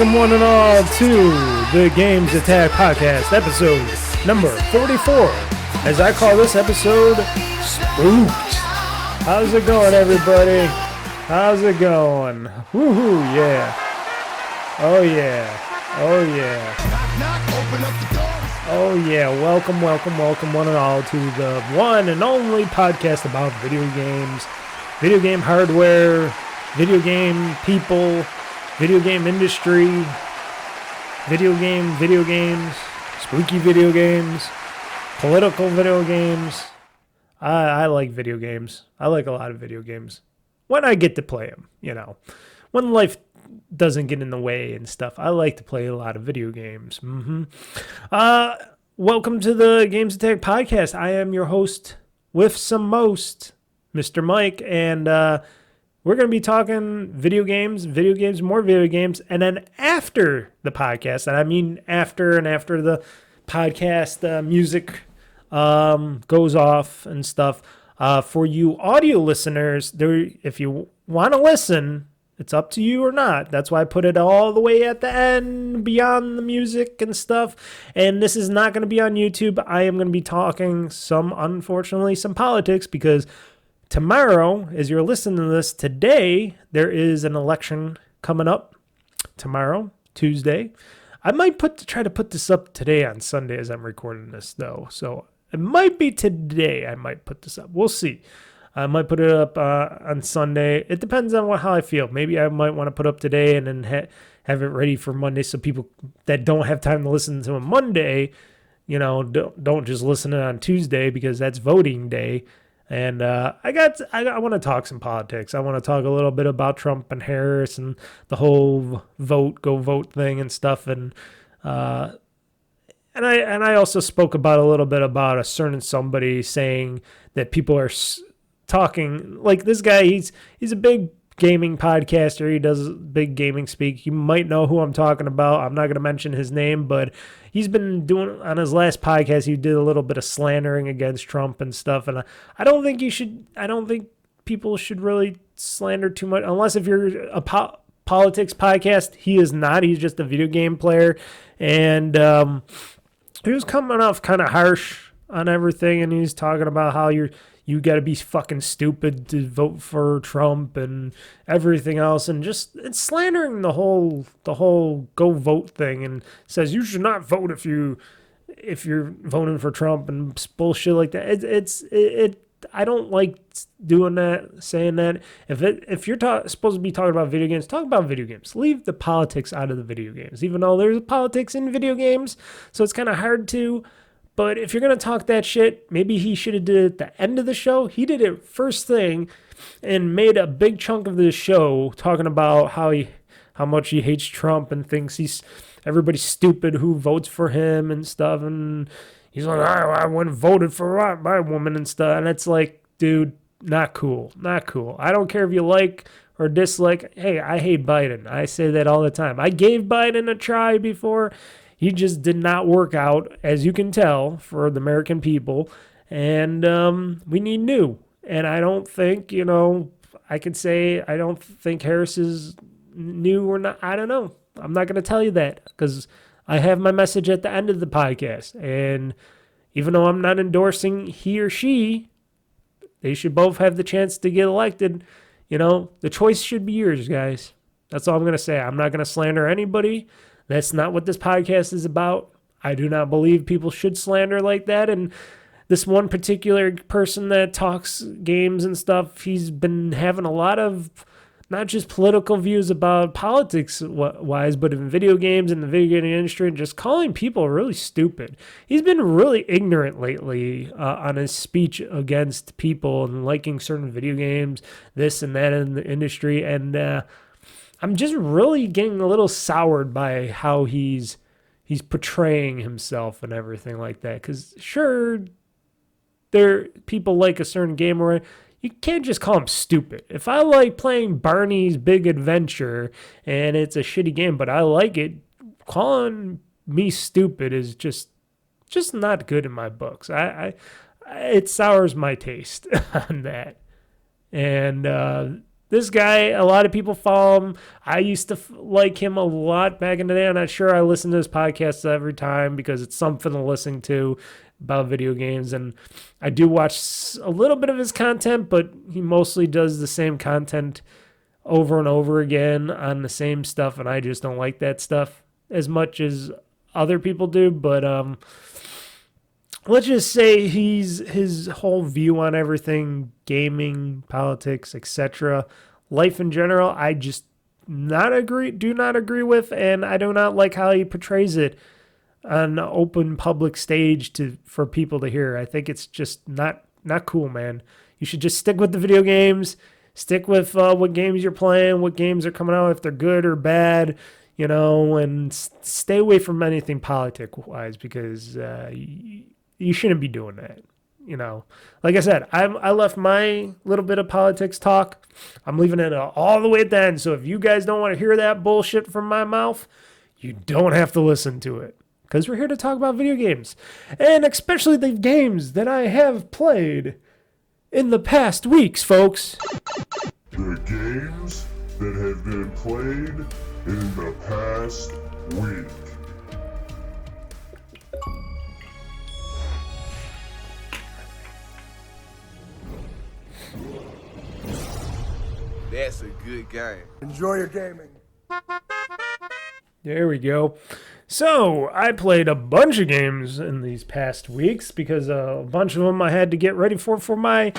Welcome one and all to the GamezAttack podcast, episode number 44. As I call this episode, Spooked. How's it going, everybody? How's it going? Woohoo, yeah. Oh, yeah. Oh, yeah. Oh, yeah. Welcome one and all to the one and only podcast about video games, video game hardware, video game people, video game industry, video games, spooky video games, political video games. I like video games. I like a lot of video games. When I get to play them, you know. When life doesn't get in the way and stuff, I like to play a lot of video games. Welcome to the GamezAttack podcast. I am your host with some most, Mr. Mike, and we're going to be talking video games, more video games, and then after the podcast, and I mean after the podcast music goes off and stuff, for you audio listeners, if you want to listen, it's up to you or not. That's why I put it all the way at the end, beyond the music and stuff, and this is not going to be on YouTube. I am going to be talking unfortunately, some politics, because tomorrow, as you're listening to this today, there is an election coming up tomorrow, Tuesday. I might try to put this up today on Sunday as I'm recording this, though. So it might be today I might put this up. We'll see. I might put it up on Sunday. It depends on how I feel. Maybe I might want to put up today and then have it ready for Monday, so people that don't have time to listen to a Monday, you know, don't just listen to it on Tuesday, because that's voting day. And I want to talk some politics. I want to talk a little bit about Trump and Harris and the whole go vote thing and stuff. And I also spoke about a little bit about a certain somebody saying that people are talking like this guy. He's a big gaming podcaster. He does big gaming speak. You might know who I'm talking about. I'm not going to mention his name, but he's been doing, on his last podcast, he did a little bit of slandering against Trump and stuff. And I don't think people should really slander too much, unless if you're a politics podcast. He is not. He's just a video game player. And he was coming off kind of harsh on everything. And he's talking about how you got to be fucking stupid to vote for Trump and everything else, and it's slandering the whole go vote thing, and says you should not vote if you're voting for Trump and bullshit like that. I don't like doing that, saying that. If you're supposed to be talking about video games, talk about video games. Leave the politics out of the video games, even though there's politics in video games, so it's kind of hard to. But if you're going to talk that shit, maybe he should have did it at the end of the show. He did it first thing and made a big chunk of the show talking about how much he hates Trump and thinks everybody's stupid who votes for him and stuff. And he's like, I wouldn't voted for my woman and stuff. And it's like, dude, not cool. Not cool. I don't care if you like or dislike. Hey, I hate Biden. I say that all the time. I gave Biden a try before. He just did not work out, as you can tell, for the American people. And we need new. And I don't think, I could say I don't think Harris is new or not. I don't know. I'm not going to tell you that, because I have my message at the end of the podcast. And even though I'm not endorsing he or she, they should both have the chance to get elected. The choice should be yours, guys. That's all I'm going to say. I'm not going to slander anybody. That's not what this podcast is about. I do not believe people should slander like that. And this one particular person that talks games and stuff, he's been having a lot of not just political views about politics wise, but in video games and the video game industry, and just calling people really stupid. He's been really ignorant lately on his speech against people and liking certain video games, this and that in the industry. And I'm just really getting a little soured by how he's portraying himself and everything like that. Because sure, people like a certain game where you can't just call him stupid. If I like playing Barney's Big Adventure and it's a shitty game, but I like it, calling me stupid is just not good in my books. It sours my taste on that. And This guy, a lot of people follow him. I used to like him a lot back in the day. I'm not sure I listen to his podcasts every time because it's something to listen to about video games. And I do watch a little bit of his content, but he mostly does the same content over and over again on the same stuff. And I just don't like that stuff as much as other people do. But let's just say his whole view on everything, gaming, politics, etc., life in general, I just do not agree with, and I do not like how he portrays it on an open public stage for people to hear. I think it's just not cool, man. You should just stick with the video games, stick with what games you're playing, what games are coming out, if they're good or bad, and stay away from anything politic-wise because you shouldn't be doing that. Like I said, I left my little bit of politics talk. I'm leaving it all the way at the end. So if you guys don't want to hear that bullshit from my mouth, you don't have to listen to it. Because we're here to talk about video games. And especially the games that I have played in the past weeks, folks. The games that have been played in the past week. That's a good game. Enjoy your gaming. There we go. So, I played a bunch of games in these past weeks because a bunch of them I had to get ready for my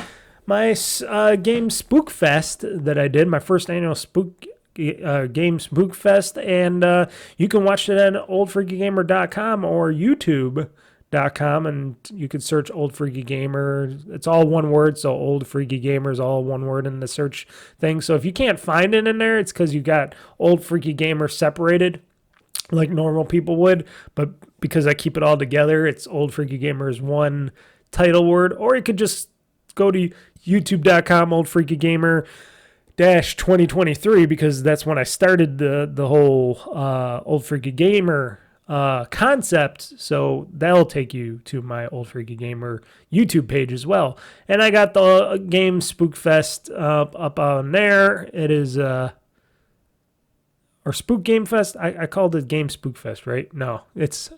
game Spook Fest that I did, my first annual game Spook Fest, and you can watch it at OldFreakyGamer.com or YouTube.com, and you can search OldFreakyGamer. It's all one word, so OldFreakyGamer is all one word in the search thing. So if you can't find it in there, it's because you got OldFreakyGamer separated like normal people would, but because I keep it all together, it's OldFreakyGamer is one title word, or you could just go to youtube.com, OldFreakyGamer 2023, because that's when I started the whole Old Freaky Gamer concept. So that'll take you to my Old Freaky Gamer YouTube page as well. And I got the game Spook Fest up on there. It is or Spook Game Fest. I called it Game Spook Fest, right? No, it's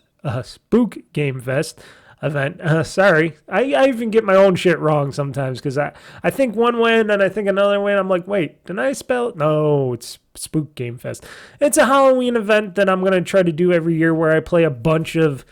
Spook Game Fest event. Sorry. I even get my own shit wrong sometimes because I think one way and then I think another way and I'm like, wait, did I spell it? No, it's Spook Game Fest. It's a Halloween event that I'm going to try to do every year where I play a bunch of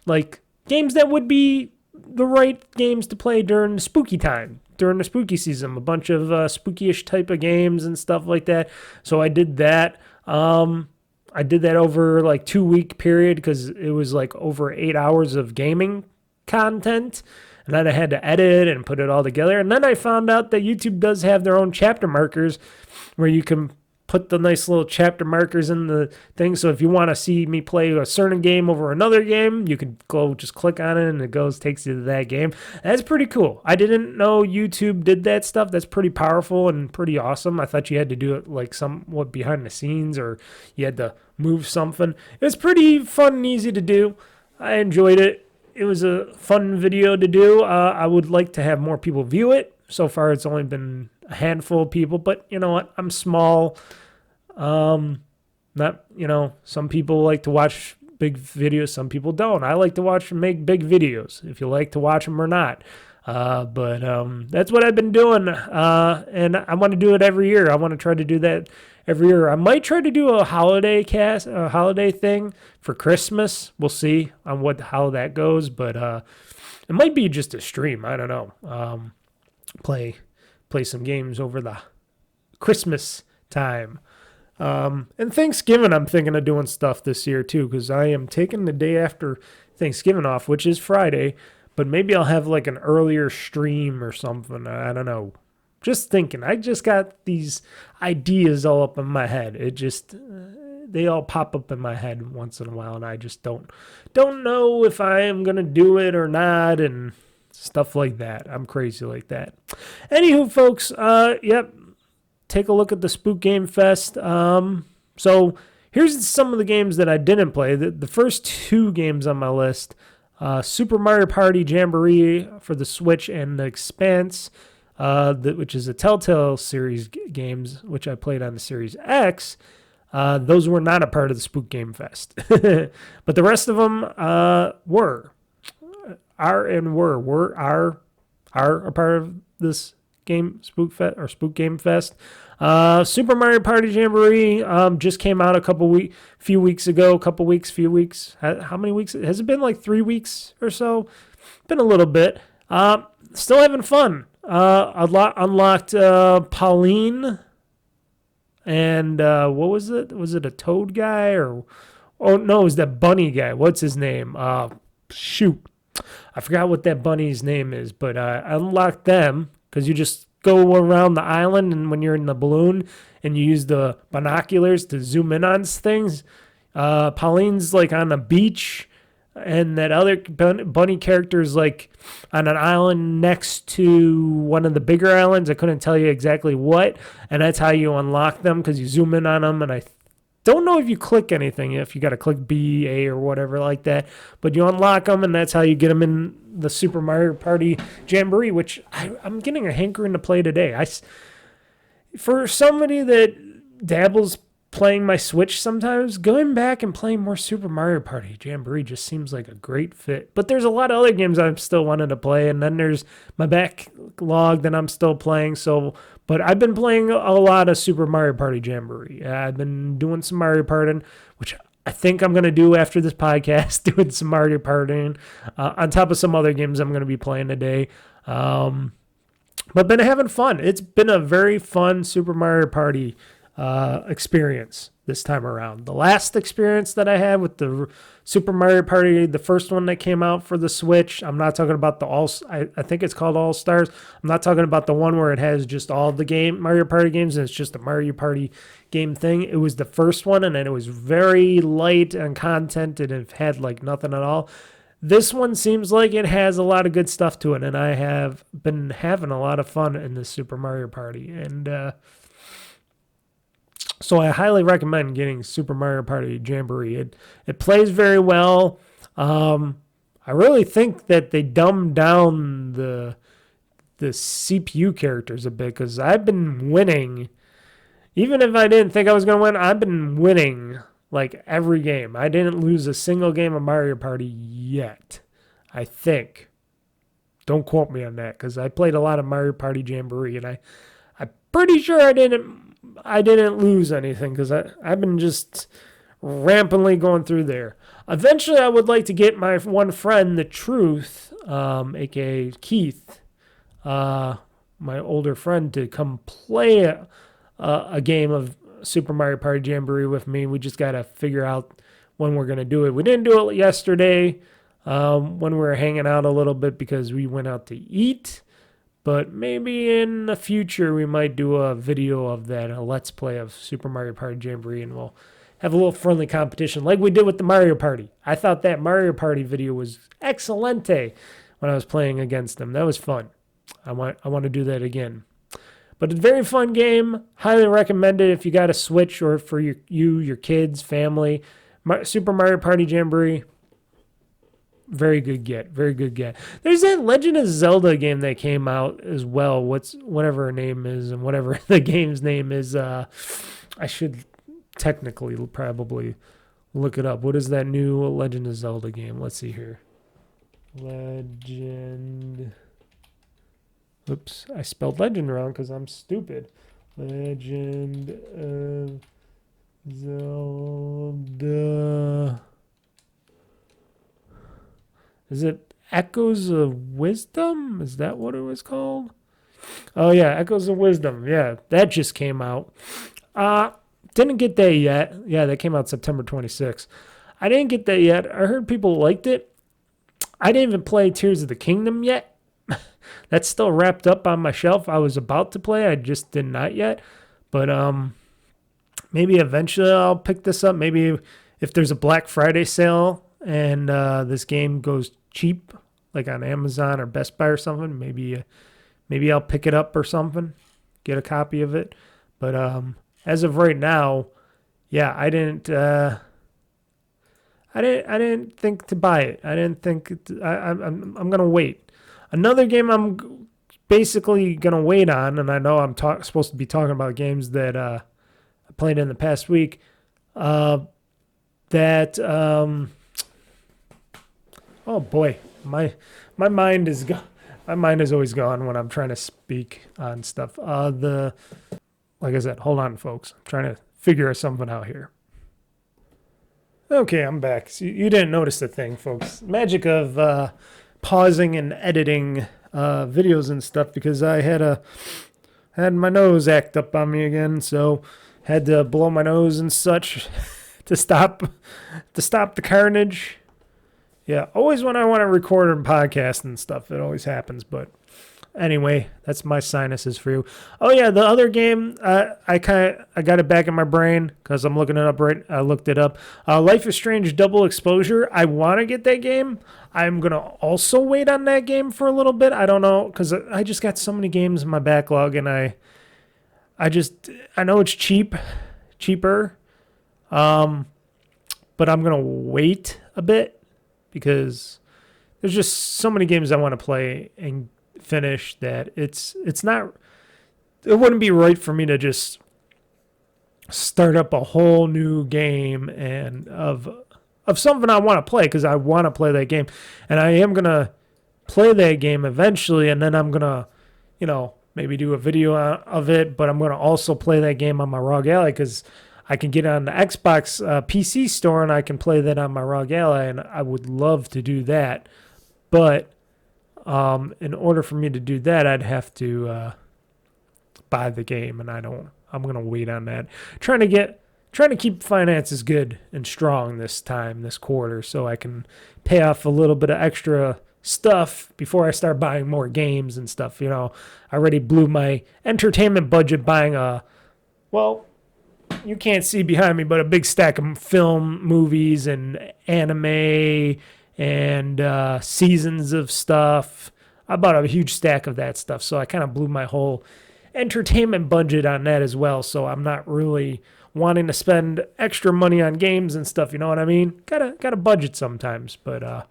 like games that would be the right games to play during the spooky time, during the spooky season, a bunch of spooky-ish type of games and stuff like that. So I did that. I did that over like 2-week period because it was like over 8 hours of gaming content, and then I had to edit and put it all together. And then I found out that YouTube does have their own chapter markers where you can put the nice little chapter markers in the thing. So if you want to see me play a certain game over another game, you can go just click on it and it takes you to that game. That's pretty cool. I didn't know YouTube did that stuff. That's pretty powerful and pretty awesome. I thought you had to do it like somewhat behind the scenes or you had to move something. It was pretty fun and easy to do. I enjoyed it. It was a fun video to do. I would like to have more people view it. So far, it's only been a handful of people, but you know what? I'm small. Some people like to watch big videos. Some people don't. I like to watch and make big videos, if you like to watch them or not. But that's what I've been doing. And I want to do it every year. I want to try to do that every year. I might try to do a holiday thing for Christmas. We'll see on how that goes, but it might be just a stream. I don't know. Play some games over the Christmas time. And Thanksgiving, I'm thinking of doing stuff this year too, because I am taking the day after Thanksgiving off, which is Friday, but maybe I'll have like an earlier stream or something. I don't know. Just thinking. I just got these ideas all up in my head. They all pop up in my head once in a while, and I just don't know if I am going to do it or not, and stuff like that. I'm crazy like that. Anywho, folks, take a look at the Spook Game Fest. So here's some of the games that I didn't play. The first 2 games on my list, Super Mario Party Jamboree for the Switch and the Expanse which is a Telltale series games, which I played on the Series X. Those were not a part of the Spook Game Fest, but the rest of them were a part of this Spook Game Fest. Super Mario Party Jamboree just came out few weeks ago. Few weeks. How many weeks? Has it been like 3 weeks or so? Been a little bit. Still having fun. Unlocked Pauline. And what was it? Was it a Toad guy or? Oh no, it was that bunny guy. What's his name? Shoot, I forgot what that bunny's name is. But I unlocked them because you just go around the island, and when you're in the balloon and you use the binoculars to zoom in on things, Pauline's like on a beach, and that other bunny character is like on an island next to one of the bigger islands. I couldn't tell you exactly what, and that's how you unlock them because you zoom in on them. And I don't know if you click anything, if you got to click B, A, or whatever like that, but you unlock them, and that's how you get them in the Super Mario Party Jamboree, which I'm getting a hankering to play today. For somebody that dabbles playing my Switch sometimes, going back and playing more Super Mario Party Jamboree just seems like a great fit. But there's a lot of other games I'm still wanting to play, and then there's my backlog that I'm still playing. But I've been playing a lot of Super Mario Party Jamboree. I've been doing some Mario Party, which I think I'm going to do after this podcast, doing some Mario Party on top of some other games I'm going to be playing today. But been having fun. It's been a very fun Super Mario Party experience this time around. The last experience that I had with the Super Mario Party, the first one that came out for the Switch, I'm not talking about I think it's called All Stars. I'm not talking about the one where it has just all the Mario Party games and it's just a Mario Party game thing. It was the first one, and it was very light on content, and it had like nothing at all. This one seems like it has a lot of good stuff to it, and I have been having a lot of fun in this Super Mario Party, and so I highly recommend getting Super Mario Party Jamboree. It plays very well. I really think that they dumbed down the CPU characters a bit, because I've been winning. Even if I didn't think I was going to win, I've been winning like every game. I didn't lose a single game of Mario Party yet, I think. Don't quote me on that, because I played a lot of Mario Party Jamboree, and I'm pretty sure I didn't lose anything, because I've been just rampantly going through there. Eventually, I would like to get my one friend, The Truth, a.k.a. Keith, my older friend, to come play a game of Super Mario Party Jamboree with me. We just got to figure out when we're going to do it. We didn't do it yesterday when we were hanging out a little bit because we went out to eat. But maybe in the future, we might do a video of that, a Let's Play of Super Mario Party Jamboree, and we'll have a little friendly competition like we did with the Mario Party. I thought that Mario Party video was excelente when I was playing against them. That was fun. I want to do that again. But it's a very fun game. Highly recommend it if you got a Switch or for your kids, family. Super Mario Party Jamboree. Very good get. Very good get. There's that Legend of Zelda game that came out as well. Whatever her name is and whatever the game's name is. I should technically probably look it up. What is that new Legend of Zelda game? Let's see here. Legend. Oops, I spelled legend wrong because I'm stupid. Legend of Zelda. Is it Echoes of Wisdom? Is that what it was called? Oh, yeah, Echoes of Wisdom. Yeah, that just came out. Didn't get that yet. Yeah, that came out September 26th. I didn't get that yet. I heard people liked it. I didn't even play Tears of the Kingdom yet. That's still wrapped up on my shelf. I was about to play. I just did not yet. But maybe eventually I'll pick this up. Maybe if there's a Black Friday sale and this game goes cheap, like on Amazon or Best Buy or something, maybe I'll pick it up or something, get a copy of it. But as of right now, yeah, I didn't think to buy it. I didn't think I'm gonna wait. Another game I'm basically going to wait on, and I know I'm supposed to be talking about games that I played in the past week, oh boy, my mind is gone. My mind is always gone when I'm trying to speak on stuff. Like I said, hold on, folks. I'm trying to figure something out here. Okay, I'm back. So you didn't notice the thing, folks. Magic of pausing and editing videos and stuff, because I had my nose act up on me again, so had to blow my nose and such to stop the carnage. Yeah, always when I want to record and podcast and stuff, it always happens. But anyway, that's my sinuses for you. Oh yeah, the other game, I got it back in my brain because I'm looking it up I looked it up. Life is Strange Double Exposure. I want to get that game. I'm gonna also wait on that game for a little bit. I don't know, because I just got so many games in my backlog, and I know it's cheaper, but I'm gonna wait a bit, because there's just so many games I want to play and finish that it wouldn't be right for me to just start up a whole new game and of something I want to play, because I want to play that game, and I am gonna play that game eventually, and then I'm gonna maybe do a video of it, but I'm gonna also play that game on my ROG Ally, because I can get on the Xbox PC store and I can play that on my ROG Ally, and I would love to do that. But in order for me to do that, I'd have to buy the game, and I'm going to wait on that. Trying to keep finances good and strong this quarter, so I can pay off a little bit of extra stuff before I start buying more games and stuff. I already blew my entertainment budget buying you can't see behind me, but a big stack of film, movies, and anime, and seasons of stuff. I bought a huge stack of that stuff, so I kind of blew my whole entertainment budget on that as well. So I'm not really wanting to spend extra money on games and stuff. You know what I mean? Gotta budget sometimes. But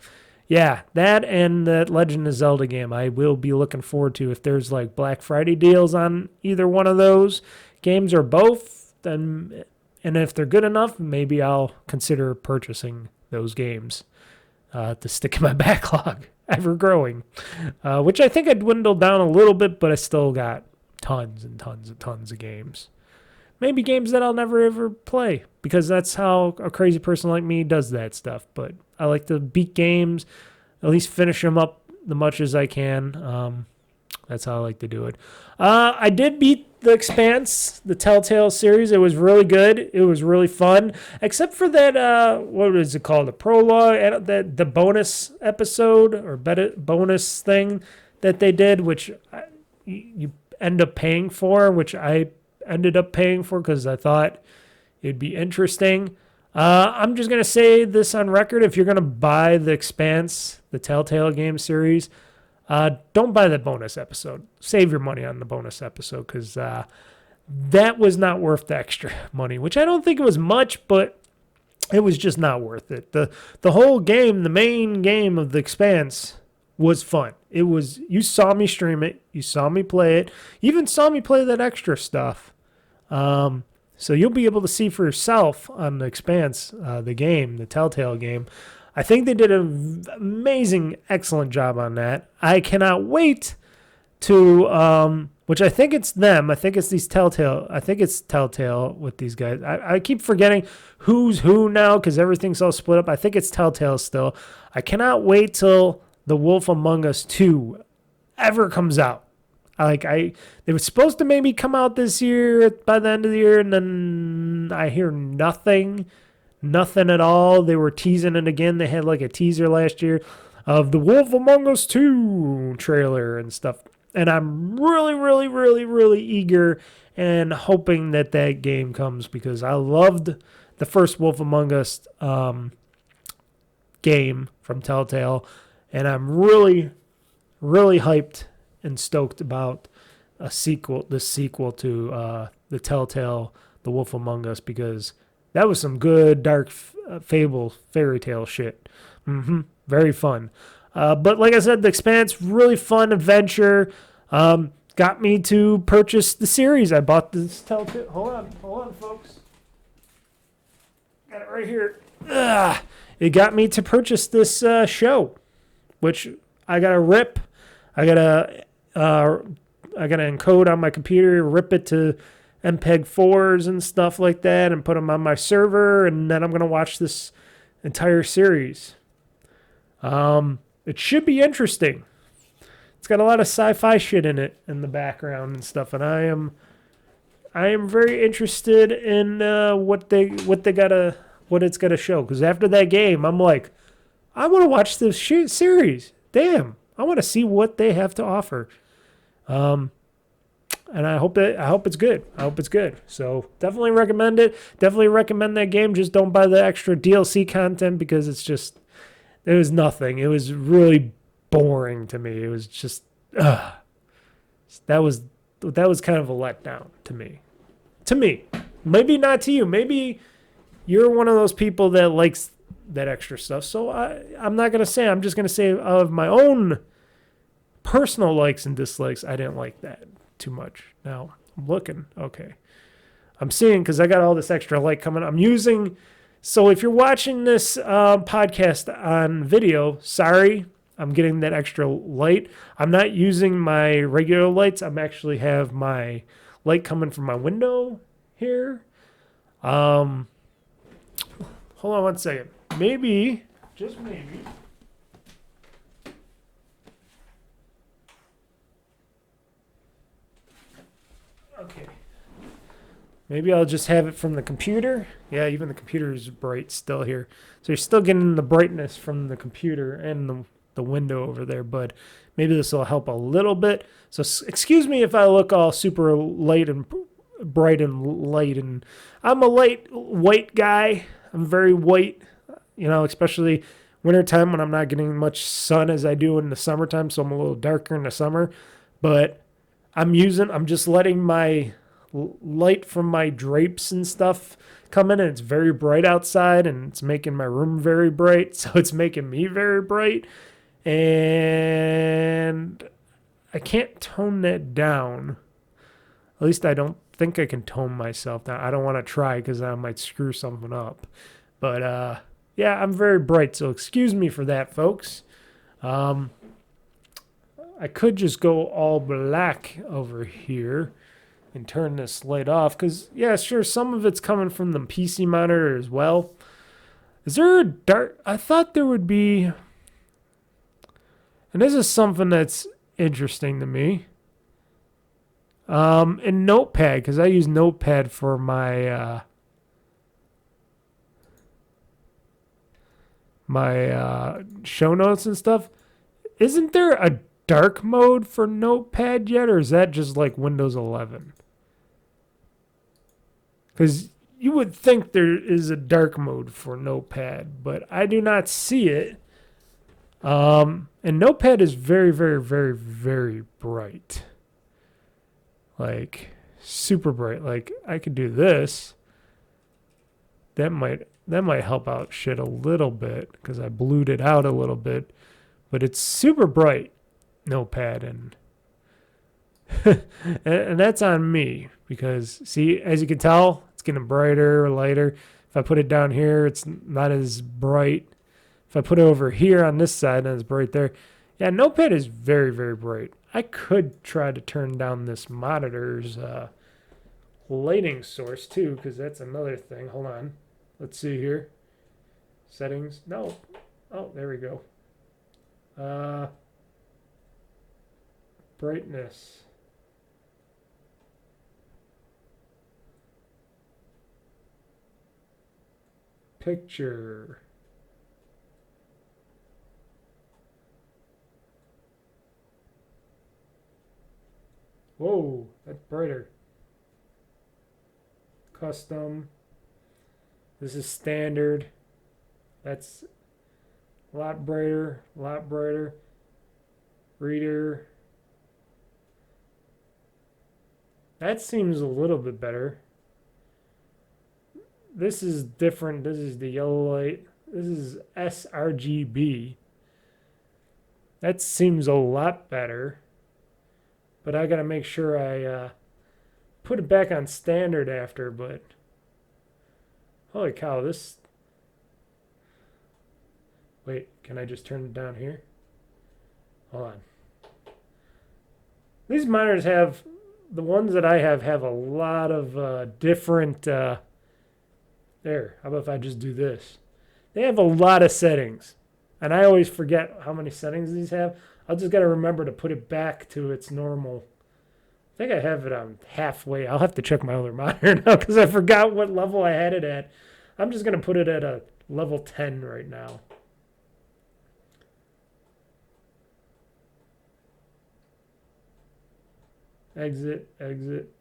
yeah, that and that Legend of Zelda game I will be looking forward to. If there's like Black Friday deals on either one of those games or both, and if they're good enough, maybe I'll consider purchasing those games to stick in my backlog, ever growing, which I think I dwindled down a little bit, but I still got tons and tons and tons of games. Maybe games that I'll never ever play, because that's how a crazy person like me does that stuff. But I like to beat games, at least finish them up the much as I can. That's how I like to do it. I did beat the Expanse, the Telltale series. It was really good. It was really fun, except for that, what is it called? The prologue, the bonus episode or bonus thing that they did, which you end up paying for, which I ended up paying for because I thought it'd be interesting. I'm just going to say this on record. If you're going to buy the Expanse, the Telltale game series, don't buy that bonus episode. Save your money on the bonus episode, because that was not worth the extra money, which I don't think it was much, but it was just not worth it. The whole game, the main game of the Expanse, was fun. It was, you saw me stream it, you saw me play it, you even saw me play that extra stuff. So you'll be able to see for yourself on the Expanse, the game, the Telltale game. I think they did an amazing, excellent job on that. I cannot wait to, which I think it's them. I think it's these Telltale. I think it's Telltale with these guys. I keep forgetting who's who now because everything's all split up. I think it's Telltale still. I cannot wait till The Wolf Among Us 2 ever comes out. They were supposed to maybe come out this year by the end of the year, and then I hear nothing at all. They were teasing it again. They had like a teaser last year of The Wolf Among Us 2 trailer and stuff. And I'm really, really, really, really eager and hoping that game comes, because I loved the first Wolf Among Us game from Telltale. And I'm really, really hyped and stoked about the sequel to the Telltale The Wolf Among Us, because that was some good dark fairy tale shit. Very fun. But like I said, The Expanse, really fun adventure. Got me to purchase the series. I bought this Telltale. Hold on, folks. Got it right here. Ugh. It got me to purchase this show, which I got to rip. I got to encode on my computer, rip it to MPEG-4s and stuff like that, and put them on my server, and then I'm going to watch this entire series. It should be interesting. It's got a lot of sci-fi shit in it in the background and stuff, and I am very interested in what it's gonna show. Because after that game, I'm like, I want to watch this series. Damn, I want to see what they have to offer. And I hope it's good. I hope it's good. So definitely recommend it. Definitely recommend that game. Just don't buy the extra DLC content because it was nothing. It was really boring to me. It was just that was kind of a letdown to me. Maybe not to you. Maybe you're one of those people that likes that extra stuff. So I'm not gonna say. I'm just gonna say of my own personal likes and dislikes, I didn't like that too much. Now I'm looking. Okay, I'm seeing because I got all this extra light coming. I'm using. So if you're watching this podcast on video, sorry, I'm getting that extra light. I'm not using my regular lights. I'm actually have my light coming from my window here. Hold on one second. Maybe, just maybe. Okay. Maybe I'll just have it from the computer. Yeah, even the computer is bright still here. So you're still getting the brightness from the computer and the window over there, but maybe this will help a little bit. So excuse me if I look all super light and bright and light. And I'm a light white guy. I'm very white, especially wintertime when I'm not getting much sun as I do in the summertime. So I'm a little darker in the summer, but I'm just letting my light from my drapes and stuff come in, and it's very bright outside, and it's making my room very bright, so it's making me very bright, and I can't tone that down. At least I don't think I can tone myself down. I don't want to try because I might screw something up, but yeah, I'm very bright, so excuse me for that, folks. I could just go all black over here and turn this light off because, yeah, sure, some of it's coming from the PC monitor as well. Is there a dark? I thought there would be, and this is something that's interesting to me. In Notepad, because I use Notepad for my show notes and stuff. Isn't there a dark mode for Notepad yet, or is that just like Windows 11? Because you would think there is a dark mode for Notepad, but I do not see it. And Notepad is very, very, very, very bright. Like, super bright. Like, I could do this. That might help out shit a little bit, because I blued it out a little bit. But it's super bright, Notepad, and and that's on me. Because, see, as you can tell, it's getting brighter or lighter. If I put it down here, it's not as bright. If I put it over here on this side, then it's bright there. Yeah, Notepad is very, very bright. I could try to turn down this monitor's lighting source, too, because that's another thing. Hold on. Let's see here. Settings. No. Oh, there we go. Brightness. Picture. Whoa, that's brighter. Custom. This is standard. That's a lot brighter, a lot brighter. Reader. That seems a little bit better. This is different. This is the yellow light. This is sRGB. That seems a lot better. but I got to make sure I put it back on standard after, but holy cow, this... Wait, can I just turn it down here? Hold on. These monitors have, the ones that I have a lot of different, there, how about if I just do this? They have a lot of settings, and I always forget how many settings these have. I'll just got to remember to put it back to its normal. I think I have it on halfway. I'll have to check my other monitor now because I forgot what level I had it at. I'm just going to put it at a level 10 right now. Exit.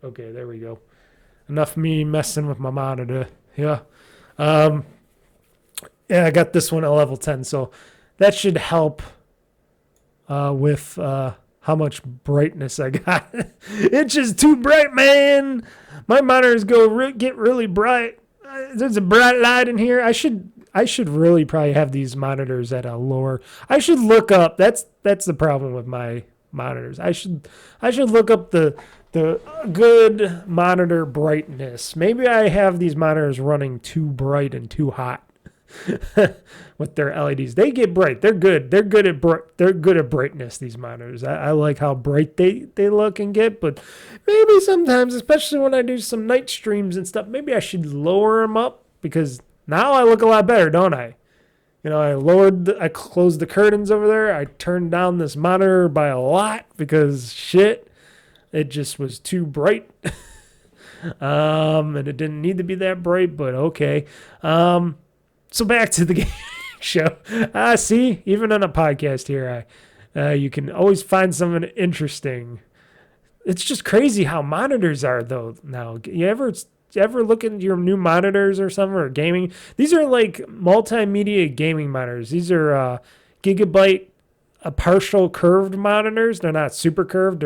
Okay, there we go. Enough me messing with my monitor. Yeah. Yeah, I got this one at level 10, so that should help with how much brightness I got. It's just too bright, man. My monitors get really bright. There's a bright light in here. I should really probably have these monitors at a lower. I should look up. That's the problem with my monitors. I should look up the good monitor brightness. Maybe I have these monitors running too bright and too hot with their LEDs. They get bright. They're good. They're good at brightness, these monitors. I like how bright they look and get, but maybe sometimes, especially when I do some night streams and stuff, maybe I should lower them up because now I look a lot better, don't I? You know, I closed the curtains over there. I turned down this monitor by a lot because shit, it just was too bright. And it didn't need to be that bright, but okay. So back to the game show. See, even on a podcast here, you can always find something interesting. It's just crazy how monitors are though now. You ever look at your new monitors or something or gaming? These are like multimedia gaming monitors. These are gigabyte, partial curved monitors. They're not super curved.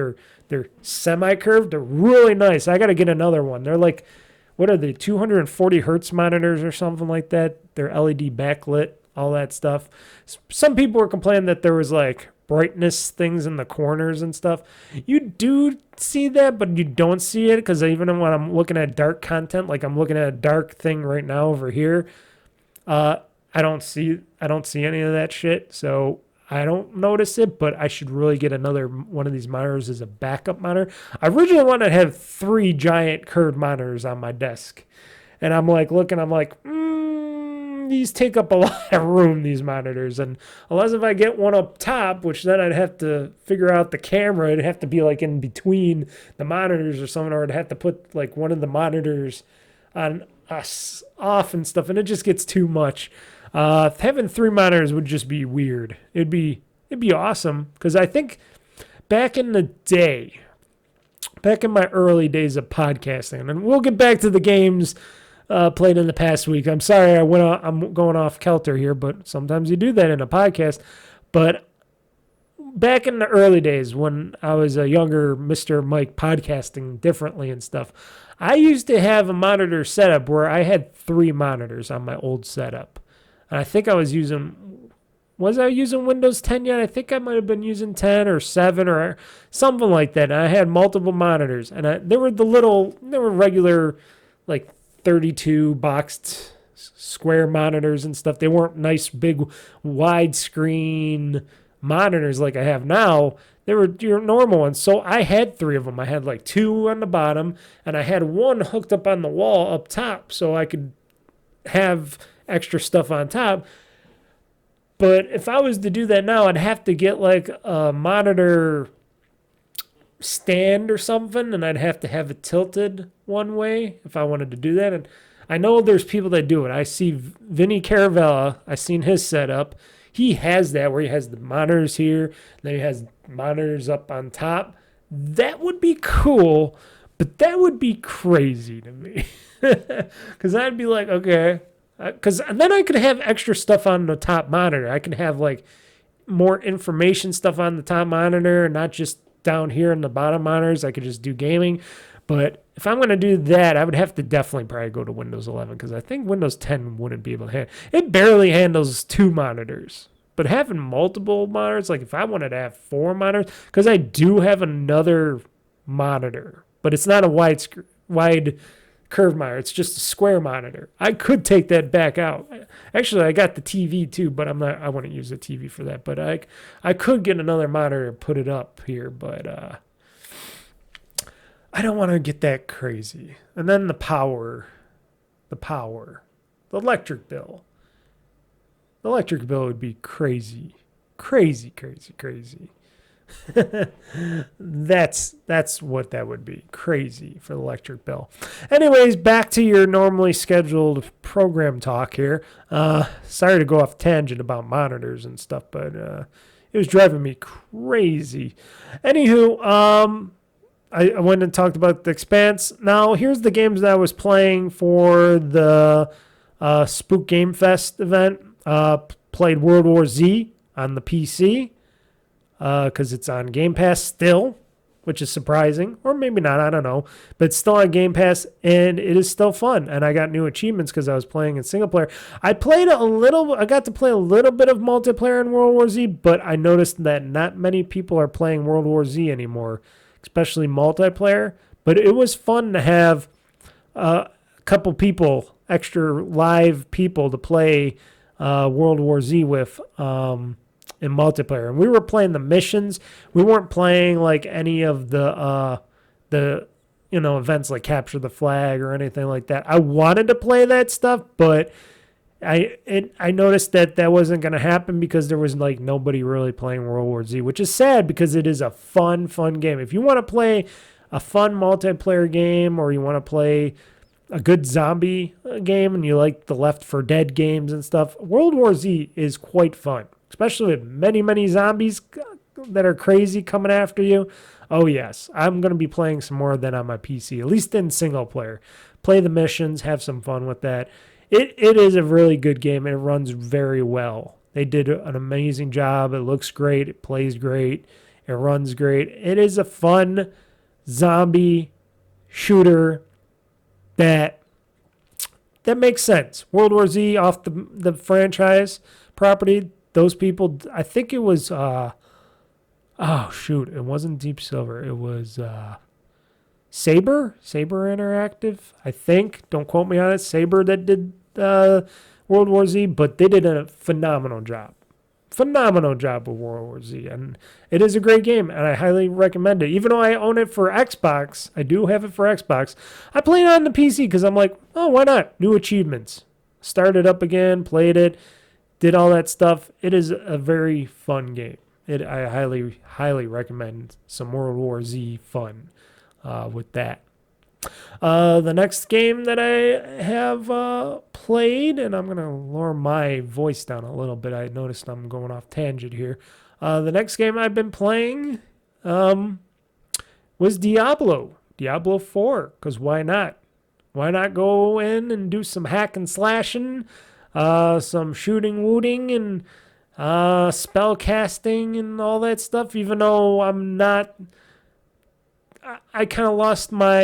They're semi-curved. They're really nice. I got to get another one. They're like, what are they, 240 hertz monitors or something like that? They're LED backlit, all that stuff. Some people were complaining that there was like brightness things in the corners and stuff. You do see that, but you don't see it because even when I'm looking at dark content, like I'm looking at a dark thing right now over here, I don't see any of that shit. So I don't notice it, but I should really get another one of these monitors as a backup monitor. I originally wanted to have 3 giant curved monitors on my desk. And I'm like looking, I'm like, these take up a lot of room, these monitors. And unless if I get one up top, which then I'd have to figure out the camera, it'd have to be like in between the monitors or something, or I'd have to put like one of the monitors on us off and stuff. And it just gets too much. Having 3 monitors would just be weird. It'd be awesome because I think back in the day, back in my early days of podcasting, and we'll get back to the games played in the past week. I'm sorry I'm going off kilter here, but sometimes you do that in a podcast. But back in the early days when I was a younger Mr. Mike podcasting differently and stuff, I used to have a monitor setup where I had 3 monitors on my old setup. And I think I was using Windows 10 yet? I think I might have been using 10 or 7 or something like that. And I had multiple monitors. And they were regular, like 32 boxed square monitors and stuff. They weren't nice, big, widescreen monitors like I have now. They were your normal ones. So I had 3 of them. I had like 2 on the bottom, and I had 1 hooked up on the wall up top so I could have extra stuff on top. But if I was to do that now, I'd have to get like a monitor stand or something, and I'd have to have it tilted one way if I wanted to do that. And I know there's people that do it. I see Vinny Caravella. I seen his setup. He has that where he has the monitors here, then he has monitors up on top. That would be cool, but that would be crazy to me. Because I'd be like, okay. Because then I could have extra stuff on the top monitor. I can have like more information stuff on the top monitor and not just down here in the bottom monitors. I could just do gaming. But if I'm going to do that, I would have to definitely probably go to Windows 11 because I think Windows 10 wouldn't be able to handle it. It barely handles 2 monitors. But having multiple monitors, like if I wanted to have 4 monitors, because I do have another monitor, but it's not a wide curved monitor. It's just a square monitor. I could take that back out. Actually, I got the TV too, but I wouldn't use the TV for that. But I could get another monitor and put it up here, but I don't want to get that crazy. And then the electric bill. The electric bill would be crazy. Crazy. That's what that would be. Crazy for the electric bill. Anyways, back to your normally scheduled program talk here. Sorry to go off tangent about monitors and stuff, but it was driving me crazy. Anywho, I went and talked about the Expanse. Now, here's the games that I was playing for the Spook Game Fest event. Played World War Z on the PC because it's on Game Pass still, which is surprising. Or maybe not, I don't know. But it's still on Game Pass, and it is still fun. And I got new achievements because I was playing in single player. I got to play a little bit of multiplayer in World War Z, but I noticed that not many people are playing World War Z anymore, especially multiplayer. But it was fun to have a couple people, extra live people to play World War Z with in multiplayer. And we were playing the missions. We weren't playing like any of the events like Capture the Flag or anything like that. I wanted to play that stuff, but I noticed that wasn't going to happen because there was like nobody really playing World War Z, which is sad because it is a fun game. If you want to play a fun multiplayer game, or you want to play a good zombie game and you like the Left 4 Dead games and stuff, World War Z is quite fun, especially with many zombies that are crazy coming after you. Oh yes, I'm going to be playing some more of that on my PC, at least in single player. Play the missions, have some fun with that. It is a really good game, and it runs very well. They did an amazing job. It looks great. It plays great. It runs great. It is a fun zombie shooter that makes sense. World War Z off the franchise property. Those people, I think it was, it wasn't Deep Silver. It was Saber Interactive, I think. Don't quote me on it. Saber that did World War Z, but they did a phenomenal job. Phenomenal job with World War Z, and it is a great game, and I highly recommend it. Even though I own it for Xbox, I do have it for Xbox, I play it on the PC because I'm like, oh, why not? New achievements. Started up again, played it, did all that stuff. It is a very fun game. I highly recommend some World War Z fun with that. The next game that I have played, and I'm going to lower my voice down a little bit. I noticed I'm going off tangent here. The next game I've been playing was Diablo 4, because why not? Why not go in and do some hack and slashing, some shooting, wooting, and spell casting and all that stuff, even though I kind of lost my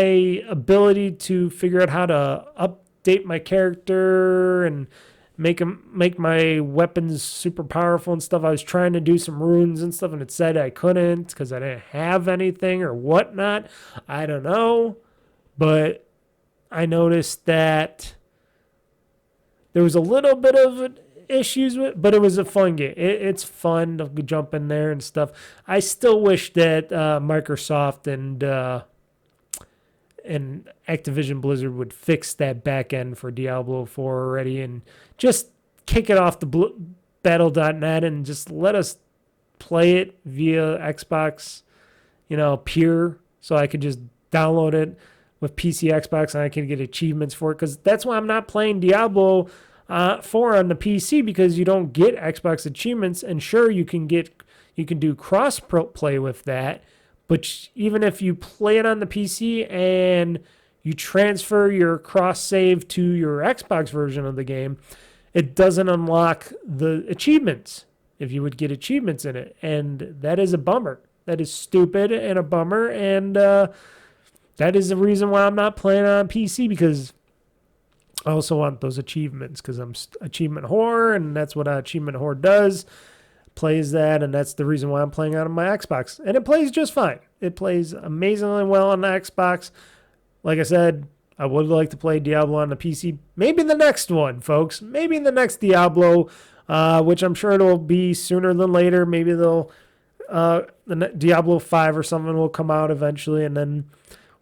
ability to figure out how to update my character and make my weapons super powerful and stuff. I was trying to do some runes and stuff, and it said I couldn't because I didn't have anything or whatnot. I don't know. But I noticed that there was a little bit of issues with, but it was a fun game. It's fun to jump in there and stuff. I still wish that Microsoft and Activision Blizzard would fix that back end for Diablo 4 already and just kick it off the battle.net and just let us play it via Xbox, pure, so I could just download it with PC, Xbox, and I can get achievements for it, because that's why I'm not playing Diablo 4 on the PC, because you don't get Xbox achievements. And sure, you can do cross play with that, but even if you play it on the PC and you transfer your cross save to your Xbox version of the game, it doesn't unlock the achievements if you would get achievements in it, and that is a bummer. That is stupid and a bummer, and that is the reason why I'm not playing on PC, because I also want those achievements, because I'm achievement whore, and that's what Achievement Whore does. plays that, and that's the reason why I'm playing on my Xbox. And it plays just fine. It plays amazingly well on the Xbox. Like I said, I would like to play Diablo on the PC. Maybe the next one, folks. Maybe the next Diablo, which I'm sure it'll be sooner than later. Maybe the Diablo 5 or something will come out eventually, and then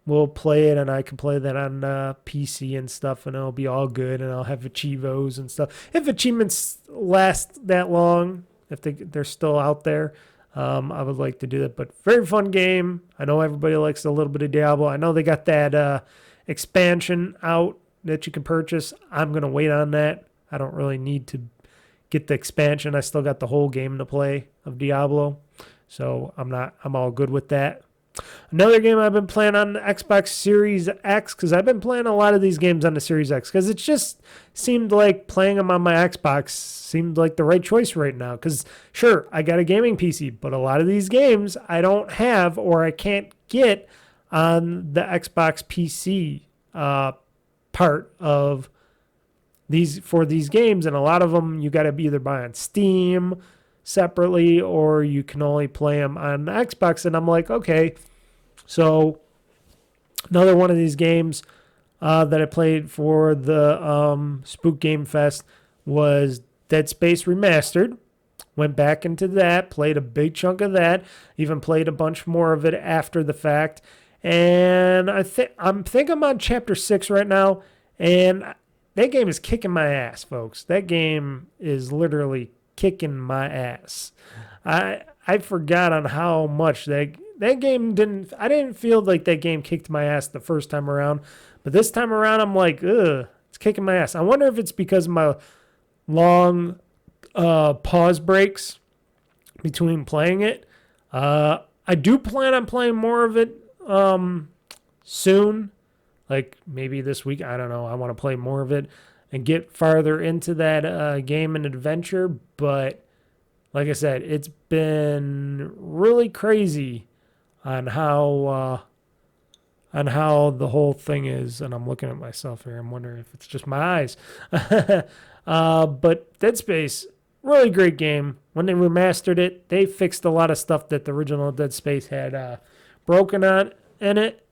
we'll play it, and I can play that on PC and stuff, and it'll be all good, and I'll have achievos and stuff. If achievements last that long, if they're still out there, I would like to do that. But very fun game. I know everybody likes a little bit of Diablo. I know they got that expansion out that you can purchase. I'm going to wait on that. I don't really need to get the expansion. I still got the whole game to play of Diablo. So I'm all good with that. Another game I've been playing on the Xbox Series X, because I've been playing a lot of these games on the Series X, because it just seemed like playing them on my Xbox seemed like the right choice right now. Because sure, I got a gaming PC, but a lot of these games I don't have or I can't get on the Xbox PC part of these for these games, and a lot of them you got to either buy on Steam separately, or you can only play them on the Xbox. And I'm like, okay, so another one of these games that I played for the Spook Game Fest was Dead Space Remastered. Went back into that, played a big chunk of that, even played a bunch more of it after the fact. And I think I'm on chapter 6 right now, and that game is kicking my ass, folks. That game is literally kicking my ass. I forgot on how much that game I didn't feel like that game kicked my ass the first time around, but this time around I'm like, ugh, it's kicking my ass. I wonder if it's because of my long pause breaks between playing it. I do plan on playing more of it soon, like maybe this week. I don't know. I want to play more of it and get farther into that game and adventure. But like I said, it's been really crazy on how the whole thing is. And I'm looking at myself here. I'm wondering if it's just my eyes. But Dead Space, really great game. When they remastered it, they fixed a lot of stuff that the original Dead Space had broken on in it,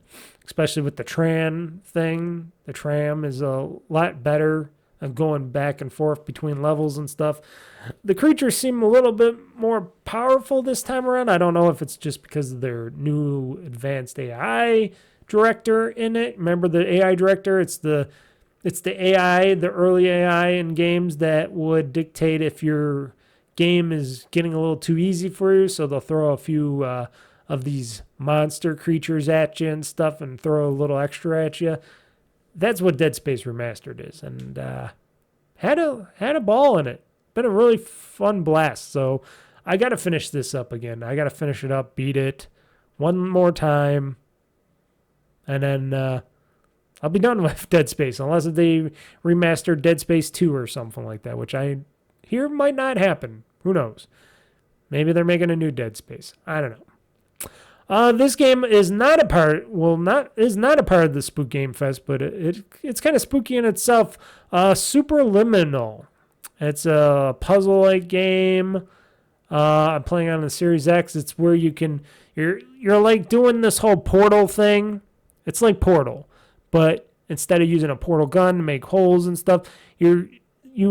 especially with the tram thing. The tram is a lot better of going back and forth between levels and stuff. The creatures seem a little bit more powerful this time around. I don't know if it's just because of their new advanced AI director in it. Remember the AI director? It's the AI, the early AI in games that would dictate if your game is getting a little too easy for you. So they'll throw a few of these monster creatures at you and stuff and throw a little extra at you. That's what Dead Space Remastered is. And had a ball in it. Been a really fun blast. So I got to finish this up again. I got to finish it up, beat it one more time. And then I'll be done with Dead Space, unless they remaster Dead Space 2 or something like that, which I hear might not happen. Who knows? Maybe they're making a new Dead Space. I don't know. This game is not a part of the Spook Game Fest, but it's kind of spooky in itself. Superliminal. It's a puzzle-like game. I'm playing on the Series X. It's where you're like doing this whole Portal thing. It's like Portal, but instead of using a portal gun to make holes and stuff, you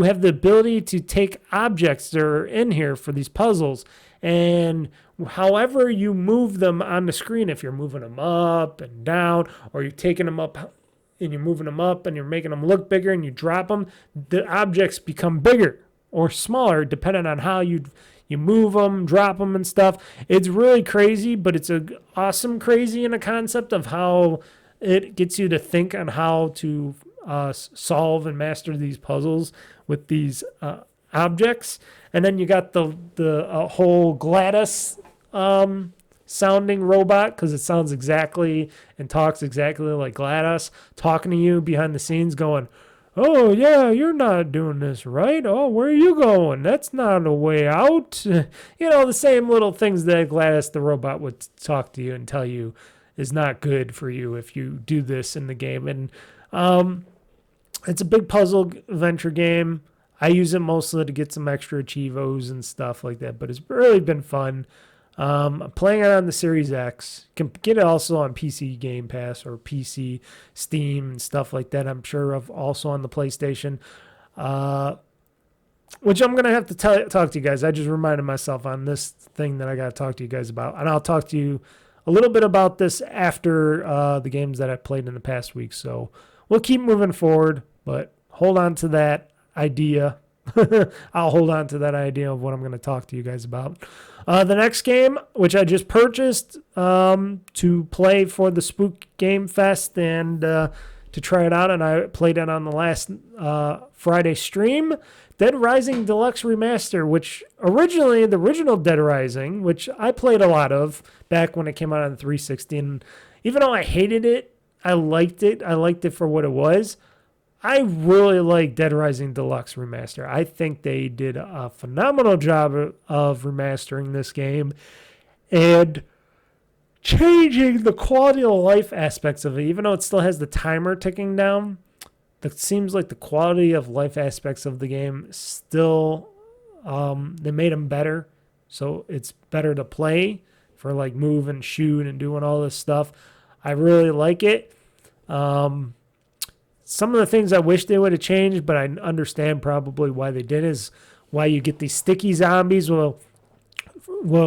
have the ability to take objects that are in here for these puzzles, and however you move them on the screen, if you're moving them up and down, or you're taking them up and you're moving them up and you're making them look bigger and you drop them, the objects become bigger or smaller depending on how you move them, drop them and stuff. It's really crazy, but it's a awesome crazy in a concept of how it gets you to think on how to solve and master these puzzles with these objects. And then you got the whole GLaDOS sounding robot, because it sounds exactly and talks exactly like GLaDOS, talking to you behind the scenes going, "Oh, yeah, you're not doing this right. Oh, where are you going? That's not a way out." The same little things that GLaDOS, the robot, would talk to you and tell you is not good for you if you do this in the game. And it's a big puzzle adventure game. I use it mostly to get some extra Achievos and stuff like that, but it's really been fun. I'm playing it on the Series X. You can get it also on PC Game Pass or PC Steam and stuff like that. I'm sure of also on the PlayStation, which I'm going to have to talk to you guys. I just reminded myself on this thing that I got to talk to you guys about. And I'll talk to you a little bit about this after the games that I played in the past week. So we'll keep moving forward, but hold on to that idea. I'll hold on to that idea of what I'm going to talk to you guys about. The next game, which I just purchased to play for the Spook Game Fest and to try it out, and I played it on the last Friday stream, Dead Rising Deluxe Remaster, which originally, the original Dead Rising, which I played a lot of back when it came out on 360, and even though I hated it, I liked it. I liked it for what it was. I really like Dead Rising Deluxe Remaster. I think they did a phenomenal job of remastering this game and changing the quality of life aspects of it. Even though it still has the timer ticking down, it seems like the quality of life aspects of the game still, they made them better. So it's better to play for like move and shoot and doing all this stuff. I really like it. Some of the things I wish they would have changed, but I understand probably why they did, is why you get these sticky zombies will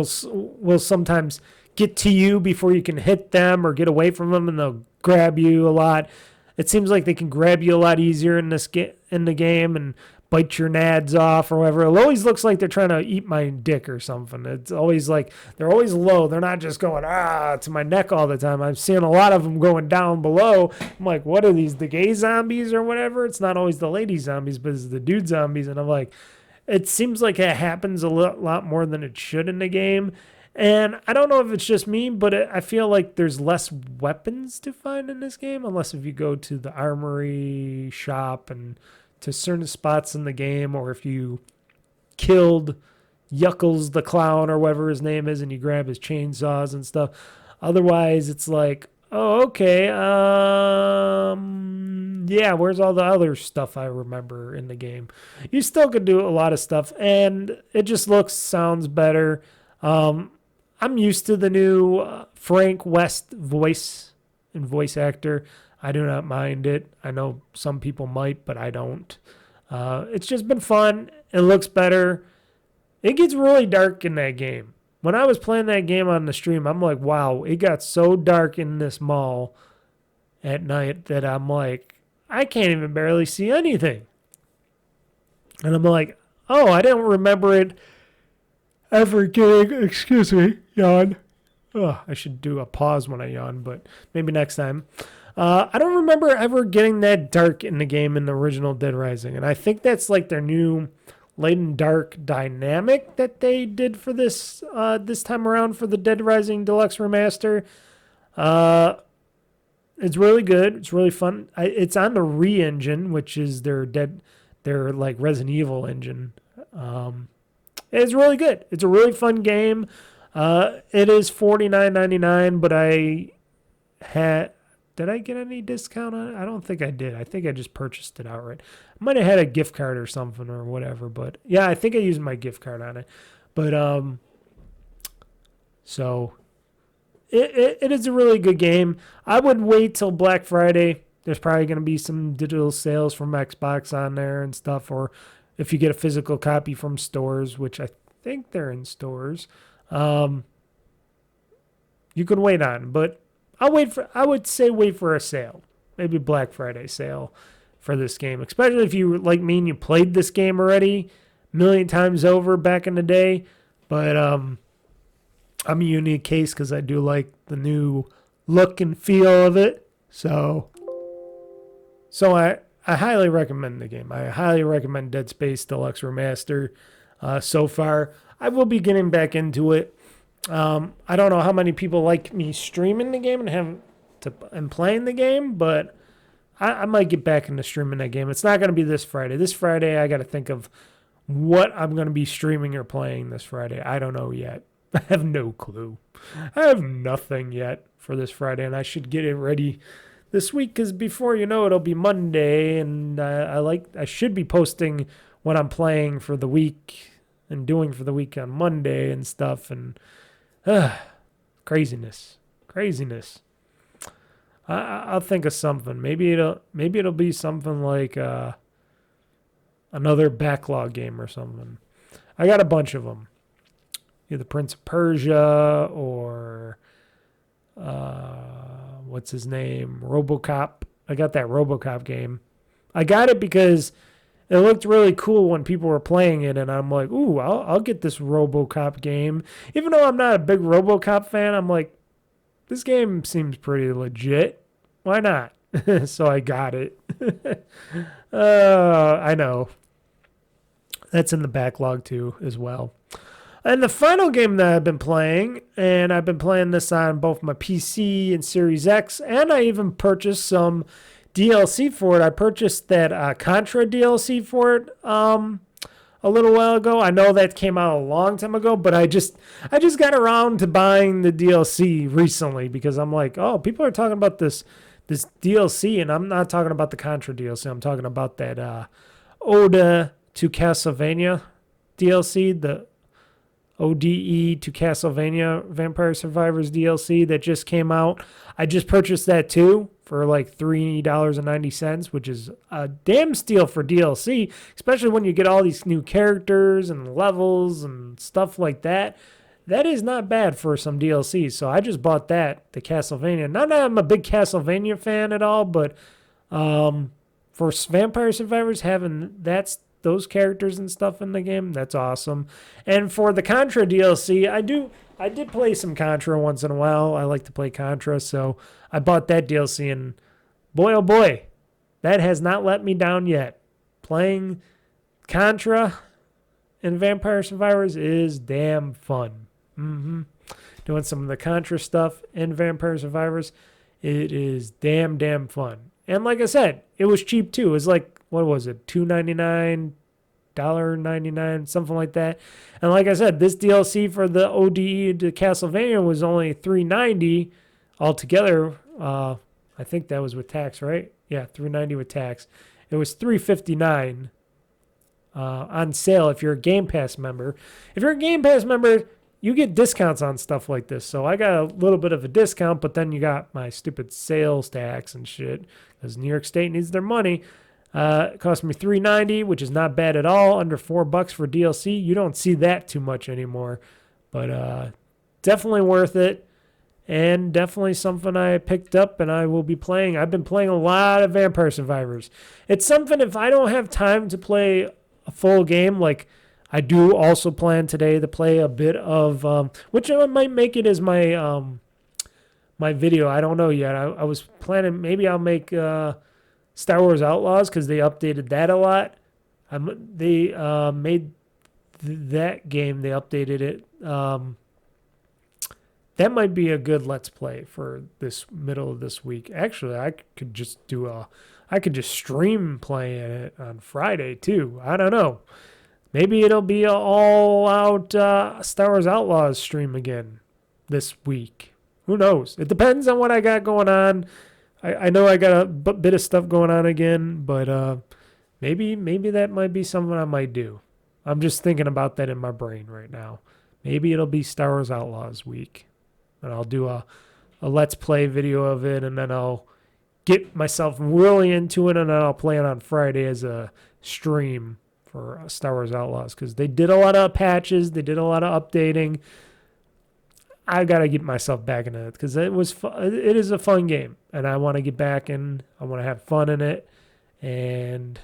sometimes get to you before you can hit them or get away from them, and they'll grab you a lot. It seems like they can grab you a lot easier in the game and bite your nads off or whatever. It always looks like they're trying to eat my dick or something. It's always like they're always low. They're not just going to my neck all the time. I'm seeing a lot of them going down below. I'm like, what are these, the gay zombies or whatever? It's not always the lady zombies, but it's the dude zombies. And I'm like, it seems like it happens a lot more than it should in the game. And I don't know if it's just me, but I feel like there's less weapons to find in this game, unless if you go to the armory shop and to certain spots in the game, or if you killed Yuckles the clown or whatever his name is and you grab his chainsaws and stuff. Otherwise, it's like, oh, okay, yeah, where's all the other stuff I remember in the game? You still could do a lot of stuff, and it just sounds better. I'm used to the new Frank West voice actor. I do not mind it. I know some people might, but I don't. It's just been fun. It looks better. It gets really dark in that game. When I was playing that game on the stream, I'm like, wow, it got so dark in this mall at night that I'm like, I can't even barely see anything. And I'm like, oh, I didn't remember it ever getting, excuse me, yawn. Oh, I should do a pause when I yawn, but maybe next time. I don't remember ever getting that dark in the game in the original Dead Rising. And I think that's like their new light and dark dynamic that they did for this this time around for the Dead Rising Deluxe Remaster. It's really good. It's really fun. It's on the Re-engine, which is their like Resident Evil engine. It's really good. It's a really fun game. It is $49.99, but did I get any discount on it? I don't think I did. I think I just purchased it outright. I might have had a gift card or something or whatever, but yeah, I think I used my gift card on it. But so it is a really good game. I would wait till Black Friday. There's probably going to be some digital sales from Xbox on there and stuff, or if you get a physical copy from stores, which I think they're in stores, you can wait on. But I would say wait for a sale, maybe Black Friday sale for this game, especially if you like me and you played this game already a million times over back in the day. But I'm a unique case because I do like the new look and feel of it. So I highly recommend the game. I highly recommend Dead Space Deluxe Remaster. So far, I will be getting back into it. I don't know how many people like me streaming the game and playing the game, but I might get back into streaming that game. It's not going to be this Friday. This Friday, I got to think of what I'm going to be streaming or playing this Friday. I don't know yet. I have no clue. I have nothing yet for this Friday, and I should get it ready this week because before you know it'll be Monday, and I should be posting what I'm playing for the week and doing for the week on Monday and stuff. And craziness. I'll think of something. Maybe it'll be something like another backlog game or something. I got a bunch of them. Either Prince of Persia or what's his name? RoboCop. I got that RoboCop game. I got it because it looked really cool when people were playing it, and I'm like, ooh, I'll get this RoboCop game. Even though I'm not a big RoboCop fan, I'm like, this game seems pretty legit. Why not? So I got it. I know. That's in the backlog too as well. And the final game that I've been playing, and I've been playing this on both my PC and SeriesX, and I even purchased some DLC for it. I purchased that Contra DLC for it a little while ago. I know that came out a long time ago, but I just got around to buying the DLC recently because I'm like, oh, people are talking about this DLC, and I'm not talking about the Contra DLC. I'm talking about that Ode to Castlevania DLC, the ODE to Castlevania Vampire Survivors DLC that just came out. I just purchased that too for like $3.90, which is a damn steal for DLC, especially when you get all these new characters and levels and stuff like that. That is not bad for some DLC. So I just bought that, the Castlevania. Not that I'm a big Castlevania fan at all, but for Vampire Survivors, having those characters and stuff in the game, that's awesome. And for the Contra DLC, I did play some Contra once in a while. I like to play Contra, so I bought that DLC, and boy, oh boy, that has not let me down yet. Playing Contra and Vampire Survivors is damn fun. Doing some of the Contra stuff in Vampire Survivors, it is damn fun. And like I said, it was cheap too. It was like, what was it, $2.99, $1.99, something like that. And like I said, this DLC for the ODE to Castlevania was only $3.90 altogether. I think that was with tax, right? Yeah, $3.90 with tax. It was $3.59 on sale if you're a Game Pass member. If you're a Game Pass member, you get discounts on stuff like this. So I got a little bit of a discount, but then you got my stupid sales tax and shit because New York State needs their money. It cost me $3.90, which is not bad at all. Under $4 for DLC. You don't see that too much anymore. But definitely worth it. And definitely something I picked up and I will be playing. I've been playing a lot of Vampire Survivors. It's something, if I don't have time to play a full game, like I do also plan today to play a bit of, which I might make it as my my video. I don't know yet. I was planning, maybe I'll make Star Wars Outlaws because they updated that a lot. They made that game. They updated it. That might be a good Let's Play for this middle of this week. Actually, I could just stream playing it on Friday too. I don't know. Maybe it'll be an all-out Star Wars Outlaws stream again this week. Who knows? It depends on what I got going on. I know I got a bit of stuff going on again, but maybe that might be something I might do. I'm just thinking about that in my brain right now. Maybe it'll be Star Wars Outlaws week, and I'll do a Let's Play video of it, and then I'll get myself really into it, and then I'll play it on Friday as a stream for Star Wars Outlaws because they did a lot of patches, they did a lot of updating. I got to get myself back into it because it is a fun game, and I want to get back in. I want to have fun in it, and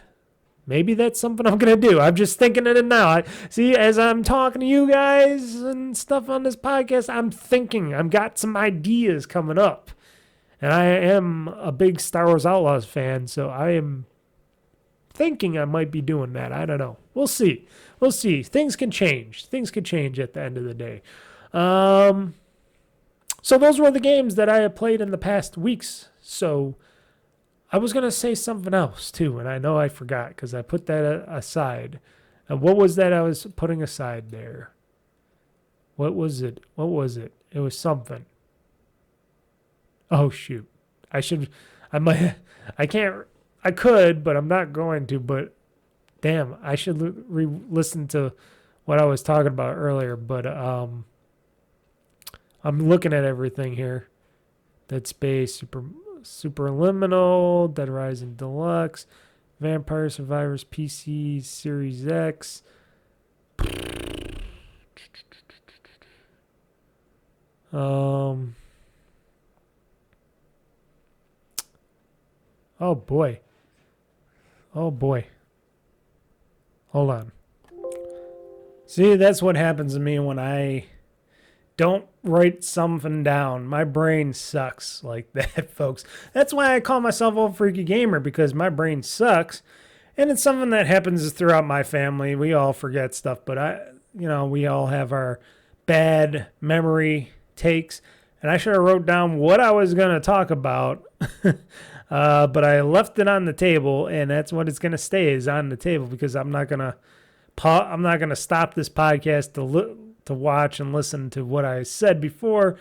maybe that's something I'm going to do. I'm just thinking of it now. See, as I'm talking to you guys and stuff on this podcast, I'm thinking. I've got some ideas coming up, and I am a big Star Wars Outlaws fan, so I am thinking I might be doing that. I don't know. We'll see. Things can change. Things could change at the end of the day. So those were the games that I have played in the past weeks. So I was going to say something else too, and I know I forgot because I put that aside. And what was that I was putting aside there? What was it? It was something. Oh, shoot. I could, but I'm not going to. But Damn, I should listen to what I was talking about earlier, but I'm looking at everything here. Dead Space, Superliminal, Dead Rising Deluxe, Vampire Survivors PC, Series X. Oh boy. Oh boy. Hold on. See, that's what happens to me when I don't write something down. My brain sucks like that, folks. That's why I call myself OldFreakyGamer, because my brain sucks. And it's something that happens throughout my family. We all forget stuff, but we all have our bad memory takes. And I should have wrote down what I was going to talk about. But I left it on the table, and that's what it's going to stay, is on the table, because I'm not going to stop this podcast to watch and listen to what I said before.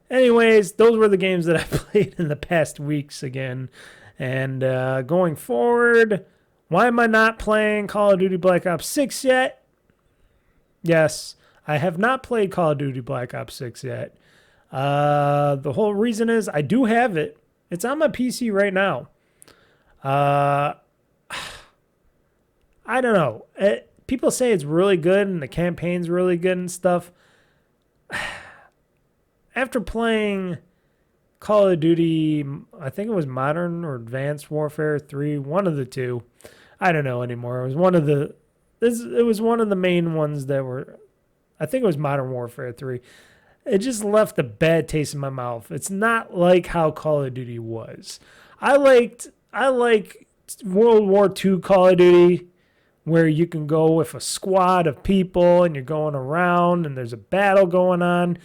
Anyways, those were the games that I played in the past weeks again. And going forward, why am I not playing Call of Duty Black Ops 6 yet? Yes, I have not played Call of Duty Black Ops 6 yet. The whole reason is I do have it. It's on my PC right now. I don't know. People say it's really good and the campaign's really good and stuff. After playing Call of Duty, I think it was Modern or Advanced Warfare 3, one of the two. I don't know anymore. It was one of the main ones that were, I think it was Modern Warfare 3. It just left a bad taste in my mouth. It's not like how Call of Duty was. I like World War II Call of Duty, where you can go with a squad of people and you're going around and there's a battle going on.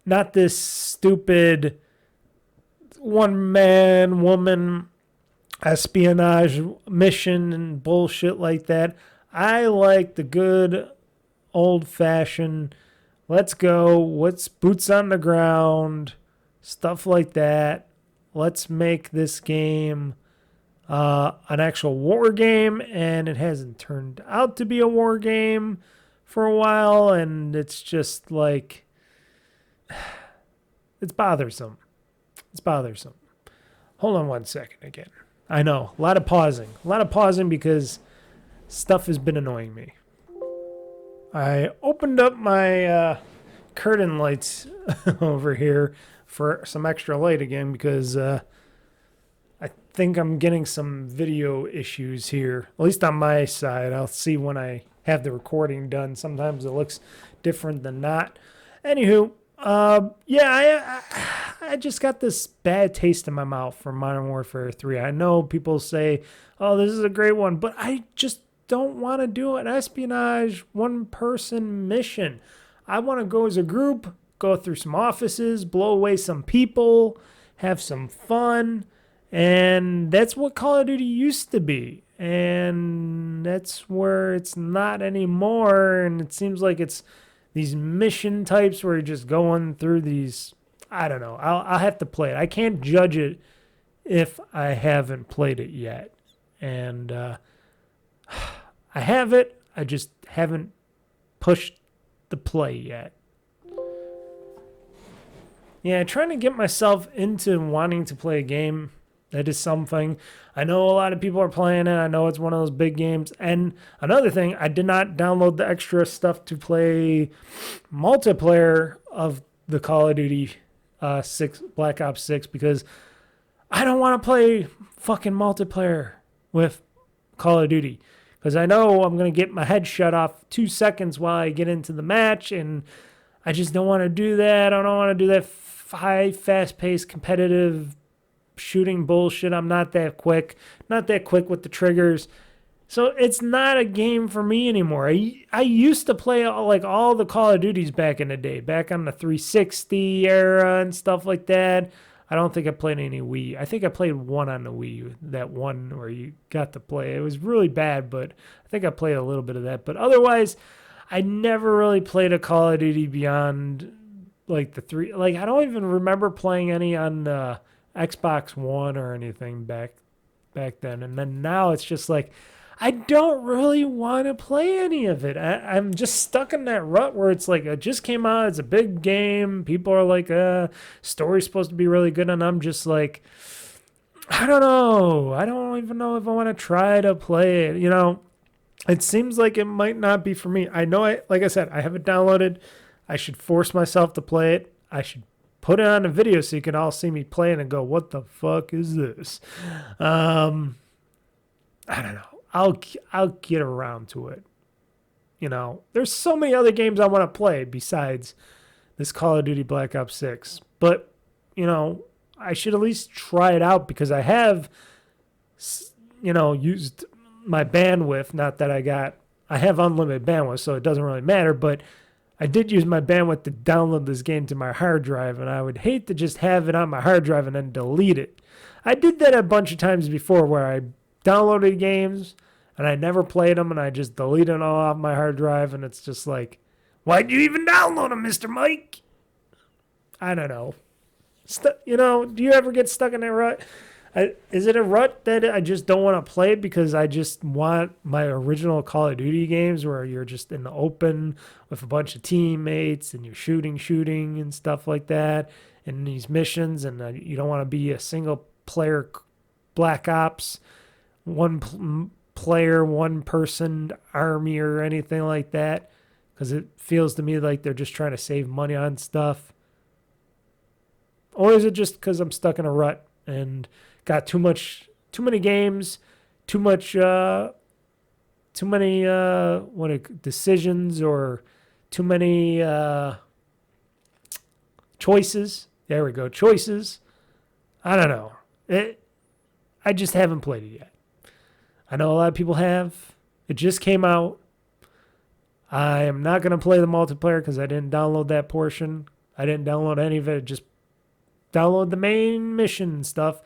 Not this stupid one-man, woman espionage mission and bullshit like that. I like the good old-fashioned, let's go, what's boots on the ground, stuff like that. Let's make this game an actual war game, and it hasn't turned out to be a war game for a while, and it's just like, it's bothersome. It's bothersome. Hold on one second again. I know, a lot of pausing because stuff has been annoying me. I opened up my curtain lights over here for some extra light again because I think I'm getting some video issues here, at least on my side. I'll see when I have the recording done. Sometimes it looks different than not. Anywho, I just got this bad taste in my mouth from Modern Warfare 3. I know people say, oh, this is a great one, but I just don't want to do an espionage one-person mission. I want to go as a group, go through some offices, blow away some people, have some fun, and that's what Call of Duty used to be. And that's where it's not anymore, and it seems like it's these mission types where you're just going through these, I don't know. I'll have to play it. I can't judge it if I haven't played it yet. And I have it. I just haven't pushed the play yet. Yeah, trying to get myself into wanting to play a game. That is something. I know a lot of people are playing it. I know it's one of those big games. And another thing, I did not download the extra stuff to play multiplayer of the Call of Duty 6, Black Ops 6, because I don't want to play fucking multiplayer with Call of Duty. Because I know I'm going to get my head shut off 2 seconds while I get into the match, and I just don't want to do that. I don't want to do that high, fast-paced, competitive shooting bullshit. I'm not that quick with the triggers. So it's not a game for me anymore. I used to play all the Call of Duties back in the day, back on the 360 era and stuff like that. I don't think I played any Wii. I think I played one on the Wii, that one where you got to play. It was really bad, but I think I played a little bit of that. But otherwise, I never really played a Call of Duty beyond like the three. Like, I don't even remember playing any on Xbox One or anything back then. And then now it's just like, I don't really want to play any of it. I'm just stuck in that rut where it's like, it just came out. It's a big game. People are like, story's supposed to be really good. And I'm just like, I don't know. I don't even know if I want to try to play it. It seems like it might not be for me. I know, like I said, I have it downloaded. I should force myself to play it. I should put it on a video so you can all see me playing and go, what the fuck is this? I don't know. I'll get around to it. There's so many other games I want to play besides this Call of Duty Black Ops 6. But, I should at least try it out because I have, used my bandwidth. Not that I have unlimited bandwidth, so it doesn't really matter. But I did use my bandwidth to download this game to my hard drive, and I would hate to just have it on my hard drive and then delete it. I did that a bunch of times before where I downloaded games and I never played them and I just deleted them all off my hard drive, and it's just like, why'd you even download them, Mr. Mike? I don't know. Do you ever get stuck in that rut? Is it a rut that I just don't want to play because I just want my original Call of Duty games where you're just in the open with a bunch of teammates and you're shooting and stuff like that and these missions, and you don't want to be a single player Black Ops, one player, one person army or anything like that, because it feels to me like they're just trying to save money on stuff? Or is it just because I'm stuck in a rut and got too many games, too many decisions, or too many choices? There we go, choices. I don't know. I just haven't played it yet. I know a lot of people have. It just came out. I am not going to play the multiplayer because I didn't download that portion. I didn't download any of it. Just download the main mission stuff.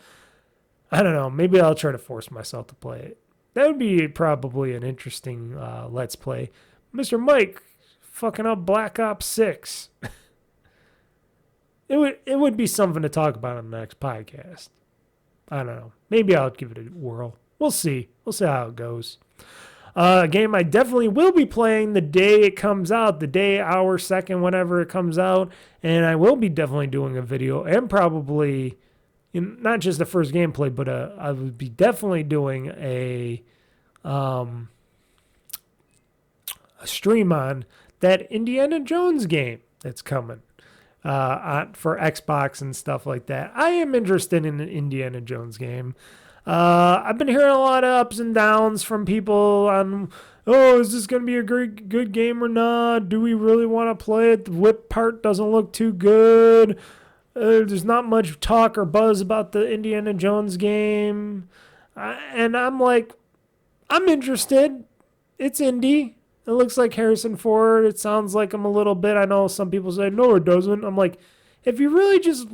I don't know. Maybe I'll try to force myself to play it. That would be probably an interesting Let's Play. Mr. Mike fucking up Black Ops 6. It would be something to talk about on the next podcast. I don't know. Maybe I'll give it a whirl. We'll see. We'll see how it goes. A game I definitely will be playing the day it comes out, the day, hour, second, whenever it comes out. And I will be definitely doing a video and probably, not just the first gameplay, but I would be definitely doing a stream on that Indiana Jones game that's coming for Xbox and stuff like that. I am interested in an Indiana Jones game. I've been hearing a lot of ups and downs from people on, is this going to be a good game or not? Do we really want to play it? The whip part doesn't look too good. There's not much talk or buzz about the Indiana Jones game. And I'm like, I'm interested. It's indie. It looks like Harrison Ford. It sounds like him a little bit. I know some people say, no, it doesn't. I'm like, if you really just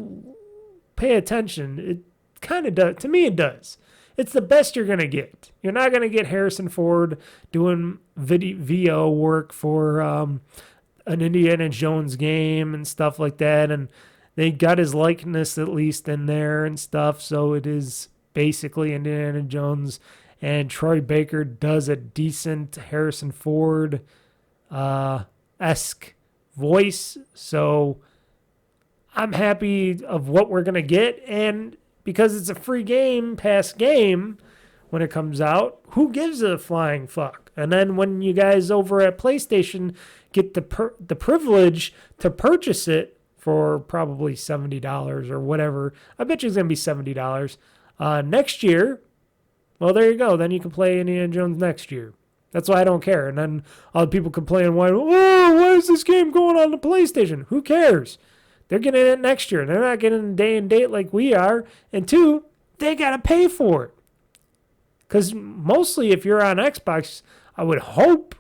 pay attention, it kind of does. To me, it does. It's the best you're going to get. You're not going to get Harrison Ford doing VO work for an Indiana Jones game and stuff like that. And they got his likeness at least in there and stuff. So it is basically Indiana Jones. And Troy Baker does a decent Harrison Ford-esque voice. So I'm happy of what we're going to get. And because it's a free game, pass game, when it comes out, who gives a flying fuck? And then when you guys over at PlayStation get the privilege to purchase it for probably $70 or whatever, I bet you it's going to be $70 next year. Well, there you go. Then you can play Indiana Jones next year. That's why I don't care. And then all the people complain, why is this game going on the PlayStation? Who cares? They're getting it next year. They're not getting a day and date like we are. And two, they got to pay for it. Because mostly if you're on Xbox, I would hope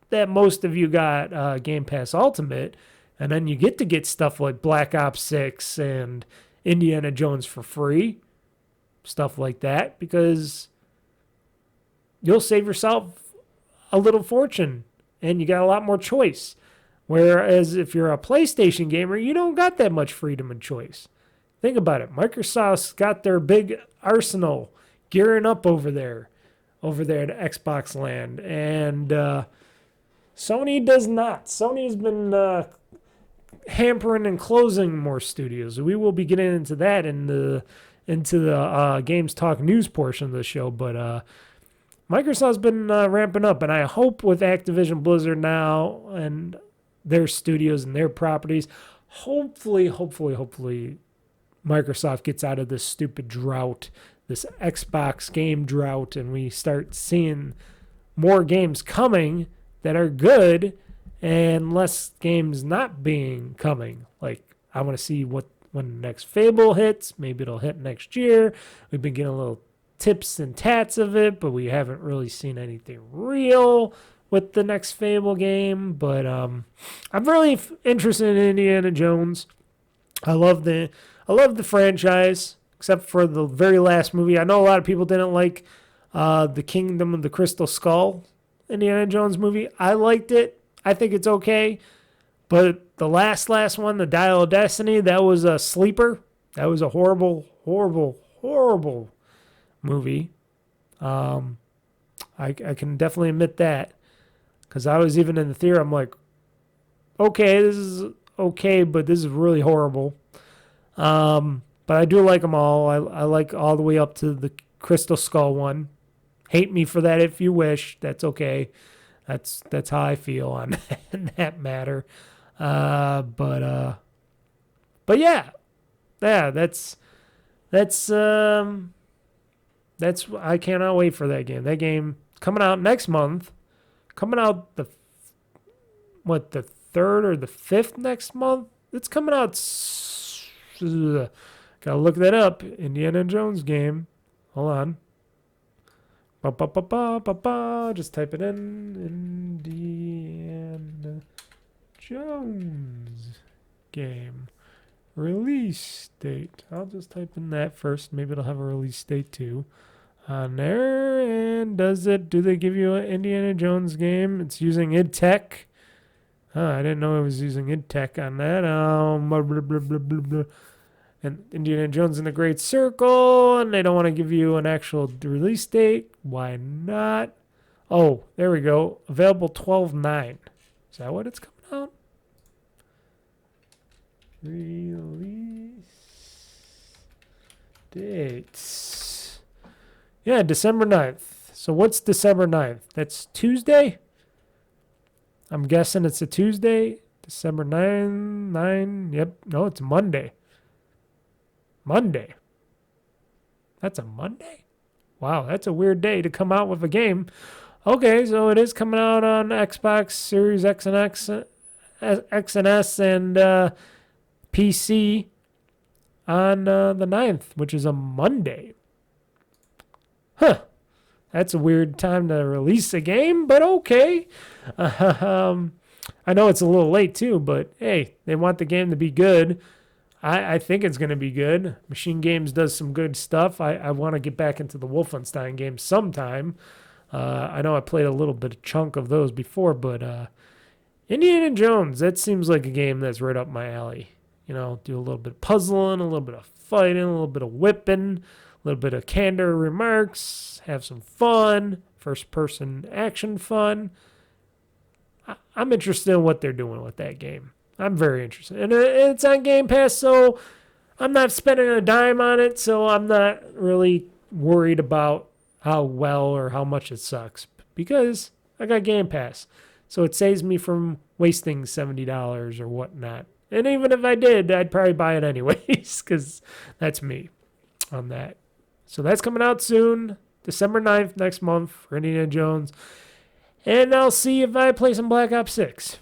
that most of you got Game Pass Ultimate. And then you get to get stuff like Black Ops 6 and Indiana Jones for free. Stuff like that. Because you'll save yourself a little fortune. And you got a lot more choice. Whereas if you're a PlayStation gamer, you don't got that much freedom and choice. Think about it. Microsoft's got their big arsenal gearing up over there. over there at Xbox Land, and Sony does not. Sony's been hampering and closing more studios. We will be getting into that into the Games Talk Newz portion of the show, but Microsoft's been ramping up, and I hope with Activision Blizzard now and their studios and their properties, hopefully Microsoft gets out of this stupid drought, this Xbox game drought, and we start seeing more games coming that are good and less games not being coming. Like, I want to see when the next Fable hits. Maybe it'll hit next year. We've been getting a little tips and tats of it, but we haven't really seen anything real with the next Fable game. But I'm really interested in Indiana Jones. I love the franchise, except for the very last movie. I know a lot of people didn't like the Kingdom of the Crystal Skull Indiana Jones movie. I liked it. I think it's okay. But the last one, the Dial of Destiny, that was a sleeper. That was a horrible movie. I can definitely admit that, because I was even in the theater. I'm like, okay, this is okay, but this is really horrible. But I do like them all. I like all the way up to the Crystal Skull one. Hate me for that if you wish. That's okay. That's how I feel on that matter. But yeah, that's I cannot wait for that game. That game coming out next month. Coming out the 3rd or the 5th next month? It's coming out. Gotta look that up. Indiana Jones game. Hold on. Just type it in. Indiana Jones game. Release date. I'll just type in that first. Maybe it'll have a release date too on there. And do they give you an Indiana Jones game? It's using id Tech. I didn't know it was using id Tech on that. Blah, blah, blah, blah, blah, blah. And Indiana Jones in the Great Circle, and they don't want to give you an actual release date. Why not? Oh, there we go. Available 12/9. Is that what it's coming out? Release dates. Yeah, December 9th. So what's December 9th? That's Tuesday? I'm guessing it's a Tuesday. December 9. Yep. No, it's Monday. Monday. That's a Monday? Wow, that's a weird day to come out with a game. Okay, so it is coming out on Xbox Series X and S and PC on the 9th, which is a Monday. Huh. That's a weird time to release a game, but okay. I know it's a little late too, but hey, they want the game to be good. I think it's going to be good. Machine Games does some good stuff. I want to get back into the Wolfenstein games sometime. I know I played a little bit of chunk of those before, but Indiana Jones, that seems like a game that's right up my alley. You know, do a little bit of puzzling, a little bit of fighting, a little bit of whipping, a little bit of candor remarks, have some fun, first-person action fun. I'm interested in what they're doing with that game. I'm very interested. And it's on Game Pass, so I'm not spending a dime on it, so I'm not really worried about how well or how much it sucks, because I got Game Pass. So it saves me from wasting $70 or whatnot. And even if I did, I'd probably buy it anyways, because that's me on that. So that's coming out soon, December 9th, next month, for Indiana Jones. And I'll see if I play some Black Ops 6.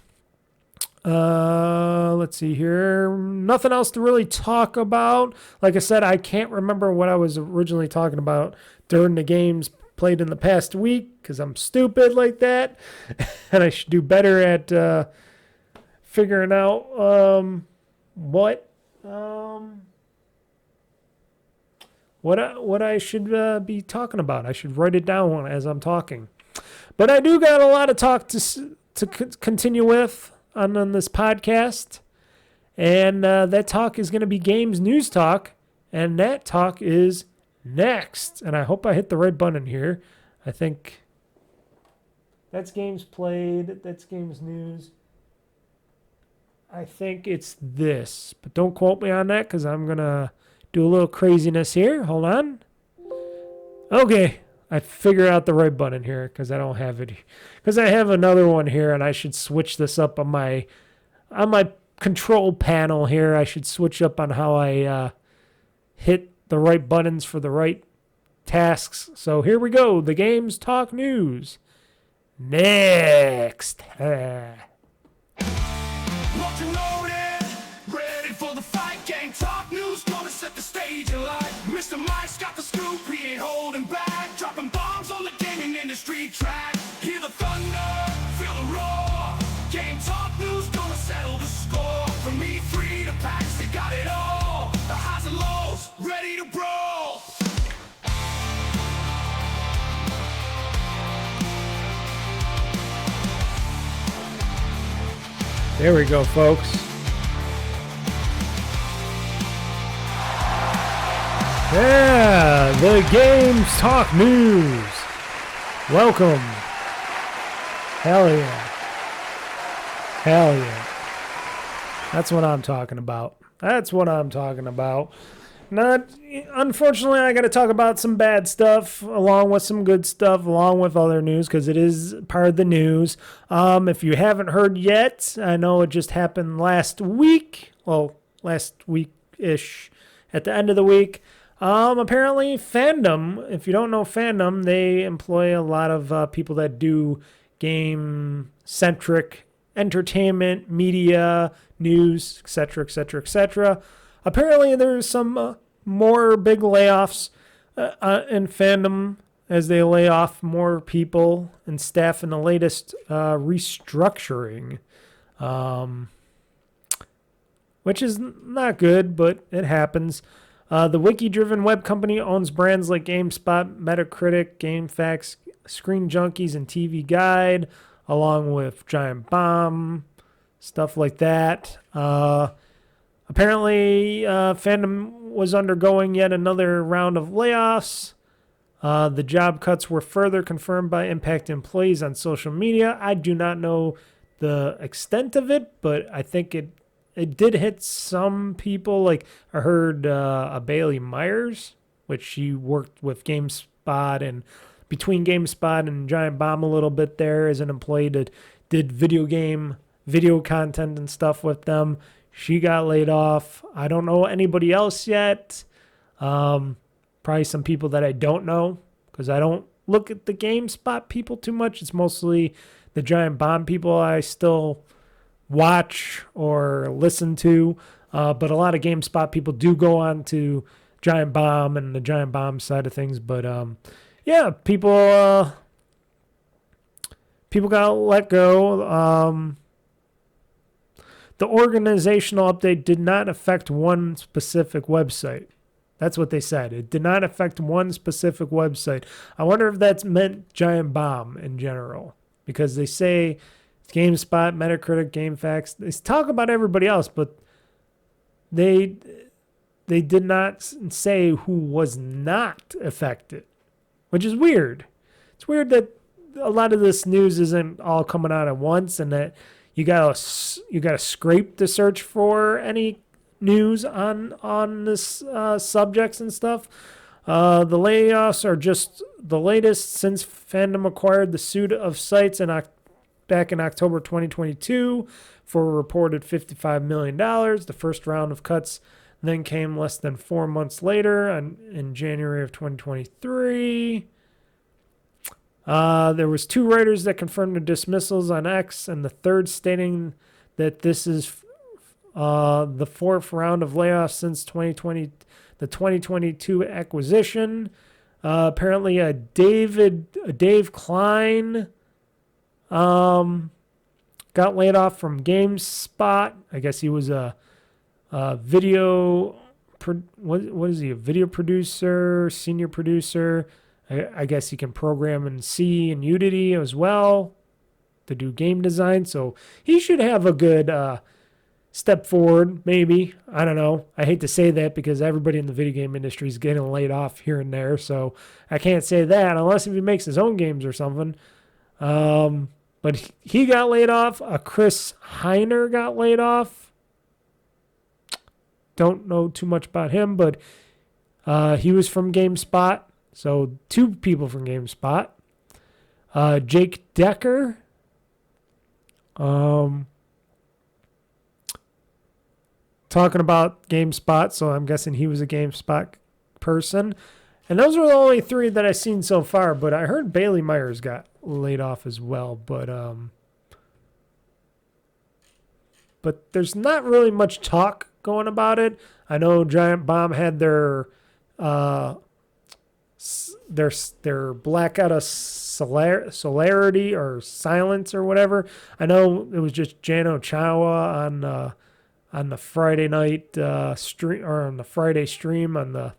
Let's see here. Nothing else to really talk about. Like I said, I can't remember what I was originally talking about during the games played in the past week, because I'm stupid like that. And I should do better at figuring out what I should be talking about. I should write it down as I'm talking. But I do got a lot of talk to continue with on this podcast. And that talk is going to be Games News Talk. And that talk is next. And I hope I hit the right button here. I think that's games played. That's games news. I think it's this, but don't quote me on that because I'm going to do a little craziness here. Hold on. Okay. I figured out the right button here because I don't have it. Because I have another one here and I should switch this up on my control panel here. I should switch up on how I hit the right buttons for the right tasks. So here we go. The Gamez Talk Newz. Next. Locked and loaded, ready for the fight. Game Talk Newz, gonna set the stage alight. Mr. Mike's got the scoop, he ain't holding back. Dropping bombs on the gaming industry track. Hear the thunder, feel the roar. Game Talk Newz, gonna settle the score. From E3 to PAX, they got it all. The highs and lows, ready to brawl. There we go, folks. Yeah, the Gamez Talk Newz. Welcome. Hell yeah. Hell yeah. That's what I'm talking about. That's what I'm talking about. Unfortunately, I got to talk about some bad stuff along with some good stuff, along with other news, because it is part of the news. If you haven't heard yet, I know it just happened last week. Well, last week-ish, at the end of the week. Apparently, Fandom, if you don't know Fandom, they employ a lot of people that do game-centric entertainment, media, news, etc., etc., etc. Apparently, there's some more big layoffs in Fandom as they lay off more people and staff in the latest restructuring, which is not good, but it happens. The wiki-driven web company owns brands like GameSpot, Metacritic, GameFAQs, Screen Junkies, and TV Guide, along with Giant Bomb, stuff like that. Apparently, Fandom was undergoing yet another round of layoffs. The job cuts were further confirmed by Impact employees on social media. I do not know the extent of it, but I think it did hit some people. Like I heard a Bailey Myers, which she worked with GameSpot and between GameSpot and Giant Bomb a little bit there as an employee that did video content and stuff with them. She got laid off. I don't know anybody else yet. Probably some people that I don't know because I don't look at the GameSpot people too much. It's mostly the Giant Bomb people I still watch or listen to. But a lot of GameSpot people do go on to Giant Bomb and the Giant Bomb side of things. But yeah, people got let go. The organizational update did not affect one specific website. That's what they said. It did not affect one specific website. I wonder if that's meant Giant Bomb in general. Because they say GameSpot, Metacritic, GameFAQs. They talk about everybody else, but they did not say who was not affected. Which is weird. It's weird that a lot of this news isn't all coming out at once and that you gotta scrape to search for any news on this subjects and stuff. The layoffs are just the latest since Fandom acquired the suite of sites back in October 2022 for a reported $55 million. The first round of cuts then came less than 4 months later in January of 2023. There was 2 writers that confirmed the dismissals on X, and the third stating that this is the 4th round of layoffs since the 2022 acquisition. Apparently, Dave Klein got laid off from GameSpot. I guess he was a video. What is he? A video producer, senior producer. I guess he can program in C and Unity as well to do game design. So he should have a good step forward, maybe. I don't know. I hate to say that because everybody in the video game industry is getting laid off here and there, so I can't say that unless if he makes his own games or something. But he got laid off. Chris Heiner got laid off. Don't know too much about him, but he was from GameSpot. So 2 people from GameSpot. Jake Decker. Talking about GameSpot, so I'm guessing he was a GameSpot person. And those were the only 3 that I've seen so far, but I heard Bailey Myers got laid off as well. But there's not really much talk going about it. I know Giant Bomb had their blackout of celerity or silence or whatever. I know it was just Jano Chawa on the Friday night stream, or on the Friday stream on the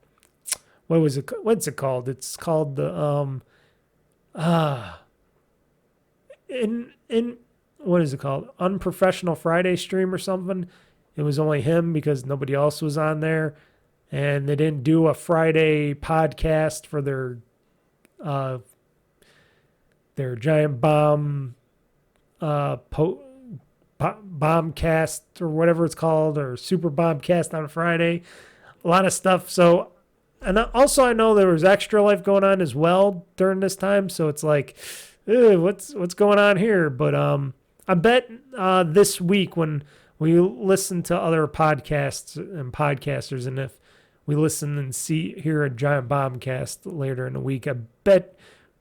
what's it called? It's called the in what is it called? Unprofessional Friday stream or something. It was only him because nobody else was on there, and they didn't do a Friday podcast for their Giant Bomb Bombcast or whatever it's called, or Super Bombcast on Friday. A lot of stuff. So, and also I know there was Extra Life going on as well during this time. So it's like, what's going on here? But I bet this week when we listen to other podcasts and podcasters, and if we listen and hear a Giant Bombcast later in the week, I bet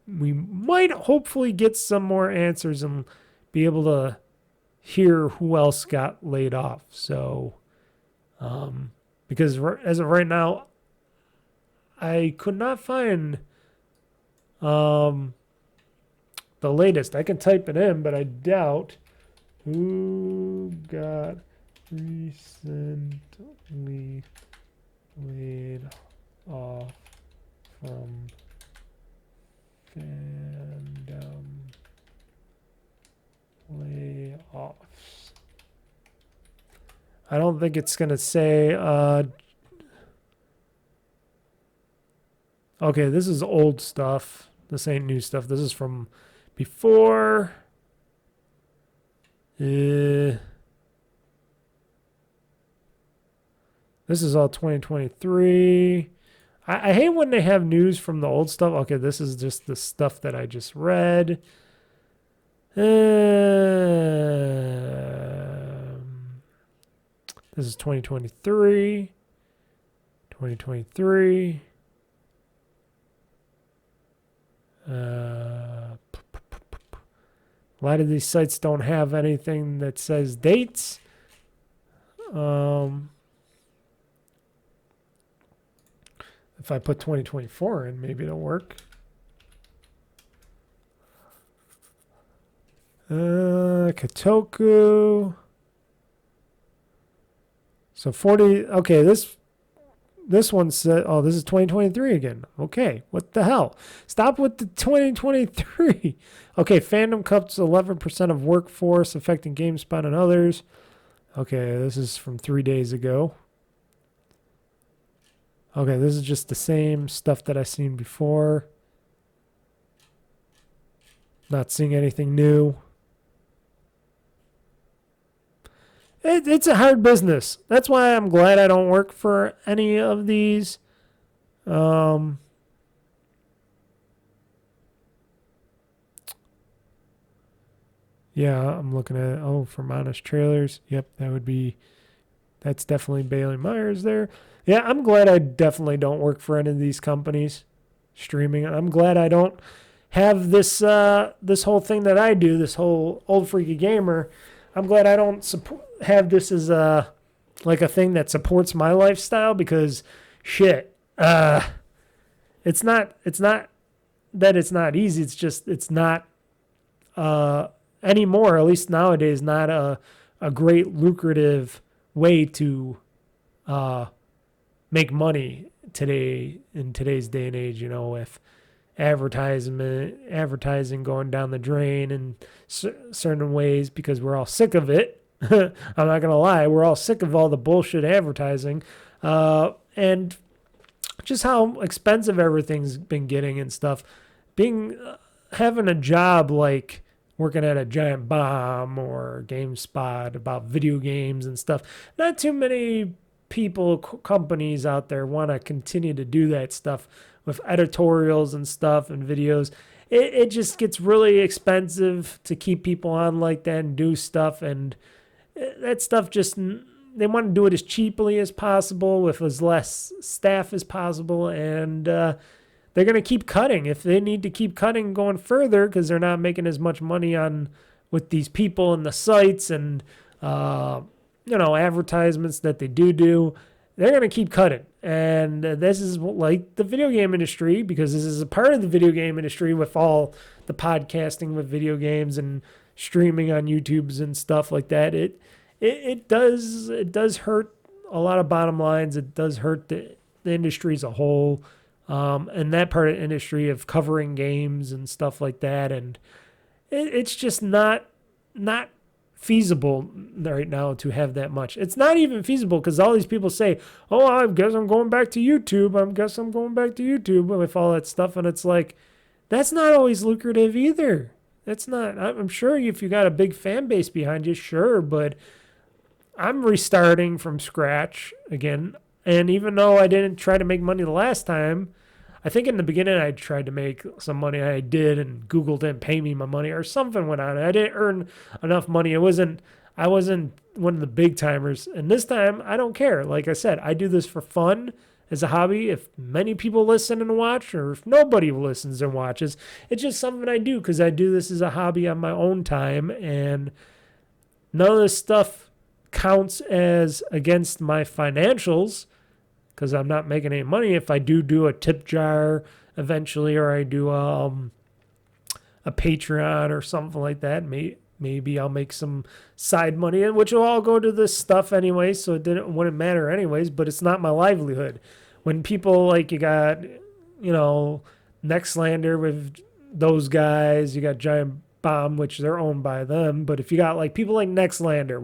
we might hopefully get some more answers and be able to hear who else got laid off. So, because as of right now, I could not find the latest. I can type it in, but I doubt who got recently laid off from fandom layoffs. I don't think it's going to say... okay, this is old stuff. This ain't new stuff. This is from before... this is all 2023. I hate when they have news from the old stuff. Okay, this is just the stuff that I just read. This is 2023. 2023. A lot of these sites don't have anything that says dates. If I put 2024 in, maybe it'll work. Kotoku. So 40. Okay, this one said, oh, this is 2023 again. Okay, what the hell? Stop with the 2023. Okay, fandom cuts 11% of workforce affecting GameSpot and others. Okay, this is from 3 days ago. Okay, this is just the same stuff that I've seen before. Not seeing anything new. It's a hard business. That's why I'm glad I don't work for any of these. Yeah, I'm looking at, from Honest Trailers. Yep, that's definitely Bailey Myers there. Yeah, I'm glad I definitely don't work for any of these companies streaming. I'm glad I don't have this whole thing that I do, this whole Old Freaky Gamer. I'm glad I don't have this as like a thing that supports my lifestyle, because shit, it's not that it's not easy. It's just it's not anymore, at least nowadays, not a great lucrative way to make money today in today's day and age. You know, if advertising going down the drain in certain ways, because we're all sick of it. I'm not going to lie. We're all sick of all the bullshit advertising. And just how expensive everything's been getting and stuff. Having a job like working at a Giant Bomb or GameSpot about video games and stuff. Not too many companies out there want to continue to do that stuff with editorials and stuff and videos. It just gets really expensive to keep people on like that and do stuff. And that stuff they want to do it as cheaply as possible with as less staff as possible. And they're going to keep cutting if they need to keep cutting going further because they're not making as much money with these people and the sites and, advertisements that they do. They're going to keep cutting. And this is like the video game industry, because this is a part of the video game industry with all the podcasting with video games and streaming on YouTubes and stuff like that. It does hurt a lot of bottom lines. It does hurt the industry as a whole. And that part of the industry of covering games and stuff like that. And it's just not feasible right now to have that much. It's not even feasible because all these people say, oh, I guess I'm going back to YouTube. With all that stuff. And it's like, that's not always lucrative either. That's not. I'm sure if you got a big fan base behind you, sure. But I'm restarting from scratch again. And even though I didn't try to make money the last time, I think in the beginning I tried to make some money. I did, and Google didn't pay me my money or something went on. I didn't earn enough money. I wasn't one of the big timers. And this time I don't care. Like I said, I do this for fun as a hobby. If many people listen and watch, or if nobody listens and watches, it's just something I do because I do this as a hobby on my own time. And none of this stuff counts as against my financials, because I'm not making any money. If I do a tip jar eventually, or I do a Patreon or something like that, maybe I'll make some side money, which will all go to this stuff anyway, so it wouldn't matter anyways, but it's not my livelihood. When people like, you got, Nextlander with those guys, you got Giant Bomb, which they're owned by them, but if you got like people like Nextlander,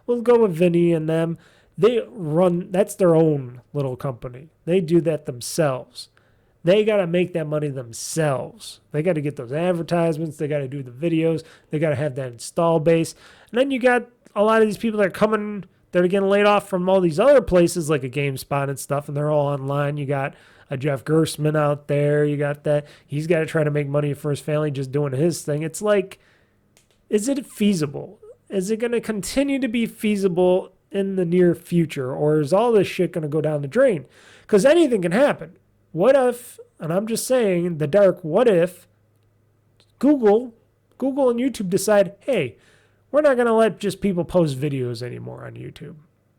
we'll go with Vinny and them. That's their own little company. They do that themselves. They got to make that money themselves. They got to get those advertisements. They got to do the videos. They got to have that install base. And then you got a lot of these people that are getting laid off from all these other places like a GameSpot and stuff, and they're all online. You got a Jeff Gerstmann out there. You got that. He's got to try to make money for his family just doing his thing. It's like, is it feasible? Is it going to continue to be feasible in the near future, or is all this shit going to go down the drain? Because anything can happen. What if, and I'm just saying, the dark what if, Google and YouTube decide, hey, we're not going to let just people post videos anymore on YouTube.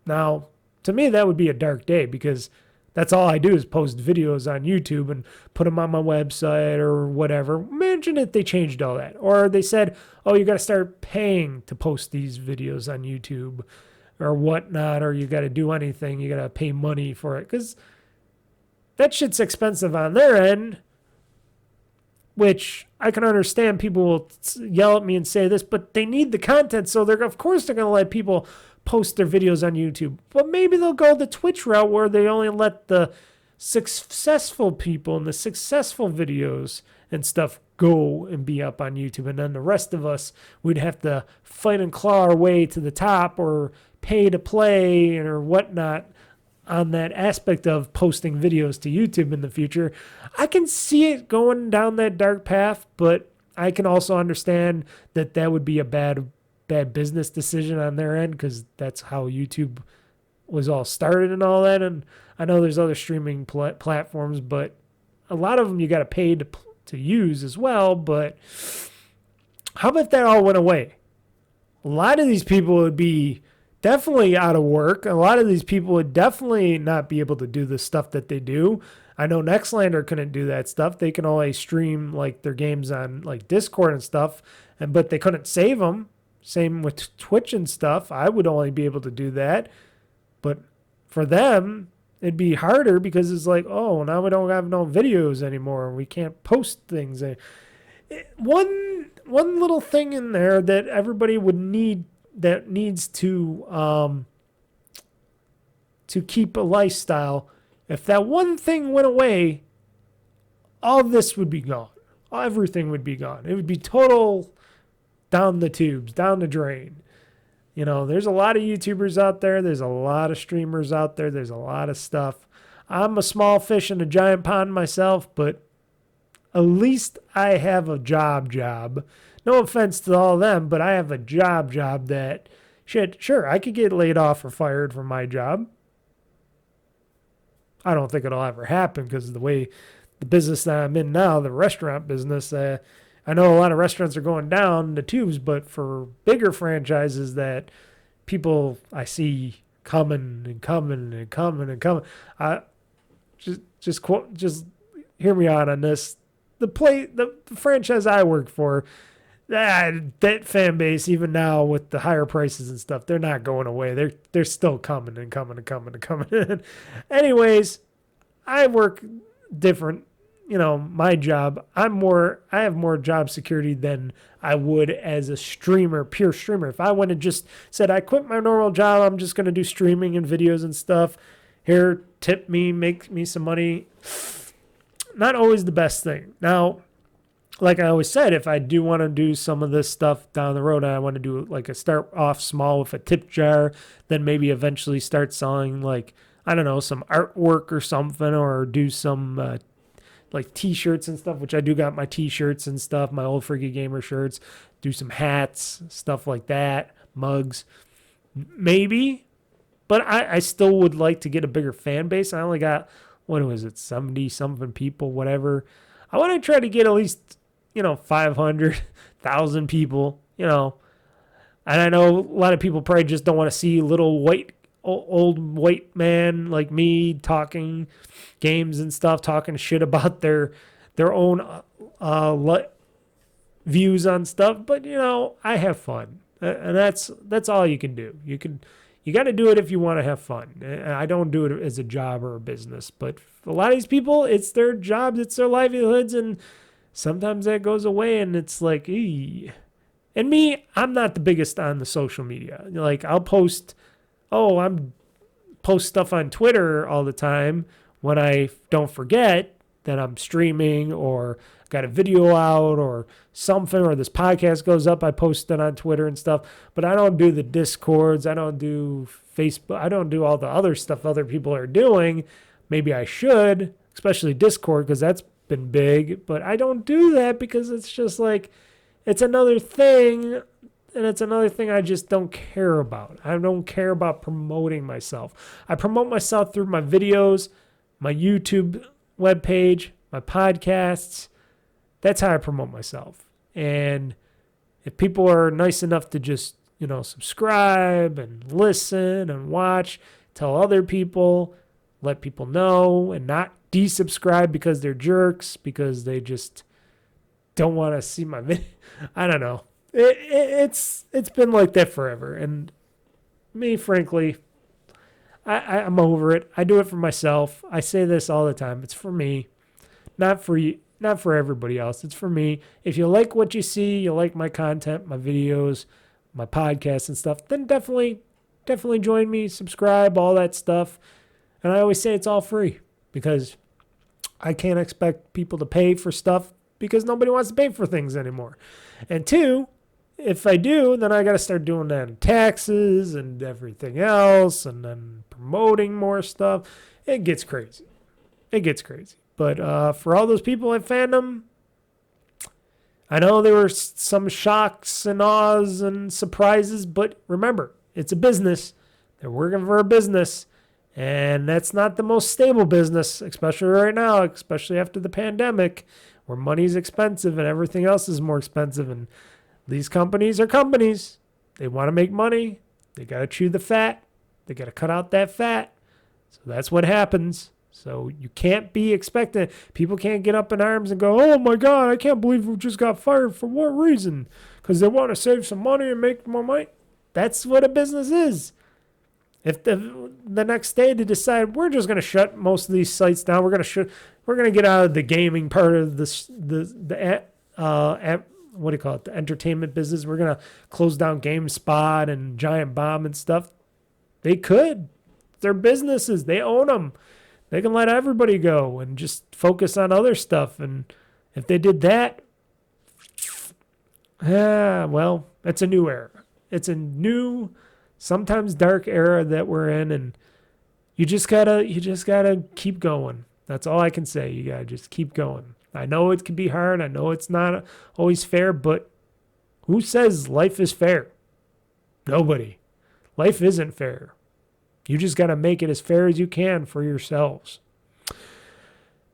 Now, to me, that would be a dark day, because that's all I do is post videos on YouTube and put them on my website or whatever. Imagine if they changed all that. Or they said, oh, you got to start paying to post these videos on YouTube or whatnot, or you got to do anything, you got to pay money for it, because that shit's expensive on their end, which I can understand. People will yell at me and say this, but they need the content, so of course they're going to let people post their videos on YouTube. But maybe they'll go the Twitch route, where they only let the successful people and the successful videos and stuff go and be up on YouTube, and then the rest of us, we'd have to fight and claw our way to the top, or pay to play or whatnot on that aspect of posting videos to YouTube in the future. I can see it going down that dark path, but I can also understand that would be a bad business decision on their end, because that's how YouTube was all started and all that. And I know there's other streaming platforms, but a lot of them you got to pay to use as well. But how about that all went away? A lot of these people would be definitely out of work. A lot of these people would definitely not be able to do the stuff that they do. I know Nextlander couldn't do that stuff. They can only stream like their games on like Discord and stuff, but they couldn't save them. Same with Twitch and stuff. I would only be able to do that. But for them, it'd be harder, because it's like, oh, now we don't have no videos anymore. We can't post things. One little thing in there that everybody would need that needs to keep a lifestyle, if that one thing went away, all this would be gone. Everything would be gone. It would be total down the tubes, down the drain. You know, there's a lot of YouTubers out there. There's a lot of streamers out there. There's a lot of stuff. I'm a small fish in a giant pond myself, but at least I have a job. No offense to all of them, but I have a job that, sure, I could get laid off or fired from my job. I don't think it'll ever happen because of the way the business that I'm in now, the restaurant business, I know a lot of restaurants are going down the tubes, but for bigger franchises that people I see coming, just hear me out on this. The franchise I work for, that fan base, even now with the higher prices and stuff, they're not going away. They're still coming. Anyways, I work different. You know, my job, I have more job security than I would as a streamer, pure streamer. If I went and just said, I quit my normal job, I'm just going to do streaming and videos and stuff. Here, tip me, make me some money. Not always the best thing. Now, like I always said, if I do want to do some of this stuff down the road, I want to do like a start off small with a tip jar, then maybe eventually start selling like, I don't know, some artwork or something, or do some like t-shirts and stuff, which I do got my t-shirts and stuff, my OldFreakyGamer shirts, do some hats, stuff like that, mugs, maybe. But I still would like to get a bigger fan base. I only got, what was it, 70-something people, whatever. I want to try to get at least, 500,000 people, And I know a lot of people probably just don't want to see little old white man like me talking games and stuff, talking shit about their own views on stuff. But I have fun, and that's all you can do. You got to do it if you want to have fun. I don't do it as a job or a business, but for a lot of these people, it's their jobs, it's their livelihoods, and sometimes that goes away, and it's like, eee. And me, I'm not the biggest on the social media. Like, I'll post stuff on Twitter all the time when I don't forget that I'm streaming or got a video out or something, or this podcast goes up, I post it on Twitter and stuff. But I don't do the Discords. I don't do Facebook. I don't do all the other stuff other people are doing. Maybe I should, especially Discord, because that's been big. But I don't do that because it's just like, it's another thing. And it's another thing I just don't care about. I don't care about promoting myself. I promote myself through my videos, my YouTube webpage, my podcasts. That's how I promote myself. And if people are nice enough to just, subscribe and listen and watch, tell other people, let people know, and not desubscribe because they're jerks, because they just don't want to see my video. I don't know. It's been like that forever, and me, frankly, I'm over it. I do it for myself. I say this all the time. It's for me, not for you, not for everybody else. It's for me. If you like what you see, you like my content, my videos, my podcasts and stuff, then definitely join me, subscribe, all that stuff. And I always say it's all free because I can't expect people to pay for stuff because nobody wants to pay for things anymore. And two, if I do, then I got to start doing that in taxes and everything else, and then promoting more stuff. It gets crazy. But for all those people in fandom, I know there were some shocks and awes and surprises, but remember, it's a business. They're working for a business, and that's not the most stable business, especially right now, especially after the pandemic, where money's expensive and everything else is more expensive. And these companies are companies. They want to make money. They got to chew the fat. They got to cut out that fat. So that's what happens. So you can't be expecting. People can't get up in arms and go, oh my God, I can't believe we just got fired. For what reason? Because they want to save some money and make more money. That's what a business is. If the next day they decide we're just going to shut most of these sites down, we're going to get out of the gaming part of what do you call it, the entertainment business. We're going to close down GameSpot and Giant Bomb and stuff. They could. Their businesses, they own them. They can let everybody go and just focus on other stuff. And if they did that, well, it's a new era. It's a new, sometimes dark era that we're in, and you just gotta keep going. That's all I can say. You gotta just keep going. I know it can be hard. I know it's not always fair, but who says life is fair? Nobody. Life isn't fair. You just gotta make it as fair as you can for yourselves.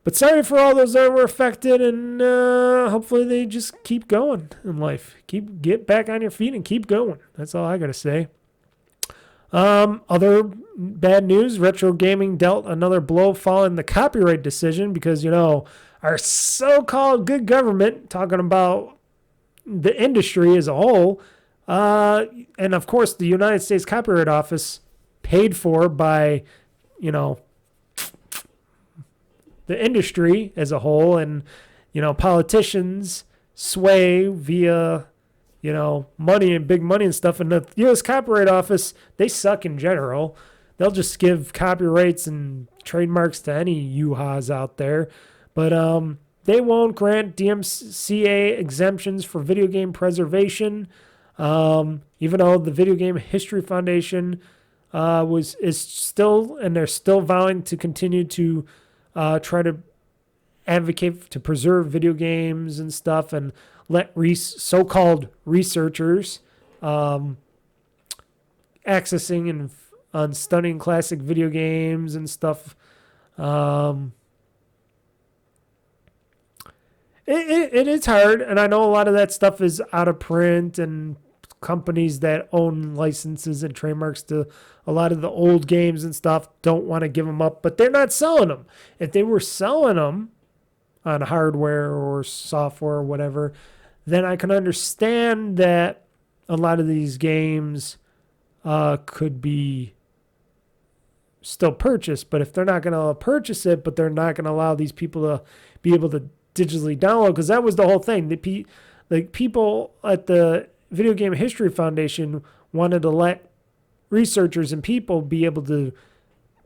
But sorry for all those that were affected, and hopefully they just keep going in life. Get back on your feet and keep going. That's all I gotta say. Other bad news: retro gaming dealt another blow following the copyright decision because our so-called good government, talking about the industry as a whole, and of course the United States Copyright Office, paid for by the industry as a whole, and politicians sway via money and big money and stuff. And the U.S. Copyright Office, they suck in general. They'll just give copyrights and trademarks to any U-Haws out there, but they won't grant DMCA exemptions for video game preservation, even though the Video Game History Foundation is still, and they're still vowing to continue to try to advocate to preserve video games and stuff, and let so-called researchers accessing and on studying classic video games and stuff. It is hard, and I know a lot of that stuff is out of print, and companies that own licenses and trademarks to a lot of the old games and stuff don't want to give them up, but they're not selling them. If they were selling them on hardware or software or whatever, then I can understand that a lot of these games could be still purchased. But if they're not going to purchase it, but they're not going to allow these people to be able to digitally download, because that was the whole thing. The people at the Video Game History Foundation wanted to let researchers and people be able to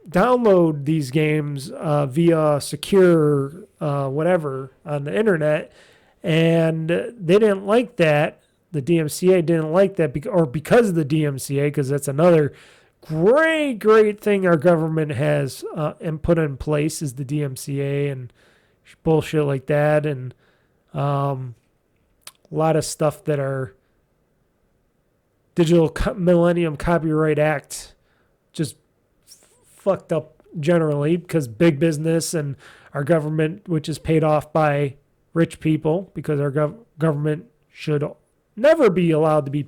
download these games via secure whatever on the internet, and they didn't like that. The DMCA didn't like that, because of the DMCA, because that's another great thing our government has and put in place is the DMCA and bullshit like that, and a lot of stuff that are Digital Millennium Copyright Act just fucked up generally, because big business and our government, which is paid off by rich people, because our government should never be allowed to be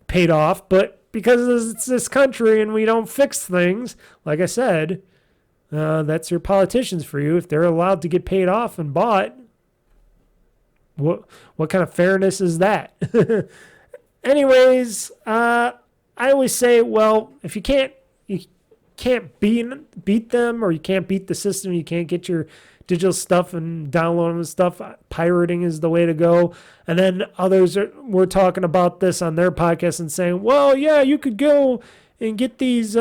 paid off, but because it's this country and we don't fix things, like I said, that's your politicians for you. If they're allowed to get paid off and bought, what kind of fairness is that? Anyways, I always say, well, if you can't beat them, or you can't beat the system, you can't get your digital stuff and download them and stuff, pirating is the way to go. And then others were talking about this on their podcast and saying, well, yeah, you could go and get these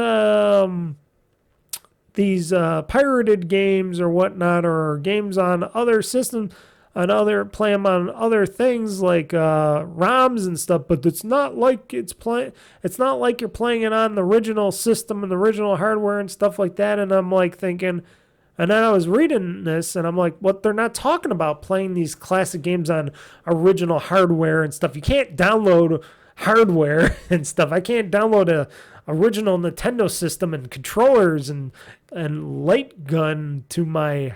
pirated games or whatnot, or games on other systems, play them on other things like ROMs and stuff, but it's not like it's not like you're playing it on the original system and the original hardware and stuff like that. And I'm like thinking, and then I was reading this and I'm like, what? They're not talking about playing these classic games on original hardware and stuff. You can't download hardware and stuff. I can't download a original Nintendo system and controllers and light gun to my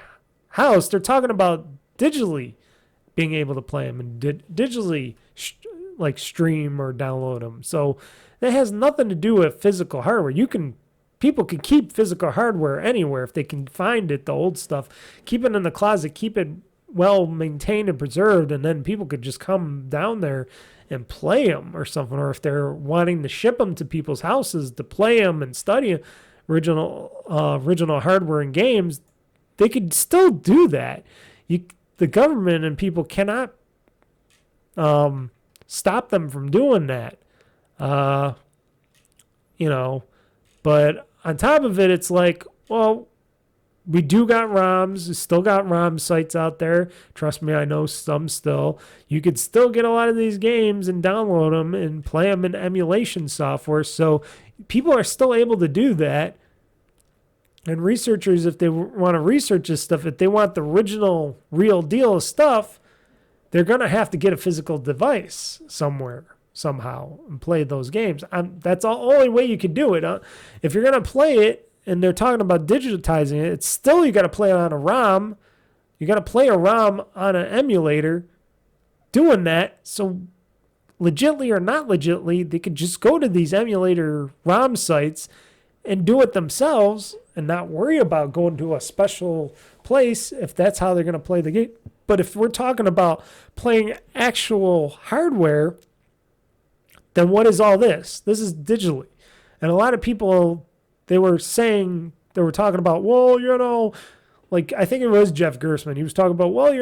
house. They're talking about digitally being able to play them and digitally stream or download them. So that has nothing to do with physical hardware. People can keep physical hardware anywhere if they can find it, the old stuff. Keep it in the closet, keep it well maintained and preserved, and then people could just come down there and play them or something. Or if they're wanting to ship them to people's houses to play them and study original hardware and games, they could still do that. The government and people cannot stop them from doing that. But on top of it, it's like, well, we do got ROMs. We still got ROM sites out there. Trust me, I know some still. You could still get a lot of these games and download them and play them in emulation software. So people are still able to do that. And researchers, if they want to research this stuff, if they want the original real deal stuff, they're going to have to get a physical device somewhere, somehow, and play those games. That's the only way you can do it. If you're going to play it, and they're talking about digitizing it, it's still you got to play it on a ROM. You got to play a ROM on an emulator doing that. So legitly or not legitly, they could just go to these emulator ROM sites and do it themselves and not worry about going to a special place if that's how they're going to play the game. But if we're talking about playing actual hardware, then what is all this? This is digitally. And a lot of people, they were talking about, well, like I think it was Jeff Gersman. He was talking about, well,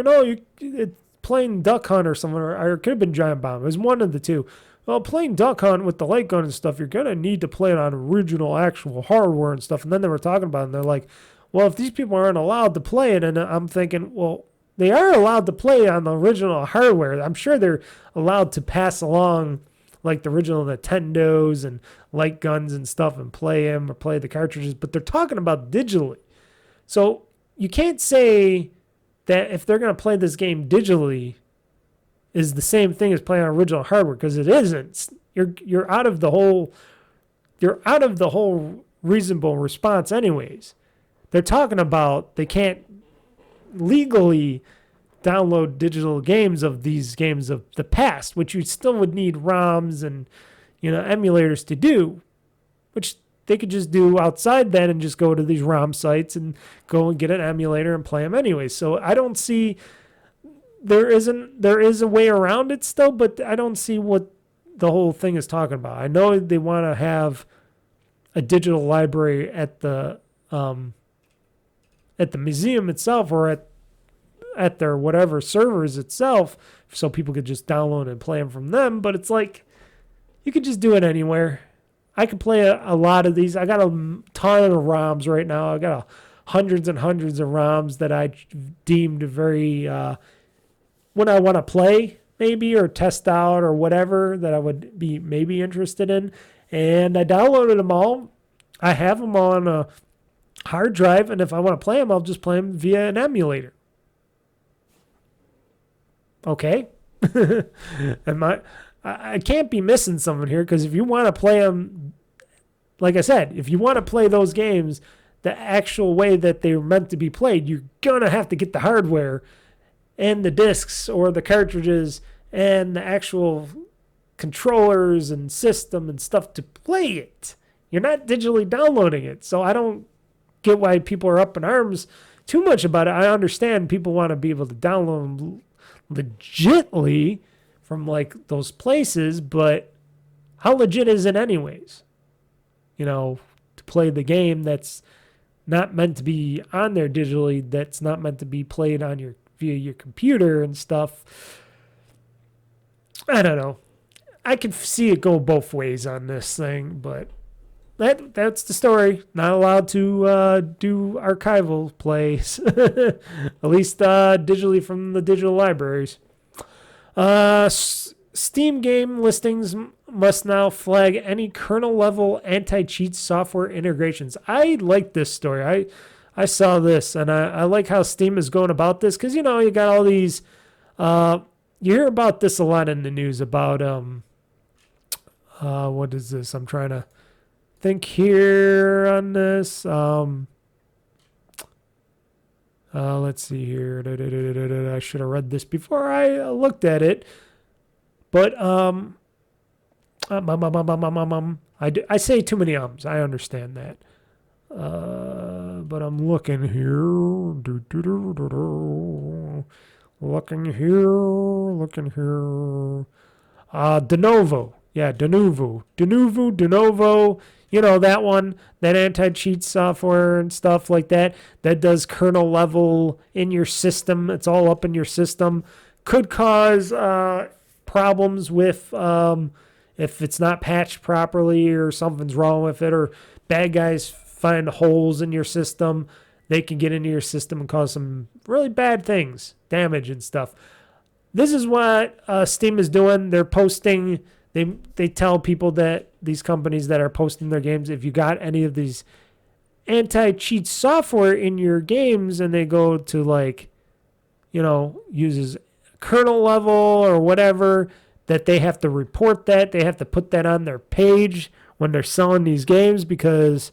it's playing Duck Hunt or something, or it could have been Giant Bomb. It was one of the two. Well, playing Duck Hunt with the light gun and stuff, you're going to need to play it on original actual hardware and stuff. And then they were talking about it, and they're like, well, if these people aren't allowed to play it, and I'm thinking, well, they are allowed to play on the original hardware. I'm sure they're allowed to pass along like the original Nintendos and light guns and stuff and play them or play the cartridges, but they're talking about digitally. So you can't say that if they're going to play this game digitally is the same thing as playing on original hardware, because it isn't. You're out of the whole reasonable response anyways. They're talking about they can't legally download digital games of these games of the past, which you still would need ROMs and emulators to do, which they could just do outside then and just go to these ROM sites and go and get an emulator and play them anyway. So I don't see there is a way around it still, but I don't see what the whole thing is talking about. I know they want to have a digital library at the museum itself or at their whatever servers itself, so people could just download and play them from them. But it's like, you could just do it anywhere. I could play a lot of these. I got a ton of ROMs right now. I got hundreds and hundreds of ROMs that I deemed very, when I want to play maybe or test out or whatever that I would be maybe interested in. And I downloaded them all. I have them on a hard drive, and if I want to play them, I'll just play them via an emulator. Okay. I can't be missing something here, because if you want to play them, like I said, if you want to play those games the actual way that they were meant to be played, you're going to have to get the hardware and the discs or the cartridges and the actual controllers and system and stuff to play it. You're not digitally downloading it. So I don't get why people are up in arms too much about it. I understand people want to be able to download them legitly from like those places, but how legit is it anyways? To play the game that's not meant to be on there digitally, that's not meant to be played on via your computer and stuff. I don't know. I can see it go both ways on this thing, but that's the story. Not allowed to do archival plays, at least digitally from the digital libraries. Steam game listings must now flag any kernel-level anti-cheat software integrations. I like this story. I saw this, and I like how Steam is going about this, because, you got all these... you hear about this a lot in the news about... what is this? I'm trying to think here on this. Let's see here. I should have read this before I looked at it. But I say too many ums. I understand that. But I'm looking here. Looking here. De novo. Yeah, de novo. That one, that anti-cheat software and stuff like that does kernel level in your system. It's all up in your system. Could cause problems with if it's not patched properly or something's wrong with it, or bad guys find holes in your system, they can get into your system and cause some really bad things, damage and stuff. This is what Steam is doing. They're posting, they tell people, that these companies that are posting their games, if you got any of these anti-cheat software in your games and they go to, like, you know, uses kernel level or whatever, that they have to report that. They have to put that on their page when they're selling these games, because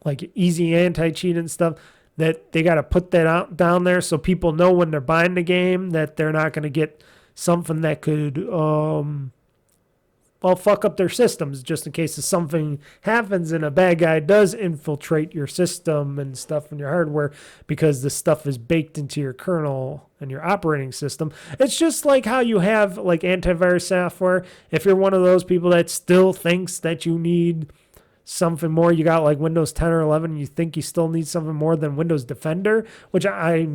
like easy anti-cheat and stuff, that they got to put that out down there so people know when they're buying the game that they're not going to get something that could fuck up their systems, just in case if something happens and a bad guy does infiltrate your system and stuff in your hardware, because the stuff is baked into your kernel and your operating system. It's just like how you have like antivirus software. If you're one of those people that still thinks that you need something more, you got like Windows 10 or 11, and you think you still need something more than Windows Defender, which I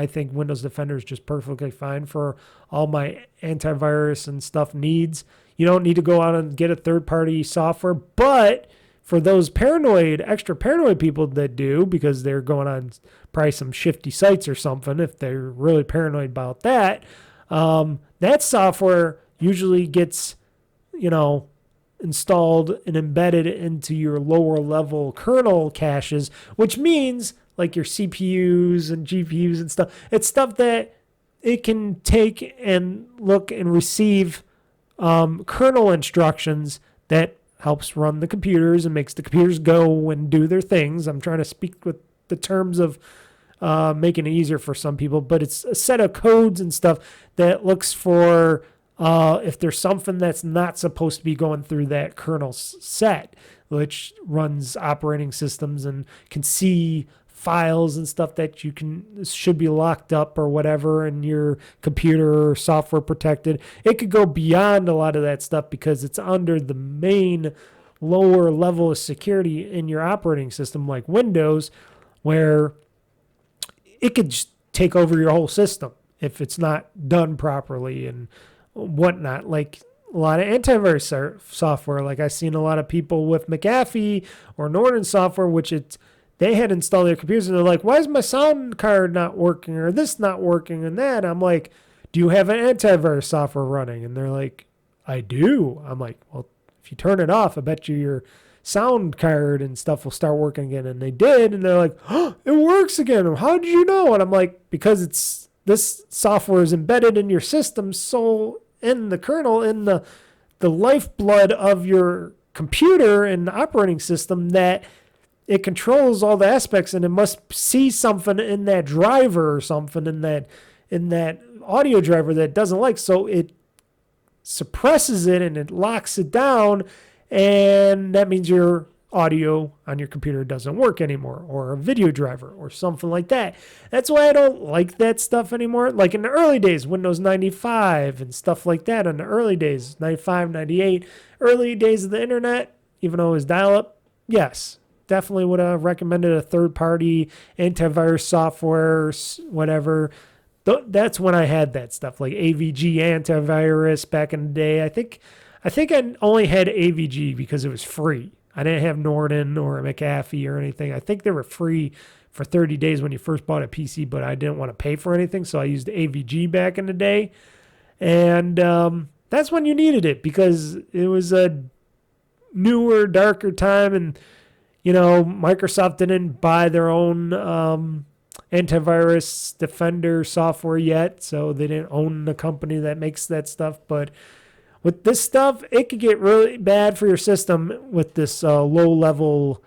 think Windows Defender is just perfectly fine for all my antivirus and stuff needs. You don't need to go out and get a third-party software, but for those extra paranoid people that do, because they're going on probably some shifty sites or something, if they're really paranoid about that, that software usually gets, you know, installed and embedded into your lower level kernel caches, which means like your CPUs and GPUs and stuff. It's stuff that it can take and look and receive kernel instructions that helps run the computers and makes the computers go and do their things. I'm trying to speak with the terms of making it easier for some people, but it's a set of codes and stuff that looks for if there's something that's not supposed to be going through that kernel set, which runs operating systems and can see files and stuff that should be locked up or whatever in your computer or software protected. It could go beyond a lot of that stuff because it's under the main lower level of security in your operating system, like Windows, where it could just take over your whole system if it's not done properly and whatnot. Like a lot of antivirus software, like I've seen a lot of people with McAfee or Norton software, which they had installed their computers and they're like, why is my sound card not working or this not working and that? I'm like, do you have an antivirus software running? And they're like, I do. I'm like, well, if you turn it off, I bet you your sound card and stuff will start working again. And they did. And they're like, oh, it works again. How did you know? And I'm like, because this software is embedded in your system, so in the kernel, in the lifeblood of your computer and the operating system, that it controls all the aspects, and it must see something in that driver or something in that audio driver that it doesn't like, so it suppresses it and it locks it down, and that means your audio on your computer doesn't work anymore, or a video driver or something like that. That's why I don't like that stuff anymore. Like in the early days, Windows 95 and stuff like that, in the early days, 95, 98, early days of the internet, even though it was dial-up, yes, definitely would have recommended a third-party antivirus software, whatever. That's when I had that stuff, like AVG antivirus back in the day. I think I only had AVG because it was free. I didn't have Norton or McAfee or anything. I think they were free for 30 days when you first bought a PC, but I didn't want to pay for anything, so I used AVG back in the day. And that's when you needed it, because it was a newer, darker time, and you know, Microsoft didn't buy their own antivirus defender software yet, so they didn't own the company that makes that stuff. But with this stuff, it could get really bad for your system with this low-level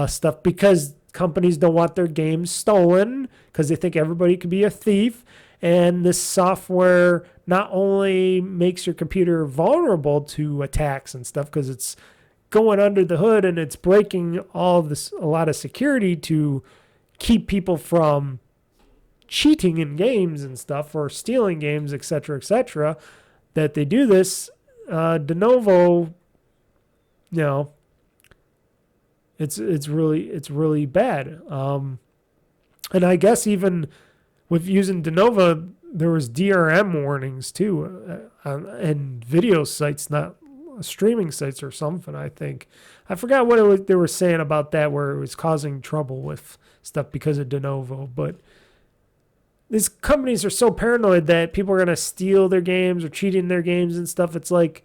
stuff, because companies don't want their games stolen because they think everybody could be a thief. And this software not only makes your computer vulnerable to attacks and stuff because it's going under the hood and it's breaking a lot of security to keep people from cheating in games and stuff or stealing games, etc., that they do this de novo. You know, it's really bad. And I guess even with using de novo, there was DRM warnings too, and video sites, not streaming sites or something. I think I forgot what they were saying about that, where it was causing trouble with stuff because of de novo. But these companies are so paranoid that people are gonna steal their games or cheat in their games and stuff. It's like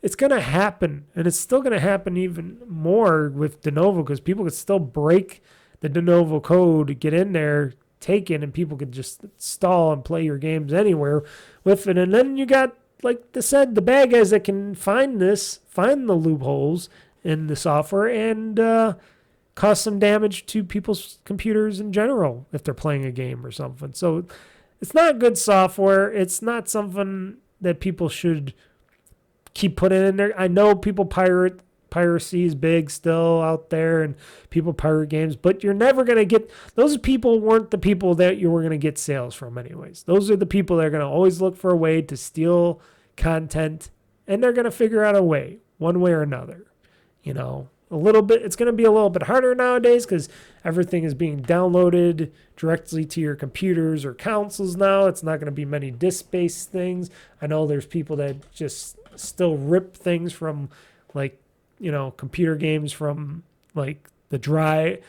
it's gonna happen, and it's still gonna happen even more with de novo because people could still break the de novo code to get in there, take it, and people could just install and play your games anywhere with it. And then you got, like I said, the bad guys that can find the loopholes in the software and cause some damage to people's computers in general if they're playing a game or something. So it's not good software. It's not something that people should keep putting in there. I know people piracy is big still out there, and people pirate games, but you're never going to get, those people weren't the people that you were going to get sales from anyways. Those are the people that are going to always look for a way to steal content, and they're going to figure out a way, one way or another. A little bit, it's going to be a little bit harder nowadays because everything is being downloaded directly to your computers or consoles now. It's not going to be many disk-based things. I know there's people that just still rip things from, like, computer games from, like, the drives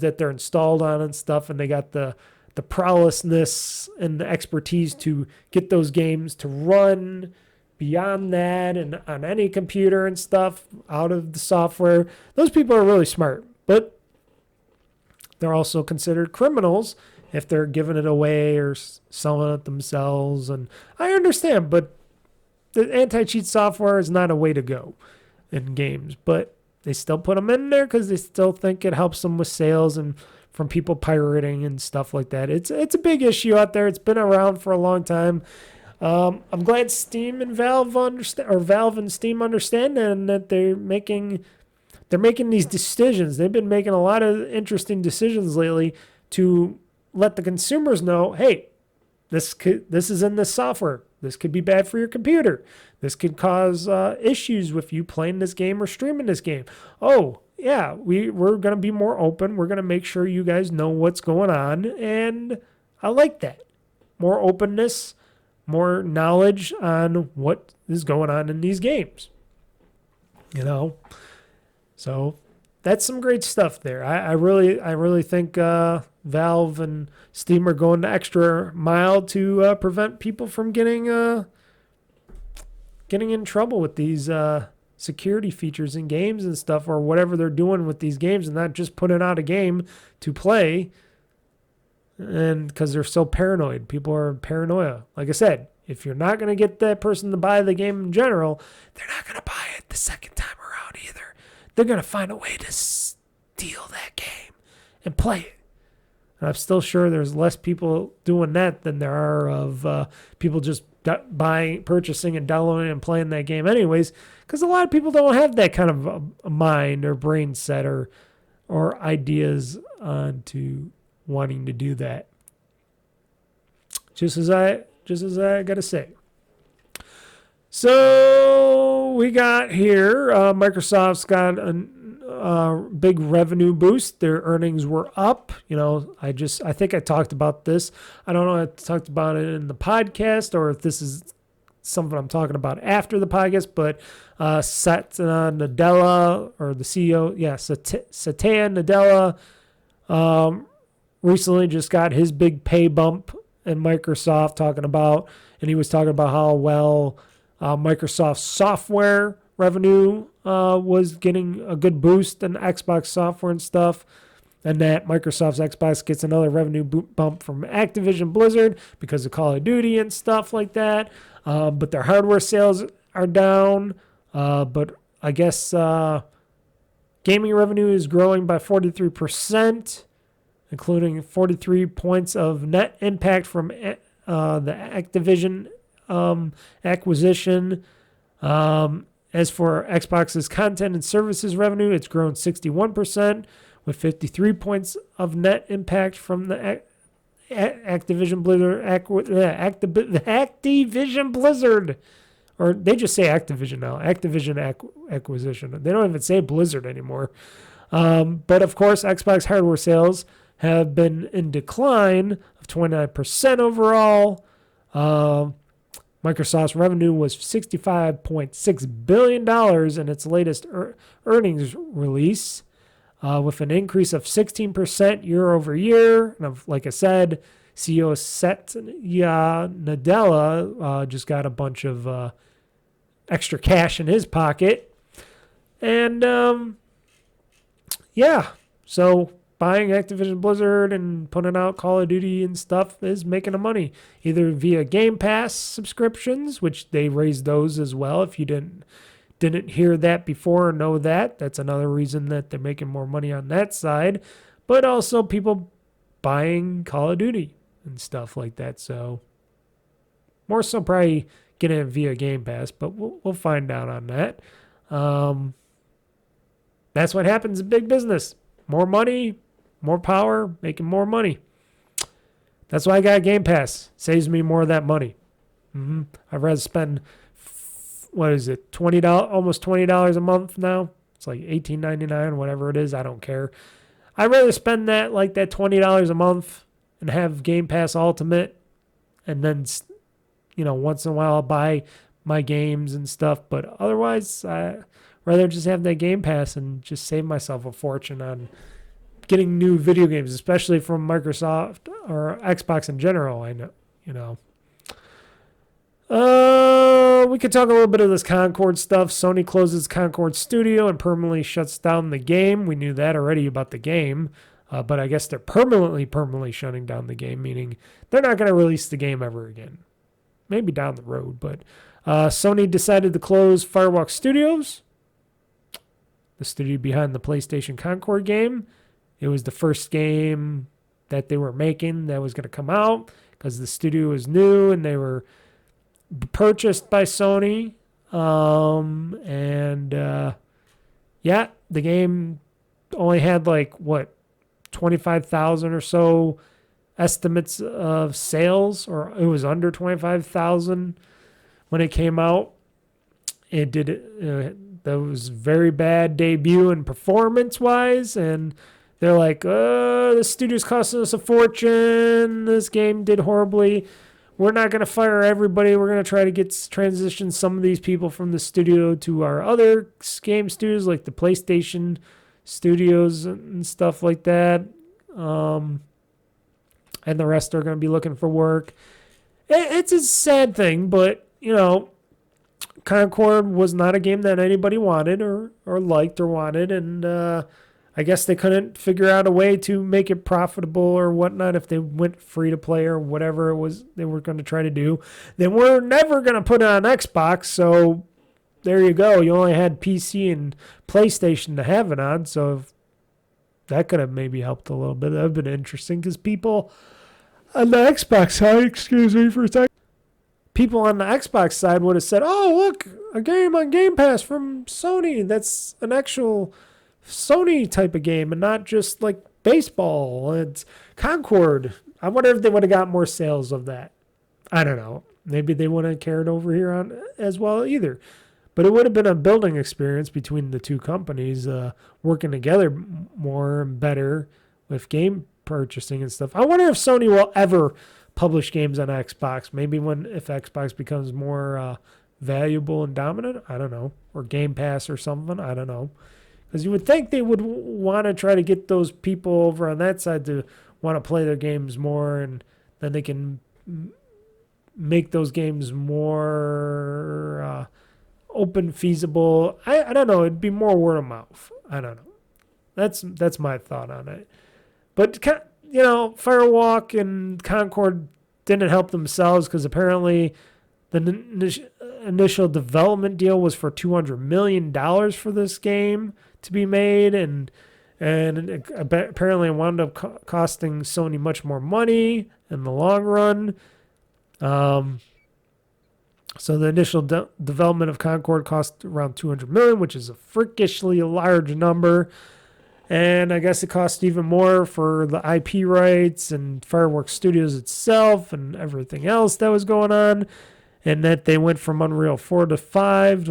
that they're installed on and stuff, and they got the prowessness and the expertise to get those games to run beyond that and on any computer and stuff out of the software. Those people are really smart, but they're also considered criminals if they're giving it away or selling it themselves. And I understand, but the anti-cheat software is not a way to go in games, but they still put them in there because they still think it helps them with sales and from people pirating and stuff like that. It's a big issue out there. It's been around for a long time. I'm glad Steam and Valve and Steam understand that, and that they're making these decisions. They've been making a lot of interesting decisions lately to let the consumers know, hey, this is in this software. This could be bad for your computer. This could cause issues with you playing this game or streaming this game. Oh, yeah, we're going to be more open. We're going to make sure you guys know what's going on, and I like that. More openness, more knowledge on what is going on in these games. So that's some great stuff there. I really think Valve and Steam are going the extra mile to prevent people from getting in trouble with these security features in games and stuff, or whatever they're doing with these games, and not just putting out a game to play. And because they're so paranoid, people are paranoia. Like I said, if you're not going to get that person to buy the game in general, they're not going to buy it the second time around either. They're going to find a way to steal that game and play it. And I'm still sure there's less people doing that than there are of people just purchasing and downloading and playing that game anyways, because a lot of people don't have that kind of a mind or brain set or ideas onto wanting to do that. Just as I gotta say. So we got here, Microsoft's got a big revenue boost. Their earnings were up. I think I talked about this. I don't know if I talked about it in the podcast or if this is something I'm talking about after the podcast, but Satya Nadella, or the CEO, Satya Nadella, recently just got his big pay bump in Microsoft, and he was talking about how well Microsoft's software revenue was getting a good boost in Xbox software and stuff, and that Microsoft's Xbox gets another revenue bump from Activision Blizzard because of Call of Duty and stuff like that. But their hardware sales are down. But I guess gaming revenue is growing by 43%, including 43 points of net impact from the Activision acquisition. As for Xbox's content and services revenue, it's grown 61%, with 53 points of net impact from the Activision Blizzard. Activision Blizzard. Or they just say Activision now. Activision acquisition. They don't even say Blizzard anymore. But of course, Xbox hardware sales have been in decline of 29% overall. Microsoft's revenue was $65.6 billion in its latest earnings release, with an increase of 16% year over year. And like I said, CEO Satya Nadella just got a bunch of extra cash in his pocket. And yeah, so buying Activision Blizzard and putting out Call of Duty and stuff is making them money, either via Game Pass subscriptions, which they raised those as well. If you didn't hear that before or know that, that's another reason that they're making more money on that side. But also people buying Call of Duty and stuff like that. So more so probably getting it via Game Pass, but we'll find out on that. That's what happens in big business. More money, more power, making more money. That's why I got Game Pass. Saves me more of that money. I'd rather spend, what is it, $20, almost $20 a month now. It's like $18.99, whatever it is. I don't care. I'd rather spend that $20 a month and have Game Pass Ultimate, and then, once in a while I'll buy my games and stuff. But otherwise, I rather just have that Game Pass and just save myself a fortune on getting new video games, especially from Microsoft or Xbox in general. I know, we could talk a little bit of this Concord stuff. Sony closes Concord Studio and permanently shuts down the game. We knew that already about the game, but I guess they're permanently shutting down the game, meaning they're not going to release the game ever again. Maybe down the road, but Sony decided to close Firewalk Studios, the studio behind the PlayStation Concord game. It was the first game that they were making that was going to come out because the studio was new and they were purchased by Sony. Yeah, the game only had 25,000 or so estimates of sales, or it was under 25,000 when it came out. It did that was very bad debut and performance-wise, and they're like, the studio's costing us a fortune. This game did horribly. We're not going to fire everybody. We're going to try to transition some of these people from the studio to our other game studios, like the PlayStation studios and stuff like that. And the rest are going to be looking for work. It's a sad thing, but, Concord was not a game that anybody wanted or liked or wanted, and I guess they couldn't figure out a way to make it profitable or whatnot if they went free to play or whatever it was they were going to try to do. They were never going to put it on Xbox, so there you go. You only had PC and PlayStation to have it on, so that could have maybe helped a little bit. That would have been interesting because people on the Xbox side, excuse me for a second, people on the Xbox side would have said, oh, look, a game on Game Pass from Sony. That's an actual Sony type of game and not just like baseball. It's Concord. I wonder if they would have got more sales of that. I don't know. Maybe they wouldn't have carried over here on as well either. But it would have been a building experience between the two companies working together more and better with game purchasing and stuff. I wonder if Sony will ever publish games on Xbox. Maybe if Xbox becomes more valuable and dominant. I don't know. Or Game Pass or something. I don't know. Because you would think they would want to try to get those people over on that side to want to play their games more, and then they can make those games more open, feasible. I don't know. It'd be more word of mouth. I don't know. That's my thought on it. But, Firewalk and Concord didn't help themselves because apparently the initial development deal was for $200 million for this game to be made, and it apparently wound up costing Sony much more money in the long run. So the initial development of Concord cost around $200 million, which is a freakishly large number. And I guess it cost even more for the IP rights and Fireworks Studios itself and everything else that was going on. And that they went from Unreal 4 to 5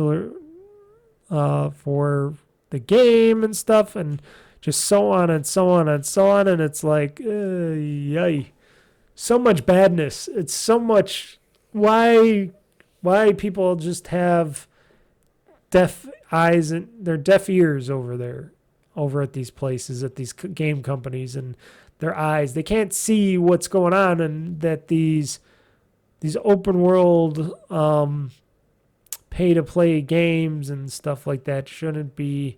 for the game and stuff. And just so on and so on and so on. And it's like, yay. So much badness. It's so much. Why people just have deaf eyes and their deaf ears over there, over at these places, at these game companies, and their eyes. They can't see what's going on, and that these open world pay to play games and stuff like that shouldn't be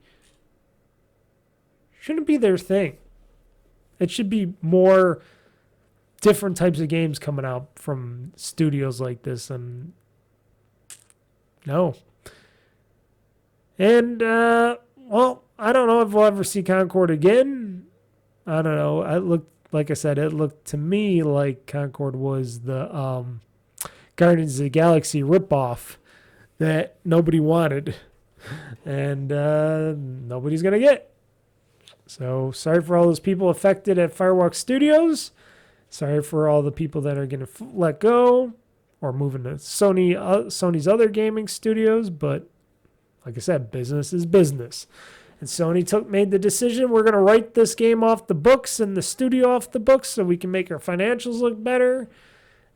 their thing. It should be more different types of games coming out from studios like this, and no. And well, I don't know if we'll ever see Concord again. I don't know. It looked to me like Concord was the Guardians of the Galaxy ripoff that nobody wanted, and nobody's gonna get. So sorry for all those people affected at Firewalk Studios. Sorry for all the people that are gonna let go or move into Sony's other gaming studios. But like I said, business is business. And Sony made the decision, we're going to write this game off the books and the studio off the books so we can make our financials look better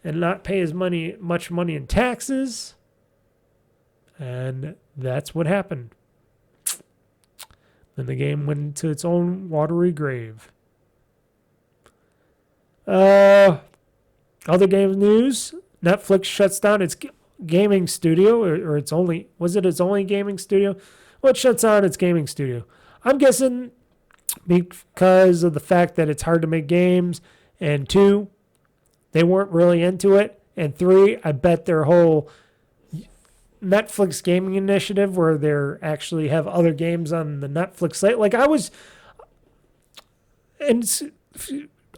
and not pay as much money in taxes. And that's what happened. Then the game went into its own watery grave. Other games news, Netflix shuts down its gaming studio, or its only gaming studio? Well, it shuts down its gaming studio. I'm guessing because of the fact that it's hard to make games, and 2, they weren't really into it, and 3, I bet their whole Netflix gaming initiative where they actually have other games on the Netflix site.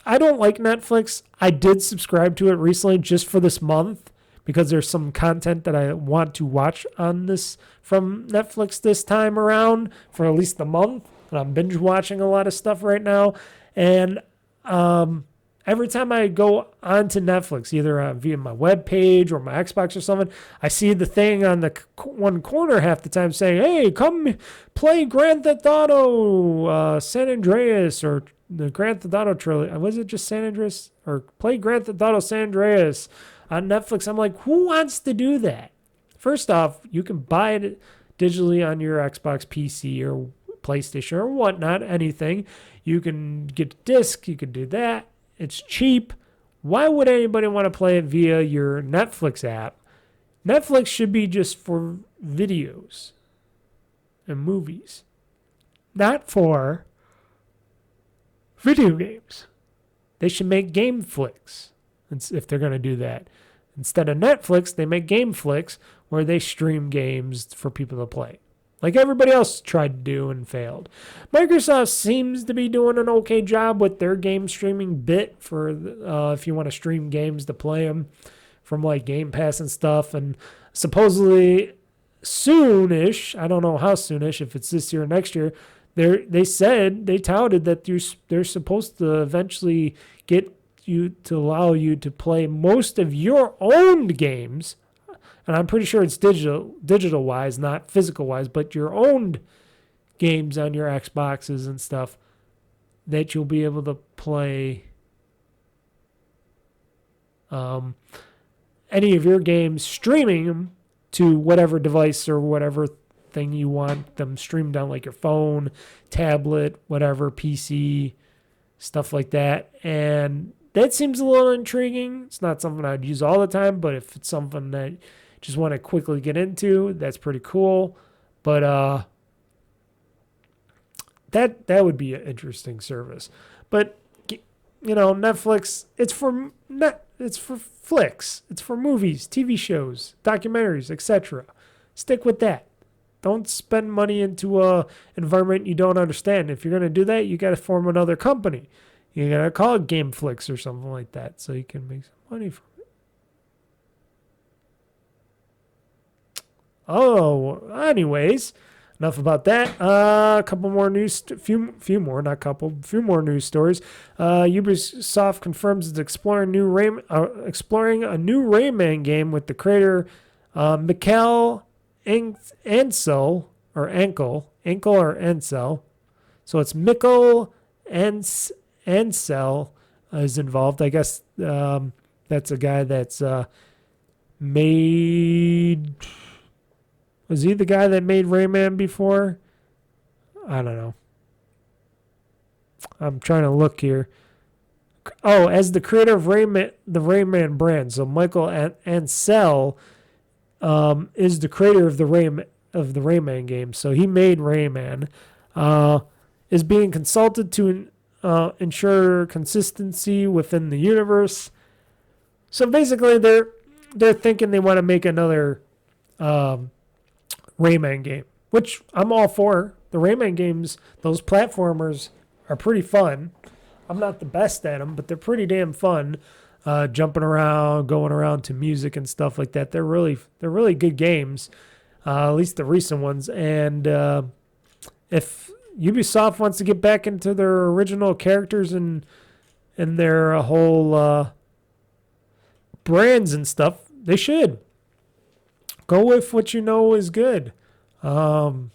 I don't like Netflix. I did subscribe to it recently just for this month, because there's some content that I want to watch on this from Netflix this time around for at least a month. And I'm binge watching a lot of stuff right now. And every time I go onto Netflix, either via my webpage or my Xbox or something, I see the thing on the one corner half the time saying, hey, come play Grand Theft Auto San Andreas, or the Grand Theft Auto trilogy. Was it just San Andreas? Or play Grand Theft Auto San Andreas on Netflix. I'm like, who wants to do that? First off, you can buy it digitally on your Xbox PC or PlayStation or whatnot, anything. You can get a disc. You can do that. It's cheap. Why would anybody want to play it via your Netflix app? Netflix should be just for videos and movies, not for video games. They should make game flicks if they're going to do that. Instead of Netflix, they make game flicks where they stream games for people to play, like everybody else tried to do and failed. Microsoft seems to be doing an okay job with their game streaming bit for if you want to stream games to play them from like Game Pass and stuff. And supposedly soonish, I don't know how soonish, if it's this year or next year, they touted that they're supposed to eventually get you to allow you to play most of your own games, and I'm pretty sure it's digital wise, not physical wise, but your own games on your Xboxes and stuff, that you'll be able to play any of your games, streaming them to whatever device or whatever thing you want them streamed on, like your phone, tablet, whatever, PC, stuff like that. And that seems a little intriguing. It's not something I'd use all the time, but if it's something that you just want to quickly get into, that's pretty cool. But that would be an interesting service. But Netflix, it's for flicks, it's for movies, TV shows, documentaries, etc. Stick with that. Don't spend money into a environment you don't understand. If you're going to do that, you got to form another company. You got to call it GameFlix or something like that so you can make some money from it. Oh, anyways, enough about that. A couple more news, few more news stories. Ubisoft confirms it's exploring a new Rayman game with the creator Mikel Ancel. So it's Mikkel Ansel is involved. I guess that's a guy that's made... Was he the guy that made Rayman before? I don't know. I'm trying to look here. Oh, as the creator of Rayman, the Rayman brand. So Michael Ansel is the creator of the Rayman game. So he made Rayman. Is being consulted to ensure consistency within the universe. So basically, they're thinking they want to make another Rayman game, which I'm all for. The Rayman games, those platformers, are pretty fun. I'm not the best at them, but they're pretty damn fun. Jumping around, going around to music and stuff like that. They're really good games, at least the recent ones. And if Ubisoft wants to get back into their original characters and their whole brands and stuff, they should. Go with what you know is good. And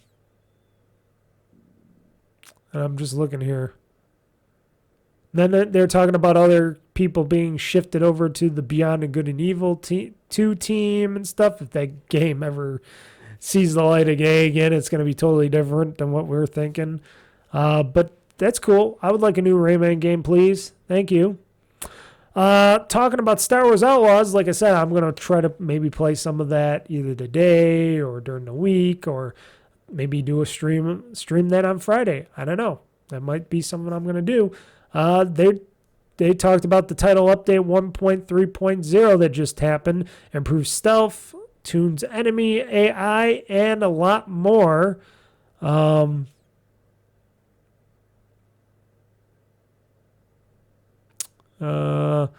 I'm just looking here. Then they're talking about other people being shifted over to the Beyond and Good and Evil 2 team and stuff. If that game ever sees the light of day again, it's going to be totally different than what we're thinking. But that's cool. I would like a new Rayman game, please. Thank you. Talking about Star Wars Outlaws, like I said, I'm going to try to maybe play some of that either today or during the week, or maybe do a stream that on Friday. I don't know. That might be something I'm going to do. They talked about the title update 1.3.0 that just happened. Improves stealth, tunes enemy AI, and a lot more. They're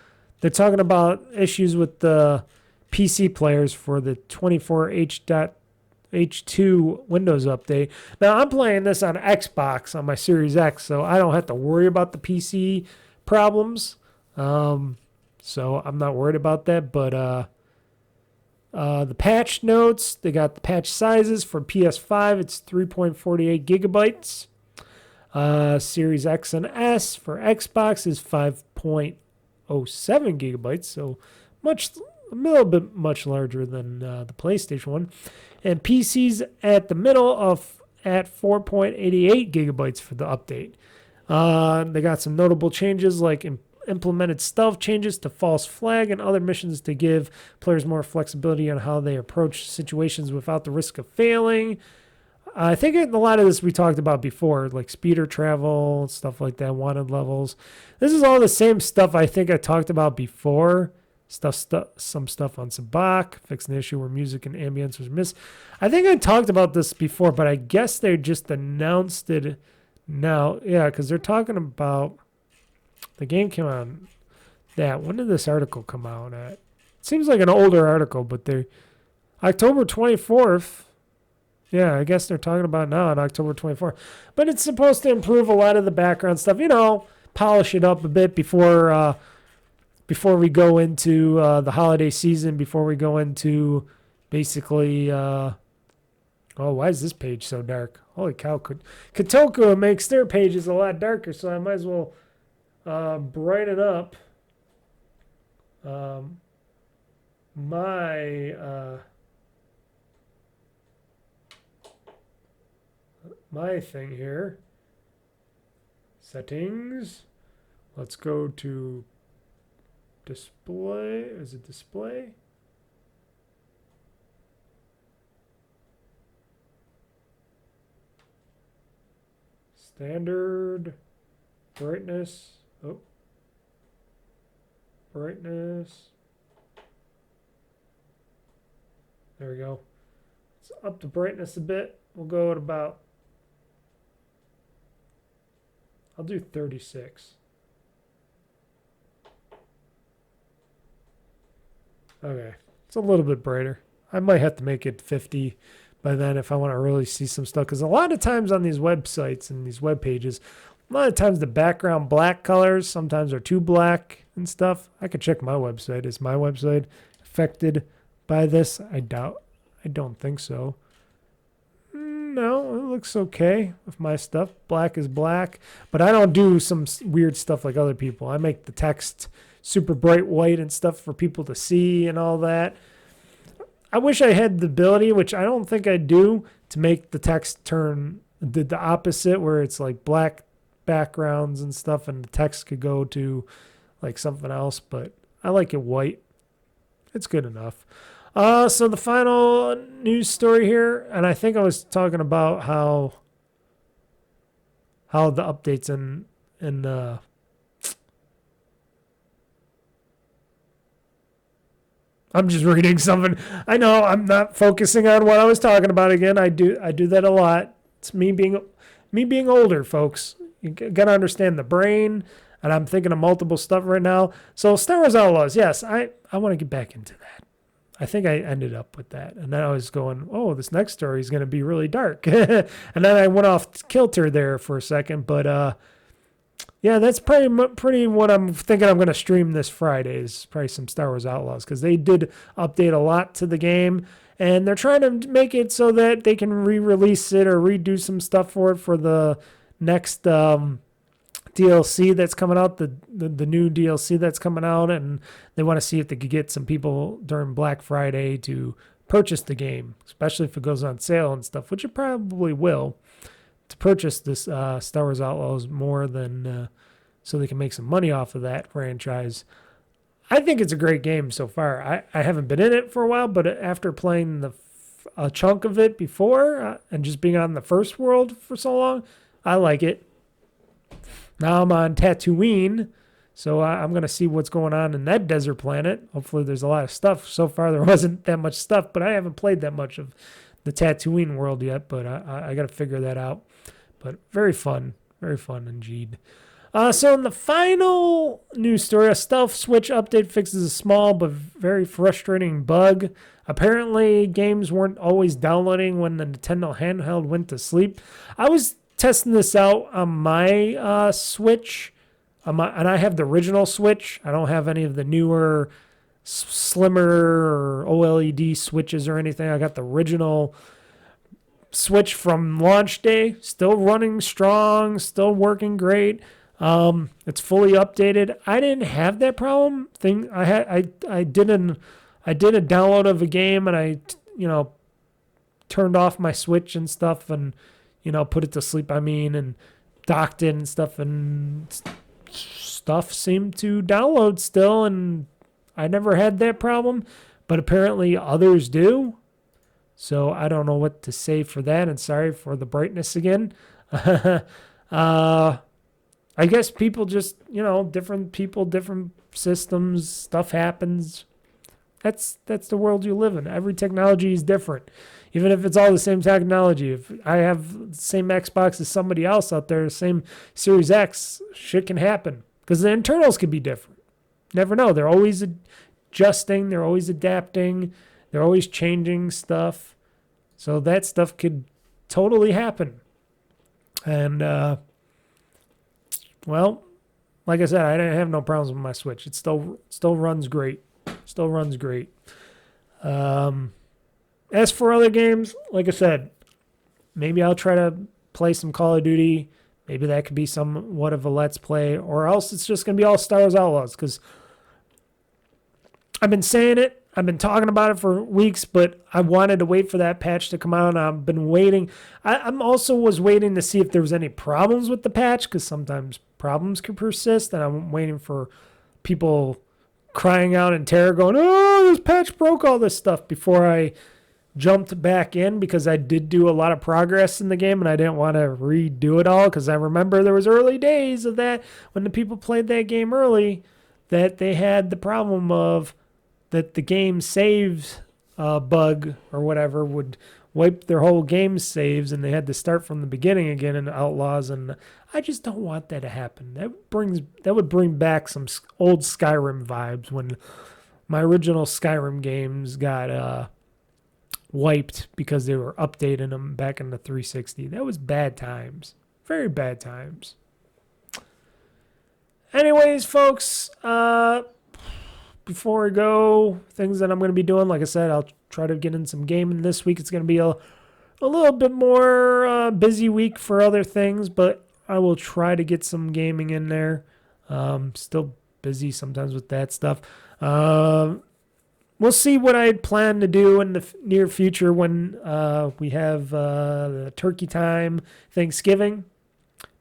talking about issues with the PC players for the 24H.H2 Windows update. Now, I'm playing this on Xbox on my Series X, so I don't have to worry about the PC problems. So I'm not worried about that. But the patch notes, they got the patch sizes for PS5. It's 3.48 gigabytes. Series X and S for Xbox is 5.07 gigabytes, so a little bit much larger than the PlayStation one. And PC's at the middle at 4.88 gigabytes for the update. They got some notable changes like implemented stealth changes to false flag and other missions to give players more flexibility on how they approach situations without the risk of failing. I think a lot of this we talked about before, like speeder travel, stuff like that, wanted levels. This is all the same stuff I think I talked about before. Some stuff on Sabak, fixing the issue where music and ambience was missed. I think I talked about this before, but I guess they just announced it now. Yeah, because they're talking about the game came out. When did this article come out at? It seems like an older article, but October 24th. Yeah, I guess they're talking about now on October 24th. But it's supposed to improve a lot of the background stuff, polish it up a bit before we go into the holiday season, before we go into basically... why is this page so dark? Holy cow. Kotoku makes their pages a lot darker, so I might as well brighten up my thing here. Settings. Let's go to display. Is it display? Standard. Brightness. Brightness. There we go. Let's up the brightness a bit. We'll go at about... I'll do 36. Okay. It's a little bit brighter. I might have to make it 50 by then if I want to really see some stuff. Because a lot of times on these websites and these web pages, a lot of times the background black colors sometimes are too black and stuff. I could check my website. Is my website affected by this? I don't think so. No, it looks okay with my stuff. Black is black. But I don't do some weird stuff like other people. I make the text super bright white and stuff for people to see and all that. I wish I had the ability, which I don't think I do, to make the text turn the opposite, where it's like black backgrounds and stuff and the text could go to like something else. But I like it white. It's good enough. So the final news story here, and I think I was talking about how the updates in I'm just reading something. I know I'm not focusing on what I was talking about again. I do that a lot. It's me being older, folks. You gotta understand the brain, and I'm thinking of multiple stuff right now. So Star Wars Outlaws, yes, I want to get back into that. I think I ended up with that. And then I was going, oh, this next story is going to be really dark. And then I went off kilter there for a second. But, yeah, that's pretty what I'm thinking I'm going to stream this Friday is probably some Star Wars Outlaws. Because they did update a lot to the game. And they're trying to make it so that they can re-release it or redo some stuff for it for the next DLC that's coming out, the new DLC that's coming out, and they want to see if they could get some people during Black Friday to purchase the game, especially if it goes on sale and stuff, which it probably will, to purchase this Star Wars Outlaws more than so they can make some money off of that franchise. I think it's a great game so far. I haven't been in it for a while, but after playing a chunk of it before and just being on the first world for so long, I like it. Now I'm on Tatooine, so I'm going to see what's going on in that desert planet. Hopefully there's a lot of stuff. So far there wasn't that much stuff, but I haven't played that much of the Tatooine world yet, but I got to figure that out. But very fun indeed. So in the final news story, a stealth switch update fixes a small but very frustrating bug. Apparently games weren't always downloading when the Nintendo handheld went to sleep. I was testing this out on my Switch, and I have the original Switch. I don't have any of the newer, slimmer or OLED switches or anything. I got the original Switch from launch day, still running strong, still working great. It's fully updated. I didn't have that problem. I did a download of a game, and I turned off my Switch and stuff, and put it to sleep, and docked it and stuff, and stuff seemed to download still, and I never had that problem, but apparently others do. So I don't know what to say for that, and sorry for the brightness again. I guess people just, different people, different systems, stuff happens. That's the world you live in. Every technology is different. Even if it's all the same technology. If I have the same Xbox as somebody else out there, the same SeriesX, shit can happen. Because the internals could be different. Never know. They're always adjusting. They're always adapting. They're always changing stuff. So that stuff could totally happen. And, well, like I said, I didn't have no problems with my Switch. It still runs great. Still runs great. As for other games, like I said, maybe I'll try to play some Call of Duty. Maybe that could be somewhat of a Let's Play. Or else it's just going to be all Star Wars Outlaws. Because I've been saying it. I've been talking about it for weeks. But I wanted to wait for that patch to come out. And I've been waiting. I'm also was waiting to see if there was any problems with the patch. Because sometimes problems can persist. And I'm waiting for people crying out in terror going, oh, this patch broke all this stuff before I jumped back in, because I did do a lot of progress in the game and I didn't want to redo it all, because I remember there was early days of that when the people played that game early, that they had the problem of that the game saves bug or whatever would wipe their whole game saves and they had to start from the beginning again in Outlaws, and I just don't want that to happen. That would bring back some old Skyrim vibes when my original Skyrim games got wiped because they were updating them back in the 360. That was bad times. Very bad times. Anyways, folks, before we go, things that I'm going to be doing, like I said, I'll try to get in some gaming this week. It's going to be a a little bit more busy week for other things, but I will try to get some gaming in there. Still busy sometimes with that stuff. We'll see what I plan to do in the near future when we have the turkey time, Thanksgiving.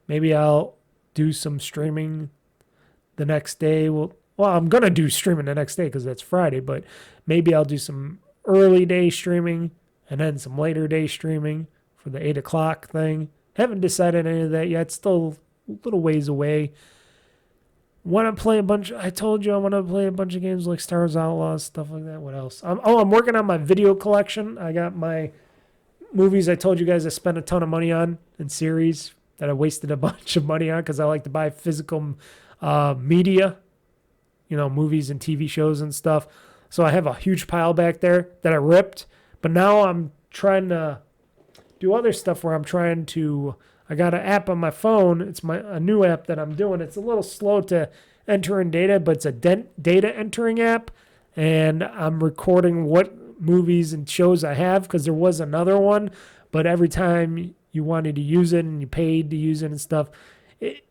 Maybe I'll do some streaming the next day. Well, I'm going to do streaming the next day because that's Friday, but maybe I'll do some early day streaming and then some later day streaming for the 8 o'clock thing. Haven't decided any of that yet. Still a little ways away. Want to play I told you I want to play a bunch of games like Star Wars Outlaws, stuff like that. What else? I'm working on my video collection. I got my movies I told you guys I spent a ton of money on in series that I wasted a bunch of money on because I like to buy physical media, movies and TV shows and stuff. So I have a huge pile back there that I ripped. But now I'm trying to do other stuff where I got an app on my phone. It's a new app that I'm doing. It's a little slow to enter in data, but it's a data entering app. And I'm recording what movies and shows I have because there was another one. But every time you wanted to use it and you paid to use it and stuff,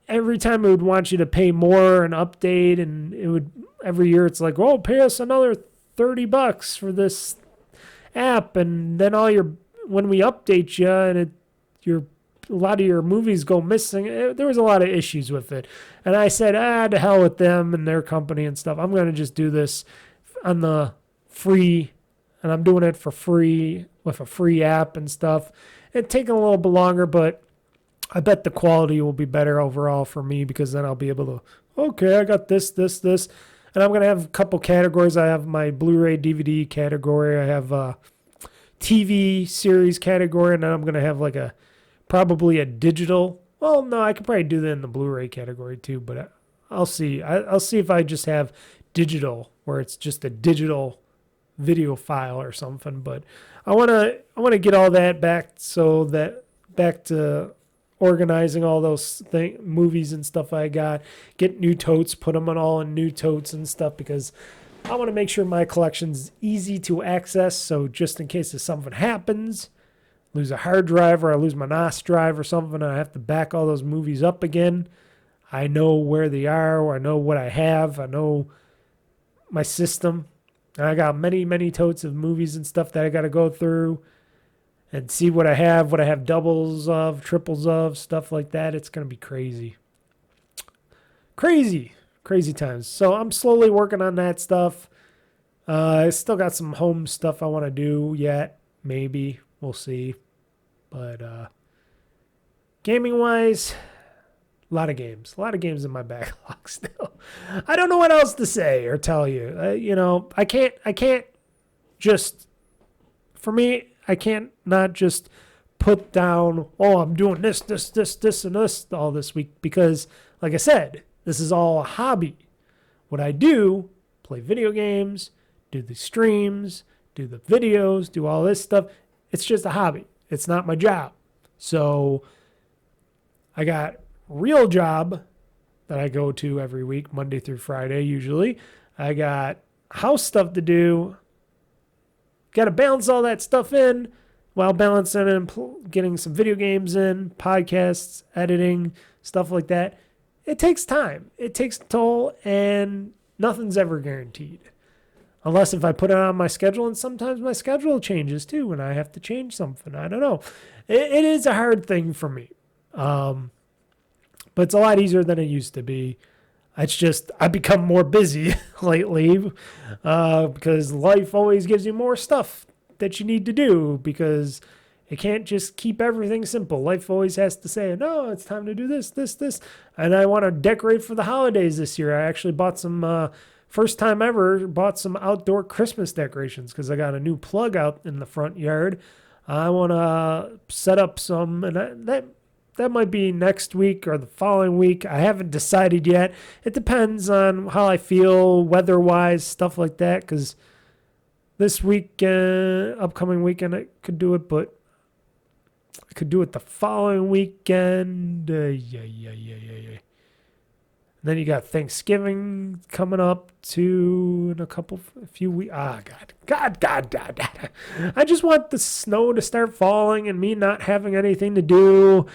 every time it would want you to pay more and update. And it would every year it's like, oh, pay us another $30 for this app. And then when we update you and a lot of your movies go missing. There was a lot of issues with it. And I said, to hell with them and their company and stuff. I'm going to just do this on the free, and I'm doing it for free with a free app and stuff. It's taking a little bit longer, but I bet the quality will be better overall for me because then I'll be able to, okay, I got this. And I'm going to have a couple categories. I have my Blu-ray DVD category. I have a TV series category, and then I'm going to have like probably a digital. Well, no, I could probably do that in the Blu-ray category too, but I'll see. I'll see if I just have digital, where it's just a digital video file or something. But I want to get all that back to organizing all those movies and stuff I got. Get new totes, put them all in new totes and stuff because I want to make sure my collection's easy to access. So just in case if something happens, lose a hard drive or I lose my NAS drive or something and I have to back all those movies up again, I know where they are, or I know what I have, I know my system. And I got many, many totes of movies and stuff that I got to go through and see what I have doubles of, triples of, stuff like that. It's going to be crazy. Crazy times. So I'm slowly working on that stuff. I still got some home stuff I want to do yet. Maybe. We'll see. But gaming-wise, a lot of games in my backlog still. I don't know what else to say or tell you. I can't just, for me, I can't not just put down, I'm doing this, and this all this week because, like I said, this is all a hobby. What I do, play video games, do the streams, do the videos, do all this stuff. It's just a hobby. It's not my job. So I got real job that I go to every week, Monday through Friday usually. I got house stuff to do. Got to balance all that stuff in while balancing and getting some video games in, podcasts, editing, stuff like that. It takes time. It takes a toll, and nothing's ever guaranteed. Unless if I put it on my schedule, and sometimes my schedule changes too, and I have to change something. I don't know. It is a hard thing for me. But it's a lot easier than it used to be. It's just I've become more busy lately because life always gives you more stuff that you need to do because it can't just keep everything simple. Life always has to say, no, it's time to do this. And I want to decorate for the holidays this year. I actually bought some... First time ever, bought some outdoor Christmas decorations because I got a new plug out in the front yard. I want to set up some, and that might be next week or the following week. I haven't decided yet. It depends on how I feel weather-wise, stuff like that, because this weekend, upcoming weekend, I could do it, but I could do it the following weekend. then you got Thanksgiving coming up in a few weeks. God. I just want the snow to start falling and me not having anything to do,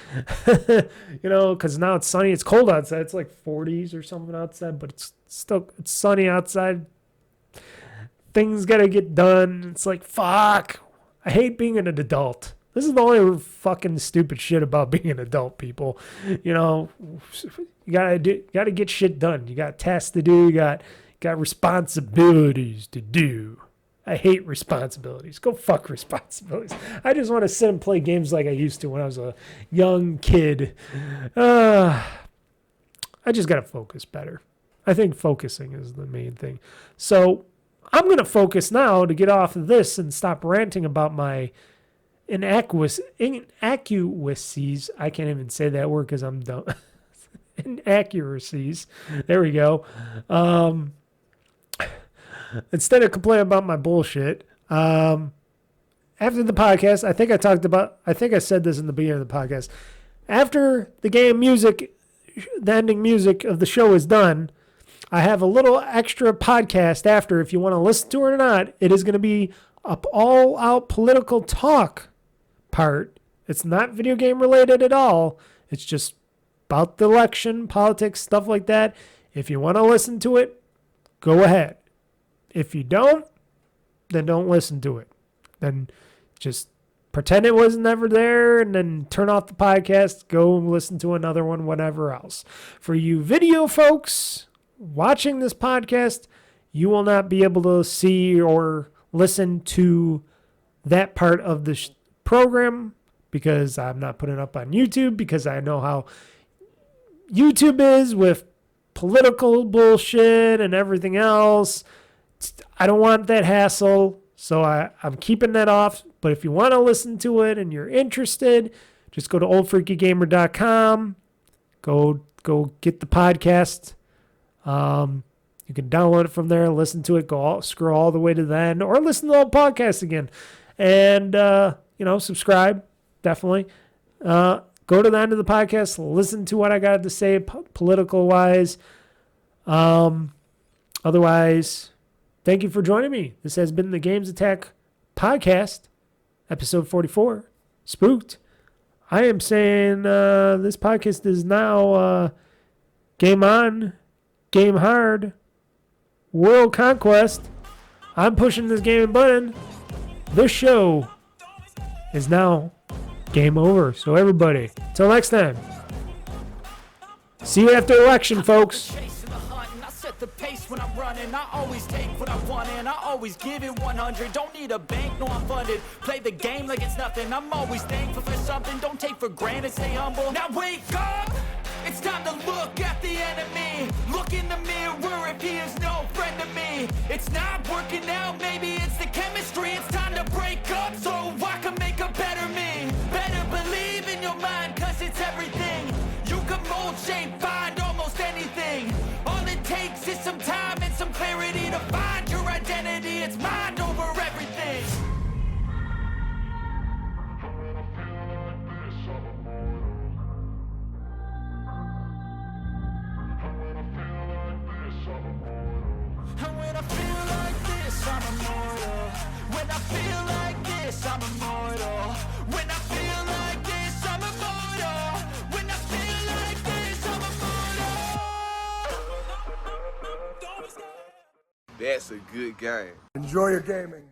because now it's sunny. It's cold outside. It's like 40s or something outside, but it's sunny outside. Things got to get done. It's like, fuck. I hate being an adult. This is the only fucking stupid shit about being an adult, people. You gotta get shit done. You got tasks to do. You got responsibilities to do. I hate responsibilities. Go fuck responsibilities. I just want to sit and play games like I used to when I was a young kid. I just gotta focus better. I think focusing is the main thing. So I'm gonna focus now to get off of this and stop ranting about my inaccuracies. I can't even say that word because I'm dumb. Inaccuracies. There we go. Instead of complaining about my bullshit, after the podcast, I think I said this in the beginning of the podcast. After the game music, the ending music of the show is done, I have a little extra podcast after. If you want to listen to it or not, it is going to be an all-out political talk part. It's not video game related at all. It's just about the election, politics, stuff like that. If you want to listen to it, go ahead. If you don't, then don't listen to it. Then just pretend it was never there and then turn off the podcast, go listen to another one, whatever else. For you video folks watching this podcast, you will not be able to see or listen to that part of the program because I'm not putting it up on YouTube, because I know how YouTube is with political bullshit and everything else. I don't want that hassle, so I'm keeping that off. But if you want to listen to it and you're interested, just go to OldFreakyGamer.com. Go get the podcast. You can download it from there, listen to it, scroll all the way to the end, or listen to the whole podcast again. And, subscribe, definitely. Go to the end of the podcast, listen to what I got to say political-wise. Otherwise, thank you for joining me. This has been the GamezAttack podcast, episode 44, Spooked. I am saying this podcast is now Game On, Game Hard, World Conquest. I'm pushing this gaming button. This show is now game over. So everybody, till next time. See you after election, folks. The pace when I'm running, I always take what I want and I always give it 100. Don't need a bank, no I'm funded. Play the game like it's nothing. I'm always thankful for something. Don't take for granted, stay humble. Now wake up! It's time to look at the enemy. Look in the mirror if he is no friend to me. It's not working out, maybe it's the chemistry. It's time to break up so I can make a better me. Better believe in your mind, cause it's everything. You can mold, shape, find almost anything. All it takes is some time and some clarity to find your identity. It's mind over everything. And when I feel like this, I'm immortal. When I feel like this, I'm immortal. When I feel like this, I'm immortal. When I feel like this, I'm immortal. That's a good game. Enjoy your gaming.